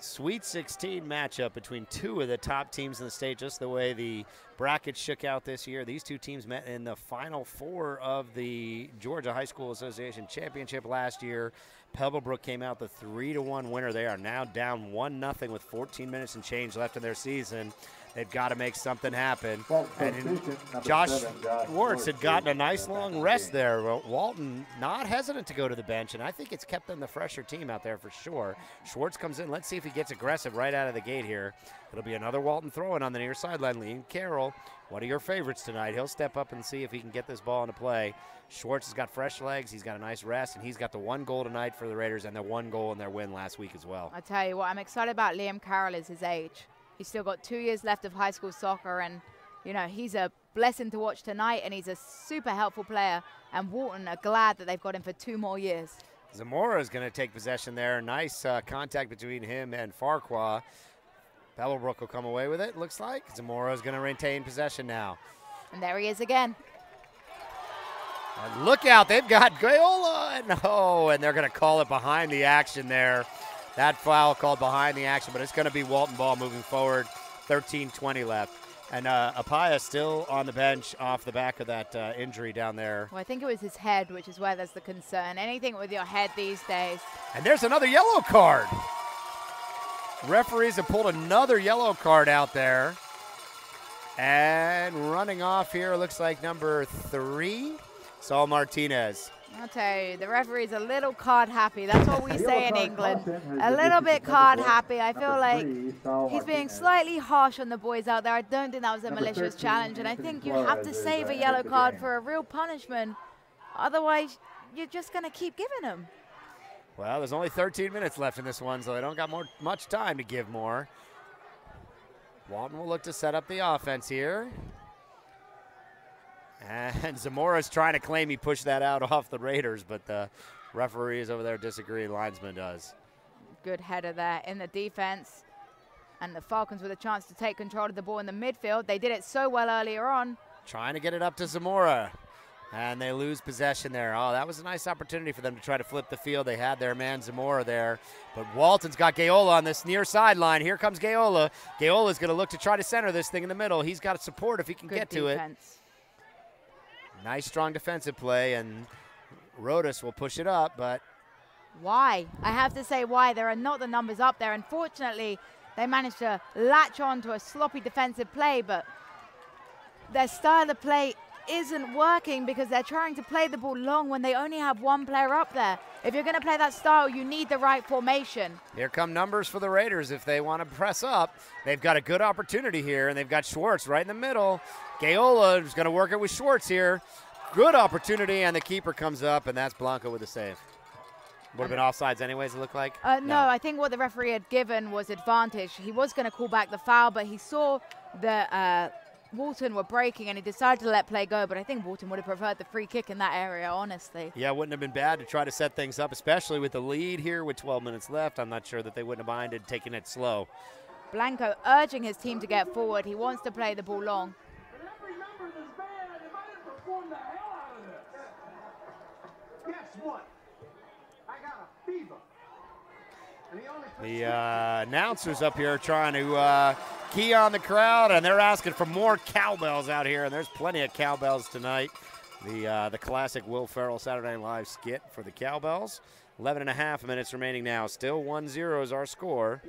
Sweet 16 matchup between two of the top teams in the state, just the way the brackets shook out this year. These two teams met in the Final Four of the Georgia High School Association Championship last year. Pebblebrook came out the 3-1 winner. They are now down 1-0 with 14 minutes and change left in their season. They've got to make something happen. And Josh Schwartz had gotten a nice long rest there. Walton not hesitant to go to the bench, and I think it's kept them the fresher team out there for sure. Schwartz comes in. Let's see if he gets aggressive right out of the gate here. It'll be another Walton throw-in on the near sideline. Liam Carroll, one of your favorites tonight. He'll step up and see if he can get this ball into play. Schwartz has got fresh legs. He's got a nice rest, and he's got the one goal tonight for the Raiders and the one goal in their win last week as well. I tell you what, I'm excited about Liam Carroll is his age. He's still got 2 years left of high school soccer, and, you know, he's a blessing to watch tonight, and he's a super helpful player, and Walton are glad that they've got him for 2 more years. Zamora is going to take possession there. Nice contact between him and Farquhar. Pebblebrook will come away with it, looks like. Zamora is going to retain possession now. And there he is again. And look out, they've got Gayola. And they're going to call it behind the action there. That foul called behind the action, but it's going to be Walton ball moving forward. 13:20 left. And Apaya still on the bench off the back of that injury down there. Well, I think it was his head, which is where there's the concern. Anything with your head these days. And there's another yellow card. Referees have pulled another yellow card out there. And running off here looks like number 3, Saul Martinez. I'll tell you, the referee's a little card happy. That's what we say in England. A little bit card happy. I feel like he's being slightly harsh on the boys out there. I don't think that was a malicious challenge, and I think you have to save a yellow card for a real punishment. Otherwise, you're just going to keep giving them. Well, there's only 13 minutes left in this one, so they don't got much time to give more. Walton will look to set up the offense here. And Zamora's trying to claim he pushed that out off the Raiders, but the referees over there disagree. Linesman does. Good header there in the defense. And the Falcons with a chance to take control of the ball in the midfield. They did it so well earlier on. Trying to get it up to Zamora. And they lose possession there. Oh, that was a nice opportunity for them to try to flip the field. They had their man Zamora there. But Walton's got Gayola on this near sideline. Here comes Gayola. Gayola's going to look to try to center this thing in the middle. He's got support if he can get to it. Nice, strong defensive play, and Rodas will push it up, but... Why? I have to say why. There are not the numbers up there. Unfortunately, they managed to latch on to a sloppy defensive play, but their style of play isn't working because they're trying to play the ball long when they only have one player up there. If you're going to play that style, you need the right formation. Here come numbers for the Raiders if they want to press up. They've got a good opportunity here, and they've got Schwartz right in the middle. Gayola is going to work it with Schwartz here. Good opportunity, and the keeper comes up, and that's Blanco with the save. Would have been offsides anyways, it looked like? No, I think what the referee had given was advantage. He was going to call back the foul, but he saw the Walton were breaking, and he decided to let play go, but I think Walton would have preferred the free kick in that area, honestly. Yeah, it wouldn't have been bad to try to set things up, especially with the lead here with 12 minutes left. I'm not sure that they wouldn't have minded taking it slow. Blanco urging his team to get forward. He wants to play the ball long. Guess what? I got a fever. The announcers up here are trying to key on the crowd, and they're asking for more cowbells out here, and there's plenty of cowbells tonight. The classic Will Ferrell Saturday Night Live skit for the cowbells. 11.5 minutes remaining now. Still 1-0 is our score.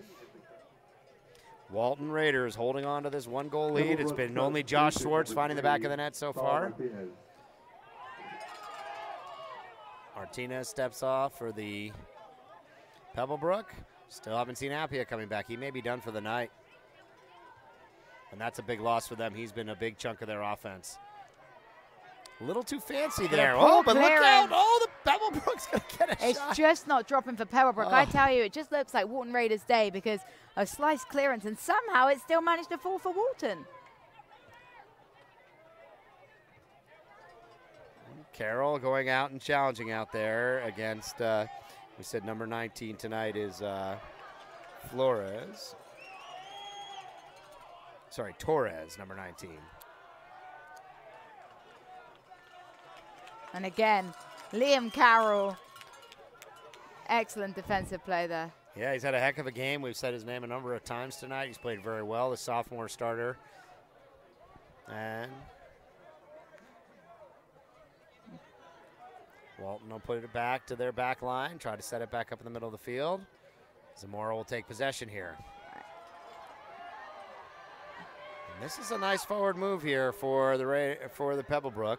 Walton Raiders holding on to this one-goal lead. It's been only Josh Schwartz finding the back of the net so far. Martinez steps off for the Pebblebrook. Still haven't seen Appia coming back. He may be done for the night. And that's a big loss for them. He's been a big chunk of their offense. A little too fancy there. Oh, but look out. Oh, the Pebblebrook's going to get a shot. It's just not dropping for Pebblebrook. I tell you, it just looks like Walton Raiders' day because a slice clearance, and somehow it still managed to fall for Walton. Carroll going out and challenging out there against, we said number 19 tonight is Flores. Sorry, Torres, number 19. And again, Liam Carroll, excellent defensive play there. Yeah, he's had a heck of a game. We've said his name a number of times tonight. He's played very well, the sophomore starter. And Walton will put it back to their back line, try to set it back up in the middle of the field. Zamora will take possession here. And this is a nice forward move here for the Pebblebrook.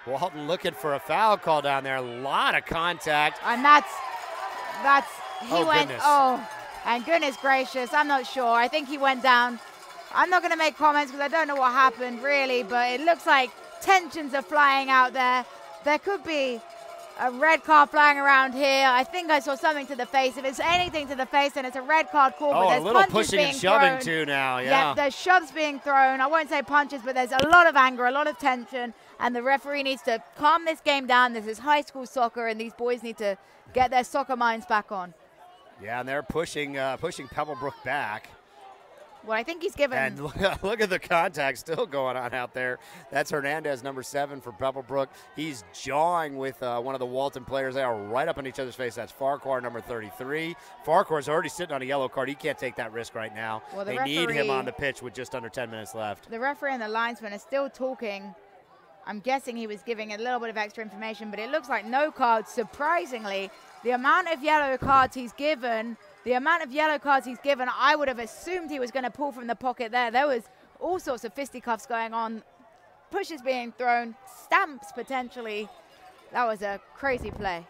Walton looking for a foul call down there. A lot of contact. And that's he went, goodness. oh, and goodness gracious, I'm not sure. I think he went down. I'm not going to make comments because I don't know what happened really, but it looks like tensions are flying out there. There could be a red card flying around here. I think I saw something to the face. If it's anything to the face, then it's a red card call. Oh, but there's a little punches pushing being and shoving thrown. too now, Yeah, there's shoves being thrown. I won't say punches, but there's a lot of anger, a lot of tension, and the referee needs to calm this game down. This is high school soccer, and these boys need to get their soccer minds back on. Yeah, and they're pushing Pebblebrook back. Well, I think he's given. And look at the contact still going on out there. That's Hernandez, number 7 for Pebblebrook. He's jawing with one of the Walton players. They are right up in each other's face. That's Farquhar, number 33. Farquhar's already sitting on a yellow card. He can't take that risk right now. Well, they need him on the pitch with just under 10 minutes left. The referee and the linesman are still talking. I'm guessing he was giving a little bit of extra information, but it looks like no cards. Surprisingly, the amount of yellow cards he's given, I would have assumed he was going to pull from the pocket there. There was all sorts of fisticuffs going on, pushes being thrown, stamps potentially. That was a crazy play.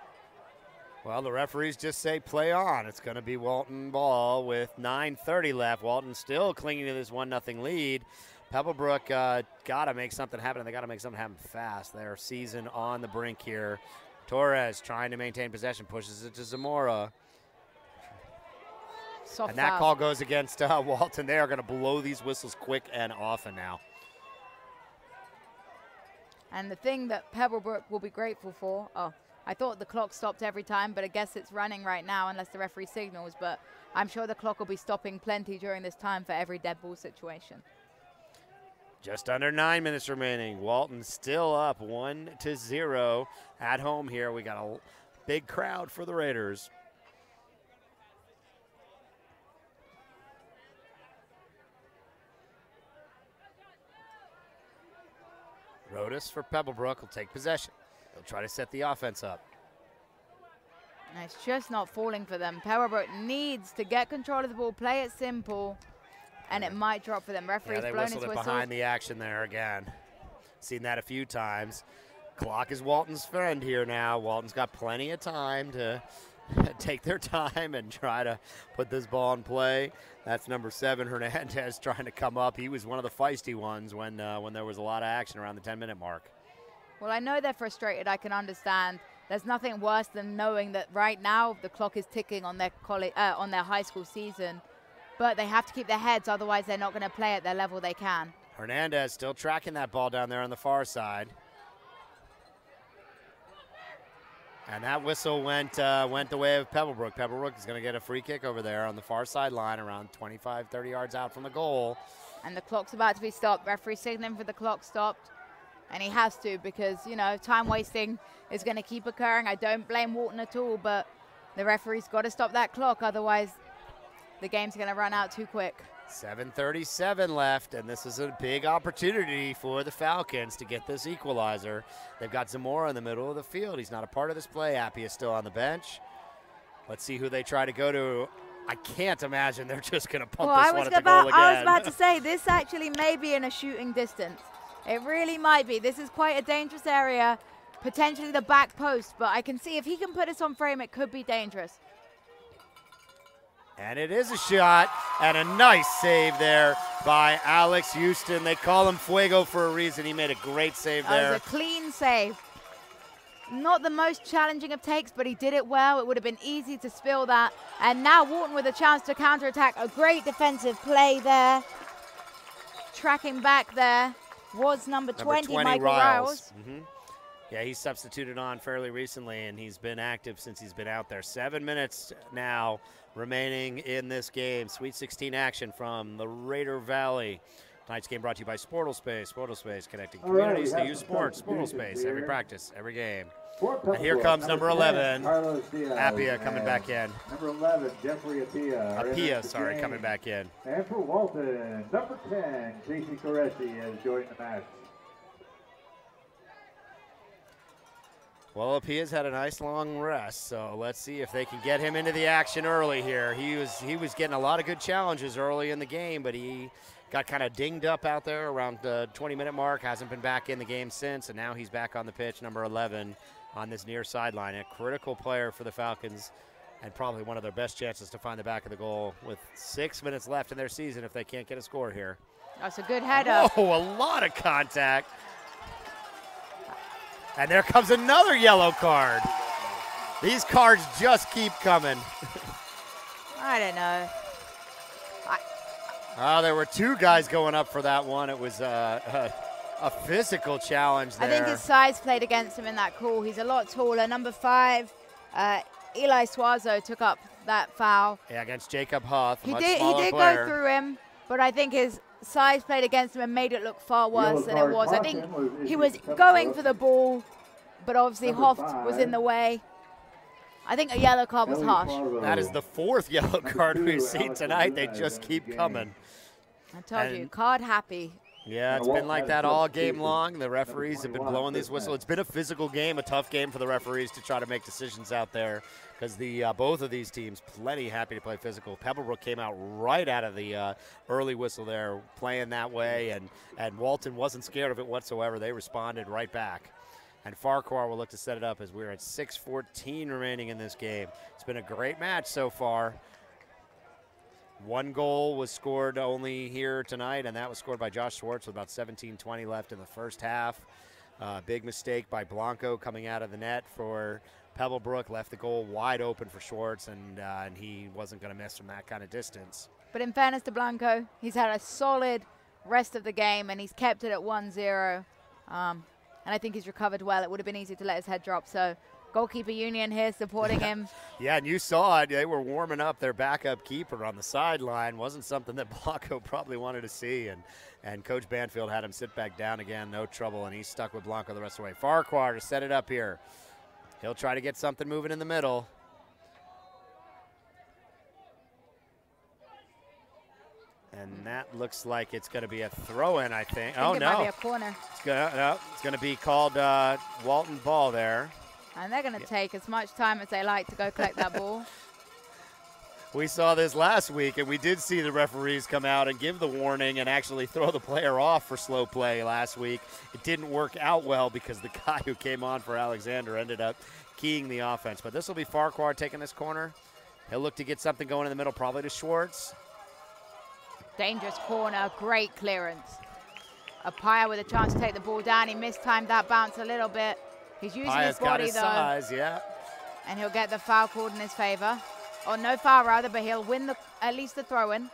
Well, the referees just say play on. It's going to be Walton ball with 9:30 left. Walton still clinging to this 1-0 lead. Pebblebrook got to make something happen, and they got to make something happen fast. Their season on the brink here. Torres trying to maintain possession, pushes it to Zamora. Soft and that foul. call goes against Walton. They are going to blow these whistles quick and often now. And the thing that Pebblebrook will be grateful for, I thought the clock stopped every time, but I guess it's running right now unless the referee signals, but I'm sure the clock will be stopping plenty during this time for every dead ball situation. Just under 9 minutes remaining. Walton still up 1-0 at home here. We got a big crowd for the Raiders. Rodas for Pebblebrook will take possession. He'll try to set the offense up. And it's just not falling for them. Pebblebrook needs to get control of the ball, play it simple, and it might drop for them. Referee's they blown his whistled it whistle. behind the action there again. Seen that a few times. Clock is Walton's friend here now. Walton's got plenty of time to take their time and try to put this ball in play. That's number 7, Hernandez, trying to come up. He was one of the feisty ones when there was a lot of action around the 10-minute mark. Well, I know they're frustrated. I can understand. There's nothing worse than knowing that right now the clock is ticking on their high school season, but they have to keep their heads, otherwise they're not going to play at their level they can. Hernandez still tracking that ball down there on the far side. And that whistle went the way of Pebblebrook. Pebblebrook is going to get a free kick over there on the far sideline around 25, 30 yards out from the goal. And the clock's about to be stopped. Referee signaling for the clock stopped. And he has to because, you know, time wasting is going to keep occurring. I don't blame Walton at all, but the referee's got to stop that clock. Otherwise, the game's going to run out too quick. 7:37 left, and this is a big opportunity for the Falcons to get this equalizer. They've got Zamora in the middle of the field. He's not a part of this play. Appy is still on the bench. Let's see who they try to go to. I can't imagine they're just going to pump this one at the goal again. I was about to say, this actually may be in a shooting distance. It really might be. This is quite a dangerous area, potentially the back post, but I can see if he can put us on frame, it could be dangerous. And it is a shot, and a nice save there by Alex Houston. They call him Fuego for a reason. He made a great save there. That was a clean save. Not the most challenging of takes, but he did it well. It would have been easy to spill that. And now Walton with a chance to counterattack. A great defensive play there. Tracking back there was number 20 Michael Riles. Yeah, he's substituted on fairly recently, and he's been active since he's been out there. 7 minutes now remaining in this game. Sweet 16 action from the Raider Valley. Tonight's game brought to you by Sportal Space. Sportal Space, connecting communities to use sports. Sportal Space, every practice, every game. And here comes number 11, Appia coming back in. Number 11, Jeffrey Appia. Coming back in. And for Walton, number 10, Casey Coresi has joined the match. Well, Appia's had a nice long rest, so let's see if they can get him into the action early here. He was getting a lot of good challenges early in the game, but he got kind of dinged up out there around the 20-minute mark, hasn't been back in the game since, and now he's back on the pitch, number 11, on this near sideline. A critical player for the Falcons and probably one of their best chances to find the back of the goal with 6 minutes left in their season if they can't get a score here. That's a good header. Oh, a lot of contact. And there comes another yellow card. These cards just keep coming. I don't know. There were 2 guys going up for that one. It was a physical challenge there. I think his size played against him in that call. He's a lot taller. Number 5, Eli Suazo took up that foul. Yeah, against Jacob Huff, He did go through him, but I think his size played against him and made it look far worse than it was. I think he was going for the ball, but obviously Hoff was in the way. I think a yellow card was harsh. That is the 4th yellow card we've seen tonight. They just keep coming. I told you, card happy. Yeah, it's been like that all game long. The referees have been blowing these whistles. It's been a physical game, a tough game for the referees to try to make decisions out there because both of these teams plenty happy to play physical. Pebblebrook came out right out of the early whistle there, playing that way, and Walton wasn't scared of it whatsoever. They responded right back. And Farquhar will look to set it up as we're at 6:14 remaining in this game. It's been a great match so far. 1 goal was scored only here tonight, and that was scored by Josh Schwartz with about 17:20 left in the first half. Big mistake by Blanco coming out of the net for Pebblebrook, left the goal wide open for Schwartz, and he wasn't going to miss from that kind of distance. But in fairness to Blanco, he's had a solid rest of the game, and he's kept it at 1-0. And I think he's recovered well. It would have been easy to let his head drop, so Goalkeeper union here supporting him. Yeah, and you saw it. They were warming up their backup keeper on the sideline. Wasn't something that Blanco probably wanted to see. And Coach Banfield had him sit back down again. No trouble, and he's stuck with Blanco the rest of the way. Farquhar to set it up here. He'll try to get something moving in the middle. And that looks like it's going to be a throw-in, I think. Oh, it no. might be a corner. It's going to be called Walton ball there. And they're going to take as much time as they like to go collect that ball. We saw this last week, and we did see the referees come out and give the warning and actually throw the player off for slow play last week. It didn't work out well because the guy who came on for Alexander ended up keying the offense. But this will be Farquhar taking this corner. He'll look to get something going in the middle, probably to Schwartz. Dangerous corner, great clearance. Apaya with a chance to take the ball down. He mistimed that bounce a little bit. He's using his body, though. Size, yeah. And he'll get the foul called in his favor. Or no foul, rather, but he'll win at least the throw-in.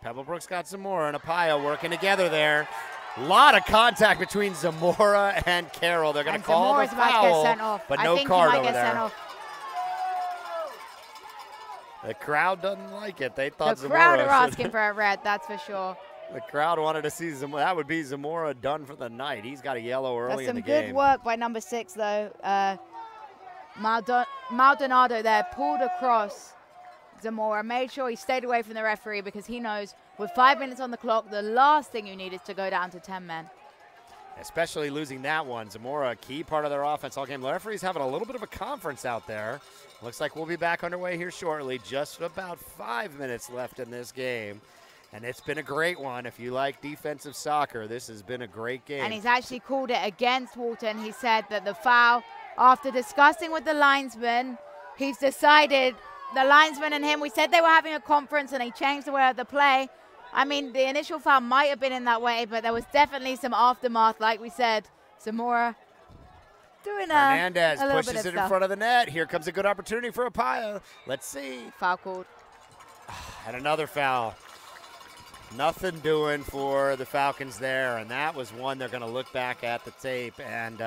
Pebblebrook's got Zamora and Apaya working together there. A lot of contact between Zamora and Carroll. They're going to call the foul, but no card over there. The crowd doesn't like it. They thought the crowd are asking for a red, that's for sure. The crowd wanted to see Zamora. That would be Zamora done for the night. He's got a yellow early in the game. That's some good work by number 6, though. Maldonado there pulled across Zamora, made sure he stayed away from the referee because he knows with 5 minutes on the clock, the last thing you need is to go down to 10 men. Especially losing that one. Zamora, a key part of their offense all game. The referee's having a little bit of a conference out there. Looks like we'll be back underway here shortly. Just about 5 minutes left in this game. And it's been a great one. If you like defensive soccer, this has been a great game. And he's actually called it against Walton. He said that the foul, after discussing with the linesman, he's decided, the linesman and him, we said they were having a conference and he changed the way of the play. I mean, the initial foul might have been in that way, but there was definitely some aftermath, like we said. Zamora doing Hernandez a little pushes bit of it in front of the net. Here comes a good opportunity for Apaya. Let's see. Foul called. And another foul. Nothing doing for the Falcons there, and that was one they're going to look back at the tape and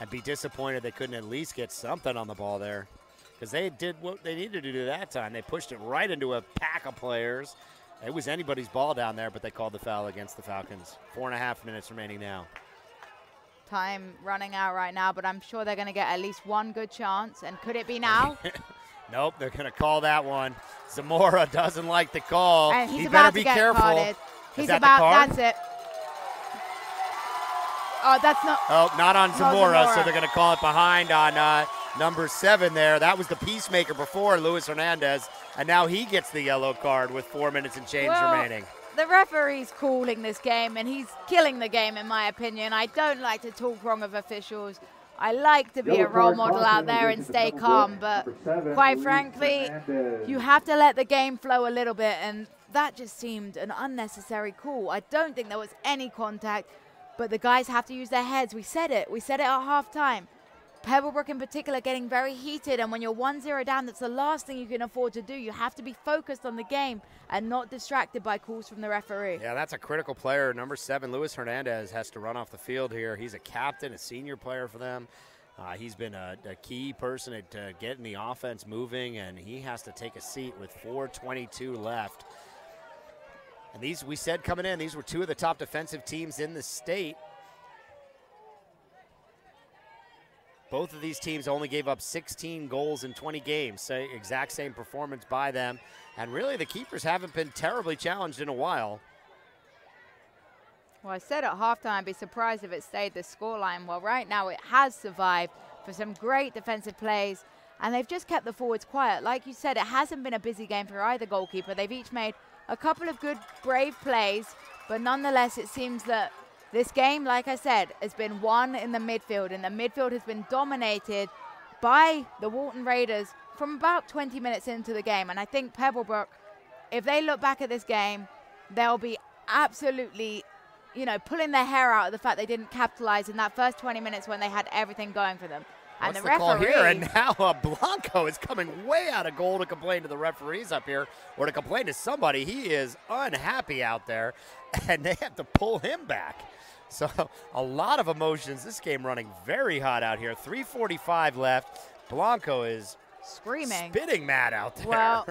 be disappointed they couldn't at least get something on the ball there, because they did what they needed to do that time. They pushed it right into a pack of players. It was anybody's ball down there, but they called the foul against the Falcons. 4.5 minutes remaining now. Time running out right now, but I'm sure they're going to get at least one good chance. And could it be now? Nope, they're going to call that one. Zamora doesn't like the call. And he's he about better to be get careful. Carded. He's that about, the card? that's it. Oh, that's not. Oh, not on Zamora, Zamora. So they're going to call it behind on number 7 there. That was the peacemaker before, Luis Hernandez, and now he gets the yellow card with 4 minutes and change remaining. The referee's calling this game, and he's killing the game, in my opinion. I don't like to talk wrong of officials. I like to be a role model out there and stay calm, but quite frankly, you have to let the game flow a little bit, and that just seemed an unnecessary call. I don't think there was any contact, but the guys have to use their heads. We said it at halftime. Pebblebrook in particular getting very heated, and when you're 1-0 down, that's the last thing you can afford to do. You have to be focused on the game and not distracted by calls from the referee. Yeah, that's a critical player. Number 7, Luis Hernandez, has to run off the field here. He's a captain, a senior player for them. He's been a key person at getting the offense moving, and he has to take a seat with 4:22 left. And these, we said coming in, these were 2 of the top defensive teams in the state. Both of these teams only gave up 16 goals in 20 games. Exact same performance by them. And really, the keepers haven't been terribly challenged in a while. Well, I said at halftime I'd be surprised if it stayed the scoreline. Well, right now it has survived for some great defensive plays. And they've just kept the forwards quiet. Like you said, it hasn't been a busy game for either goalkeeper. They've each made a couple of good, brave plays. But nonetheless, it seems that this game, like I said, has been won in the midfield, and the midfield has been dominated by the Walton Raiders from about 20 minutes into the game. And I think Pebblebrook, if they look back at this game, they'll be absolutely, pulling their hair out of the fact they didn't capitalize in that first 20 minutes when they had everything going for them. And What's the referee, call here? And now Blanco is coming way out of goal to complain to the referees up here, or to complain to somebody. He is unhappy out there, and they have to pull him back. So a lot of emotions. This game running very hot out here. 3:45 left. Blanco is screaming, spitting mad out there. Well,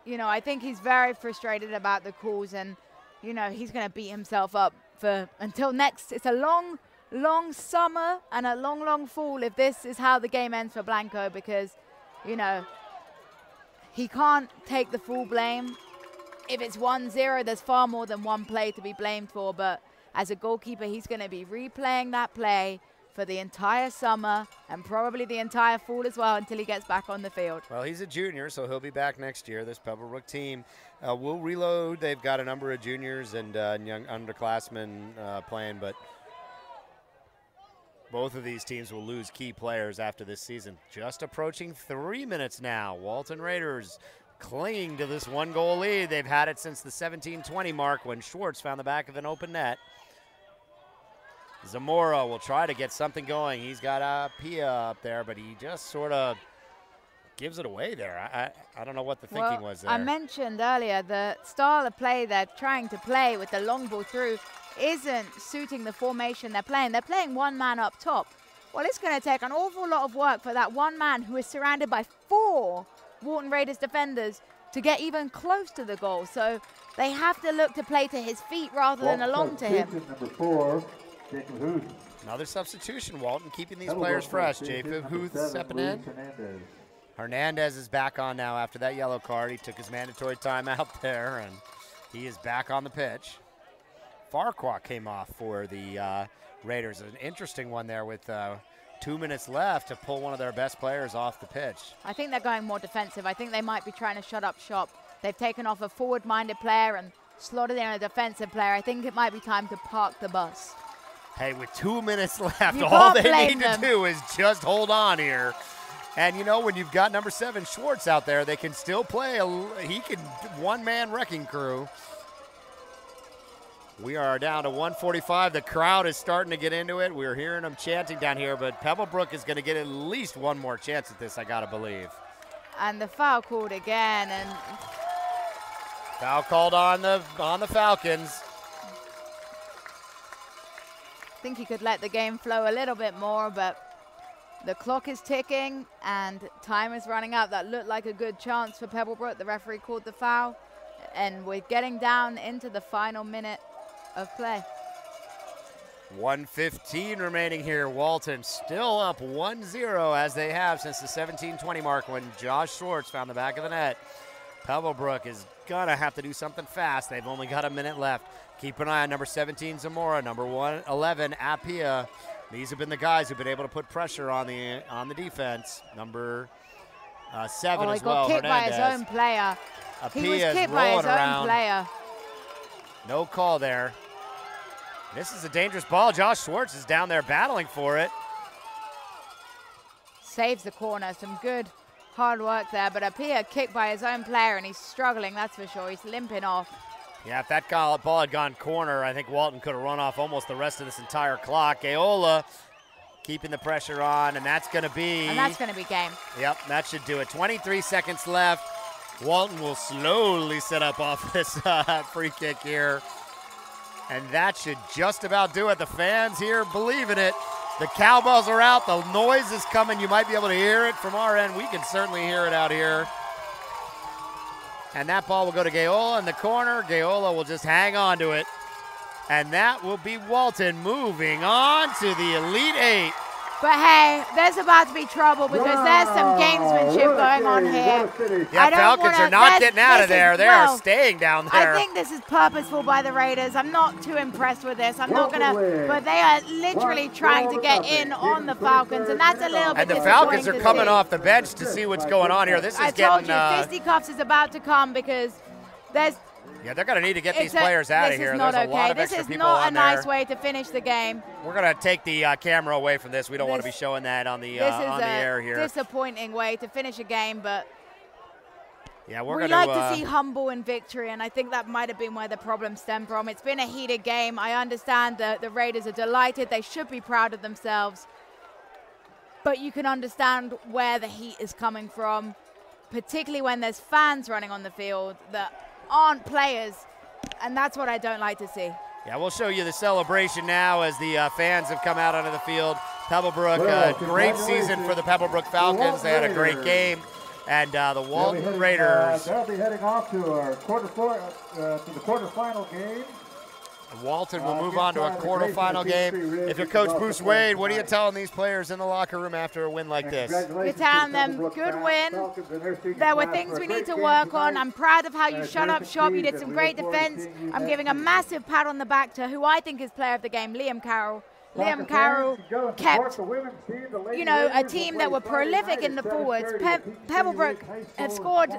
you know, I think he's very frustrated about the calls, and you know, he's going to beat himself up for until next. It's a long, long summer and a long, long fall if this is how the game ends for Blanco, because, you know, he can't take the full blame. If it's 1-0, there's far more than one play to be blamed for, but as a goalkeeper, he's going to be replaying that play for the entire summer and probably the entire fall as well until he gets back on the field. Well, he's a junior, so he'll be back next year. This Pebblebrook team will reload. They've got a number of juniors and young underclassmen playing, but both of these teams will lose key players after this season. Just approaching 3 minutes now. Walton Raiders clinging to this 1-goal lead. They've had it since the 17-20 mark when Schwartz found the back of an open net. Zamora will try to get something going. He's got Pia up there, but he just sort of gives it away there. I don't know what the thinking was there. I mentioned earlier the style of play they're trying to play with the long ball through isn't suiting the formation they're playing. They're playing one man up top. Well, it's going to take an awful lot of work for that one man who is surrounded by 4 Walton Raiders defenders to get even close to the goal. So they have to look to play to his feet rather than along to him. Number 4, Jacob Huth. Another substitution, Walton keeping these players fresh. Jacob Huth stepping in. Hernandez is back on now after that yellow card. He took his mandatory timeout there, and he is back on the pitch. Farquhar came off for the Raiders. An interesting one there with 2 minutes left to pull one of their best players off the pitch. I think they're going more defensive. I think they might be trying to shut up shop. They've taken off a forward-minded player and slotted in a defensive player. I think it might be time to park the bus. Hey, with 2 minutes left, all they need to do is just hold on here. And, you know, when you've got number 7 Schwartz out there, they can still play. He can one-man wrecking crew. We are down to 1:45. The crowd is starting to get into it. We're hearing them chanting down here, but Pebblebrook is going to get at least one more chance at this, I got to believe. And the foul called again. And foul called on the Falcons. I think he could let the game flow a little bit more, but the clock is ticking and time is running out. That looked like a good chance for Pebblebrook. The referee called the foul, and we're getting down into the final minute of play. 1:15 remaining here. Walton still up 1-0 as they have since the 17-20 mark when Josh Schwartz found the back of the net. Pebblebrook is going to have to do something fast. They've only got a minute left. Keep an eye on number 17, Zamora, number 11, Apia. These have been the guys who've been able to put pressure on the defense. Number 7 as well, he got kicked by his own player. He was kicked by his own player. No call there. This is a dangerous ball. Josh Schwartz is down there battling for it. Saves the corner. Some good hard work there, but Apia kicked by his own player, and he's struggling, that's for sure. He's limping off. Yeah, if that ball had gone corner, I think Walton could have run off almost the rest of this entire clock. Gaola keeping the pressure on, and that's going to be... And that's going to be game. Yep, that should do it. 23 seconds left. Walton will slowly set up off this free kick here. And that should just about do it. The fans here believe in it. The cowbells are out. The noise is coming. You might be able to hear it from our end. We can certainly hear it out here. And that ball will go to Gaola in the corner. Gaola will just hang on to it. And that will be Walton moving on to the Elite Eight. But hey, there's about to be trouble because there's some gamesmanship going on here. Yeah, Falcons are not getting out of there. They are staying down there. I think this is purposeful by the Raiders. I'm not too impressed with this. I'm not going to, but they are literally trying to get in on the Falcons, and that's a little bit disappointing. And the Falcons are coming off the bench to see what's going on here. This is I told you, fisticuffs is about to come because there's... Yeah, they're going to need to get these players out of here. There's a lot of extra people on there. This is not a nice way to finish the game. We're going to take the camera away from this. We don't want to be showing that on the air here. This is a disappointing way to finish a game, but yeah, we like to see humble in victory, and I think that might have been where the problem stemmed from. It's been a heated game. I understand that the Raiders are delighted. They should be proud of themselves, but you can understand where the heat is coming from, particularly when there's fans running on the field that aren't players, and that's what I don't like to see. Yeah, we'll show you the celebration now as the fans have come out onto the field. Pebblebrook, great season for the Pebblebrook Falcons. They had a great game. And the Walton Raiders. They'll be heading off to our the quarterfinal game. Walton will move on to a quarterfinal game. If you're Coach Bruce Wade, what are you telling these players in the locker room after a win like this? You're telling them, good win. There were things we need to work on. I'm proud of how you shut up shop. You did some great defense. I'm giving a massive pat on the back to who I think is player of the game, Liam Carroll. Liam Carroll kept, you know, a team that were prolific in the forwards. Pebblebrook have scored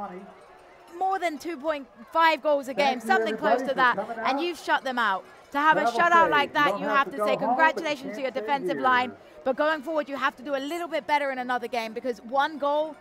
more than 2.5 goals a game, something close to that, and you've shut them out. To have a shutout like that, you have to say congratulations to your defensive line, but going forward, you have to do a little bit better in another game because one goal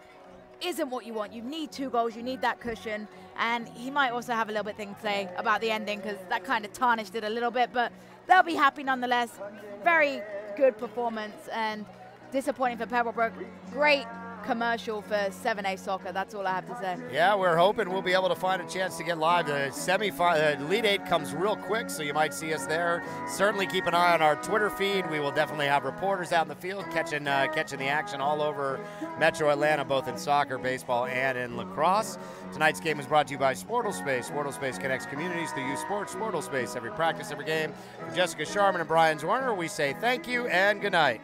isn't what you want. You need 2 goals, you need that cushion, and he might also have a little bit thing to say about the ending because that kind of tarnished it a little bit, but they'll be happy nonetheless. Very good performance and disappointing for Pebblebrook. Great commercial for 7A soccer. That's all I have to say. Yeah, we're hoping we'll be able to find a chance to get live. The Elite 8 comes real quick, so you might see us there. Certainly keep an eye on our Twitter feed. We will definitely have reporters out in the field catching the action all over Metro Atlanta, both in soccer, baseball, and in lacrosse. Tonight's game is brought to you by Sportal Space. Sportal Space connects communities through youth sports. Sportal Space, every practice, every game. For Jessica Sharman and Brian Zorner, we say thank you and good night.